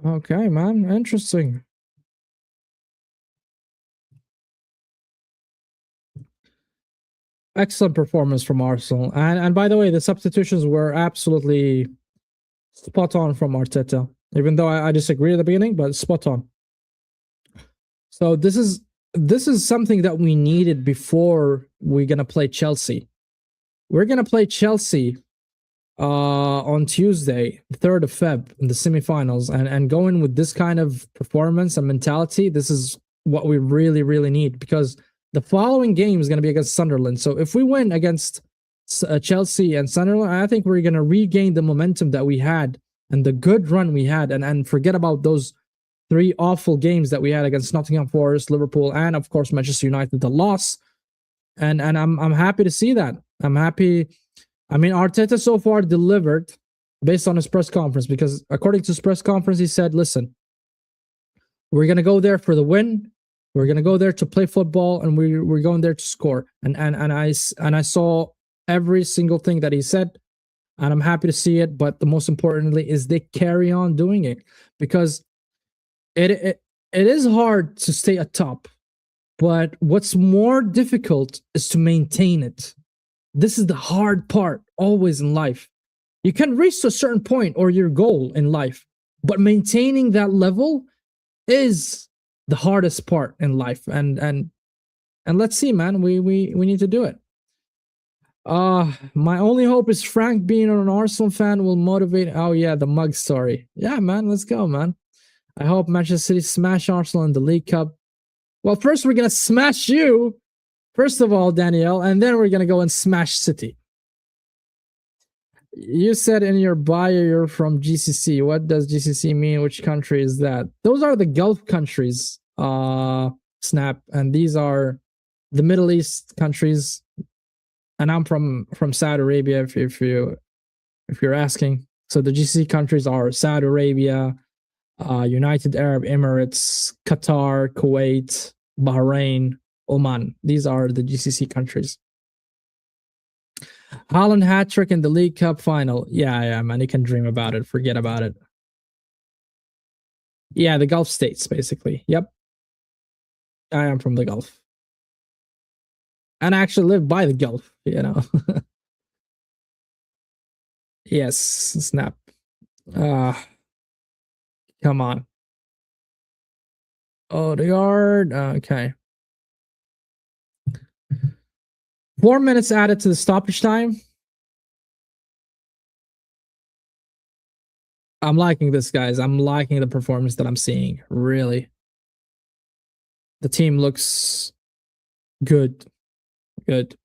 Okay, man, interesting. Excellent performance from Arsenal. And by the way, the substitutions were absolutely spot on from Arteta. Even though I disagree at the beginning, but spot on. So this is something that we needed before we're gonna play Chelsea. We're gonna play Chelsea on Tuesday, 3rd of Feb, in the semifinals, and going with this kind of performance and mentality, this is what we really, really need, because the following game is going to be against Sunderland. So if we win against Chelsea and Sunderland, I think we're going to regain the momentum that we had and the good run we had, and forget about those 3 awful games that we had against Nottingham Forest, Liverpool, and of course Manchester United, the loss. And I'm happy to see that. I'm happy. I mean, Arteta so far delivered based on his press conference, because according to his press conference, he said, listen, we're going to go there for the win. We're going to go there to play football, and we're going there to score. And I saw every single thing that he said, and I'm happy to see it. But the most importantly is they carry on doing it, because it is hard to stay atop, but what's more difficult is to maintain it. This is the hard part always in life. You can reach to a certain point or your goal in life, but maintaining that level is the hardest part in life. And let's see, man, we need to do it. My only hope is Frank being an Arsenal fan will motivate. Oh yeah, the mug story. Yeah, man, let's go, man. I hope Manchester City smash Arsenal in the League Cup. Well, first we're gonna smash you. First of all, Danielle, and then we're going to go and smash City. You said in your bio you're from GCC. What does GCC mean? Which country is that? Those are the Gulf countries, Snap, and these are the Middle East countries. And I'm from Saudi Arabia, if you're asking. So the GCC countries are Saudi Arabia, United Arab Emirates, Qatar, Kuwait, Bahrain, Oman. These are the GCC countries. Haaland hat-trick in the League Cup final. Yeah, man. You can dream about it. Forget about it. Yeah, the Gulf states, basically. Yep. I am from the Gulf. And I actually live by the Gulf, you know. Yes, Snap. Come on. Odegaard. Okay. 4 minutes added to the stoppage time. I'm liking this, guys. I'm liking the performance that I'm seeing. Really. The team looks good. Good.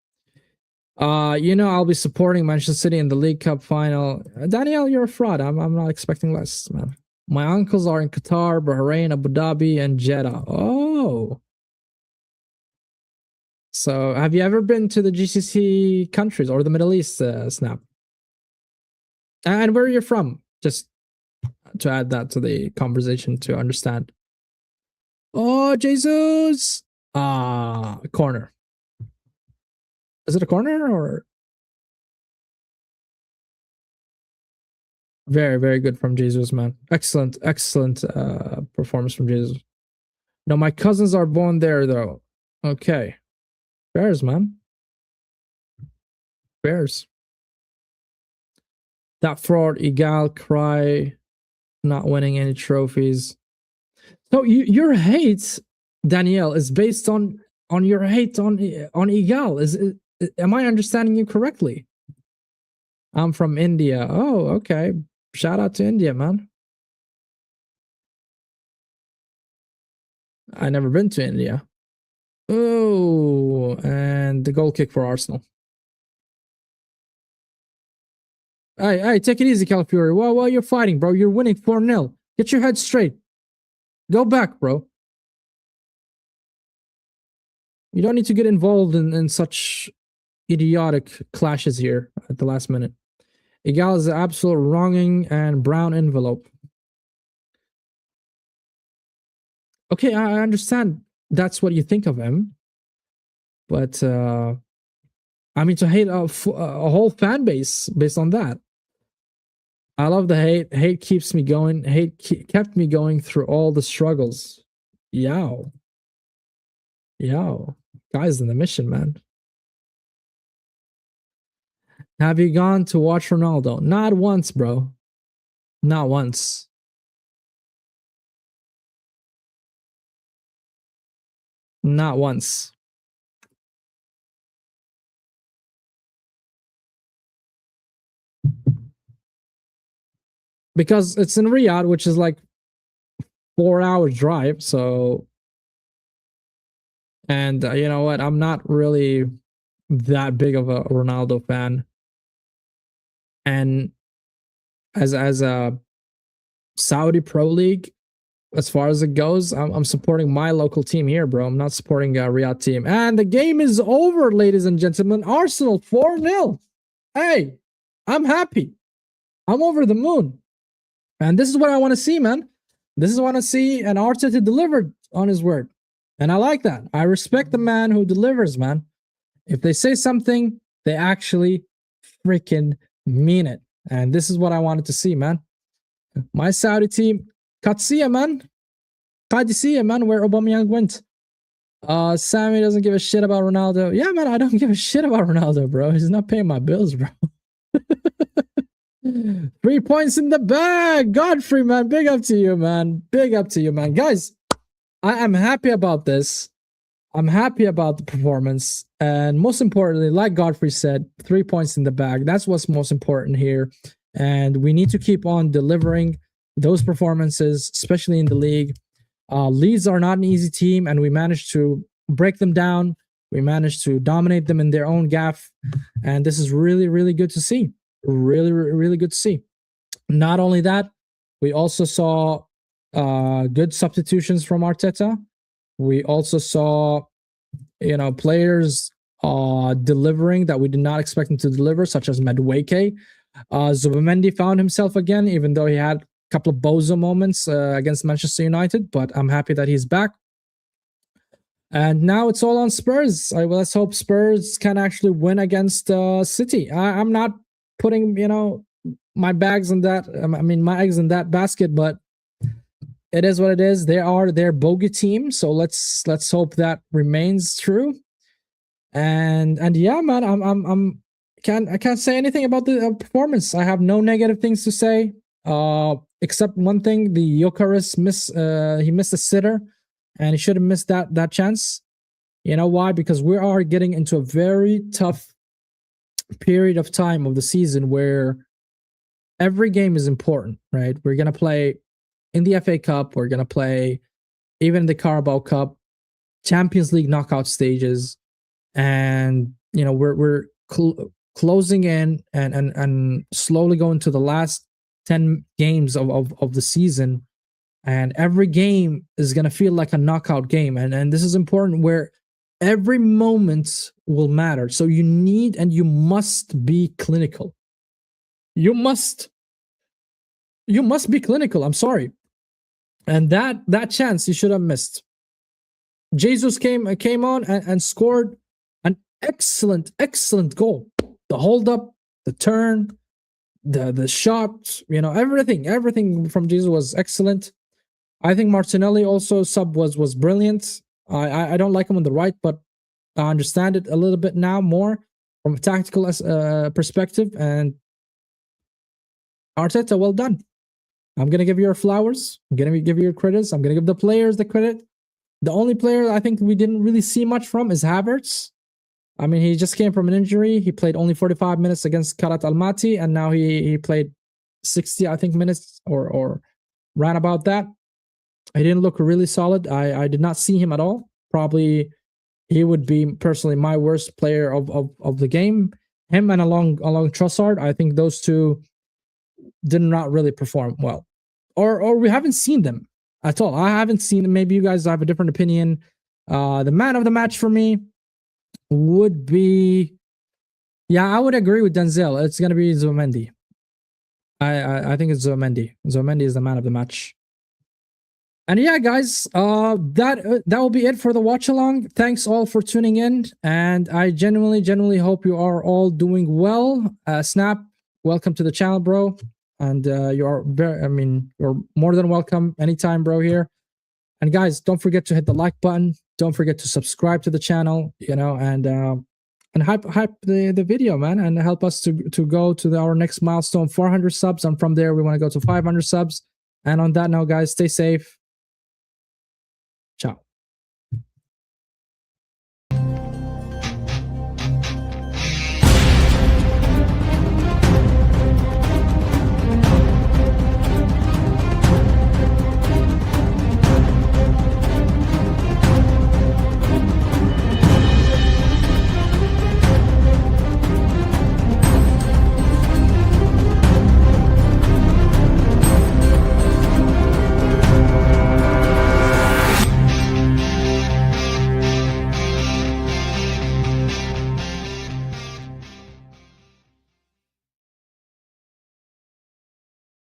I'll be supporting Manchester City in the League Cup final. Danielle, you're a fraud. I'm not expecting less, man. My uncles are in Qatar, Bahrain, Abu Dhabi, and Jeddah. Oh. So, have you ever been to the GCC countries or the Middle East, Snap? And where are you from? Just to add that to the conversation to understand. Oh, Jesus! Corner. Is it a corner or? Very, very good from Jesus, man. Excellent, excellent performance from Jesus. No, my cousins are born there, though. Okay. Bears, man. Bears. That fraud, Igal, cry, not winning any trophies. So your hate, Danielle, is based on your hate on Igal. Am I understanding you correctly? I'm from India. Oh, okay. Shout out to India, man. I never been to India. Oh, and the goal kick for Arsenal. Hey, take it easy, Calafiori. While you're fighting, bro, you're winning 4-0. Get your head straight. Go back, bro. You don't need to get involved in such idiotic clashes here at the last minute. Igal is the absolute wronging and brown envelope. Okay, I understand that's what you think of him. But, I mean, to hate a whole fan base based on that. I love the hate. Hate keeps me going. Hate kept me going through all the struggles. Yow. Guys in the mission, man. Have you gone to watch Ronaldo? Not once, bro. Not once. Not once. Because it's in Riyadh, which is like 4 hour drive. So, and you know what? I'm not really that big of a Ronaldo fan. And as a Saudi Pro League, as far as it goes, I'm supporting my local team here, bro. I'm not supporting a Riyadh team. And the game is over, ladies and gentlemen. Arsenal 4-0. Hey, I'm happy. I'm over the moon. And this is what I want to see, man. This is what I want to see. And Arteta delivered on his word. And I like that. I respect the man who delivers, man. If they say something, they actually freaking mean it. And this is what I wanted to see, man. My Saudi team, Qadsiya, man. Qadsiya, man, where Aubameyang went. Sammy doesn't give a shit about Ronaldo. Yeah, man, I don't give a shit about Ronaldo, bro. He's not paying my bills, bro. 3 points in the bag. Godfrey, man. Big up to you, man. Big up to you, man. Guys, I am happy about this. I'm happy about the performance. And most importantly, like Godfrey said, 3 points in the bag. That's what's most important here. And we need to keep on delivering those performances, especially in the league. Leeds are not an easy team, and we managed to break them down. We managed to dominate them in their own gaff. And this is really, really good to see. Really, really good to see. Not only that, we also saw good substitutions from Arteta. We also saw, players delivering that we did not expect him to deliver, such as Madueke. Zubimendi found himself again, even though he had a couple of bozo moments against Manchester United, but I'm happy that he's back. And now it's all on Spurs. Let's hope Spurs can actually win against City. I'm not putting, my bags in that. My eggs in that basket, but it is what it is. They are their bogey team, so let's hope that remains true. And yeah, man, I can't say anything about the performance. I have no negative things to say, except one thing: the Gyökeres he missed a sitter, and he should have missed that chance. You know why? Because we are getting into a very tough period of time of the season where every game is important, right? We're gonna play in the FA Cup. We're gonna play even the Carabao Cup, Champions League knockout stages, and we're closing in and slowly going to the last 10 games of the season, and every game is gonna feel like a knockout game, and this is important where every moment will matter. So you need and you must be clinical. You must be clinical. I'm sorry. And that chance you should have missed. Jesus came on and scored an excellent goal. The hold up, the turn, the shot, everything from Jesus was excellent. I think Martinelli also sub was brilliant. I don't like him on the right, but I understand it a little bit now more from a tactical perspective. And Arteta, well done. I'm going to give you your flowers. I'm going to give you your credits. I'm going to give the players the credit. The only player I think we didn't really see much from is Havertz. I mean, he just came from an injury. He played only 45 minutes against Karat Almaty, and now he played 60, I think, minutes or ran about that. He didn't look really solid. I did not see him at all. Probably he would be personally my worst player of the game. Him and along Trossard, I think those two did not really perform well. Or we haven't seen them at all. I haven't seen them. Maybe you guys have a different opinion. The man of the match for me would be, I would agree with Denzel. It's going to be Zubimendi. I think it's Zubimendi. Zubimendi is the man of the match. And yeah, guys, that will be it for the watch along. Thanks all for tuning in, and I genuinely hope you are all doing well. Snap, welcome to the channel, bro. And you're more than welcome anytime, bro. Here, and guys, don't forget to hit the like button. Don't forget to subscribe to the channel. And hype the video, man, and help us to go to our next milestone, 400 subs, and from there we want to go to 500 subs. And on that note, guys, stay safe.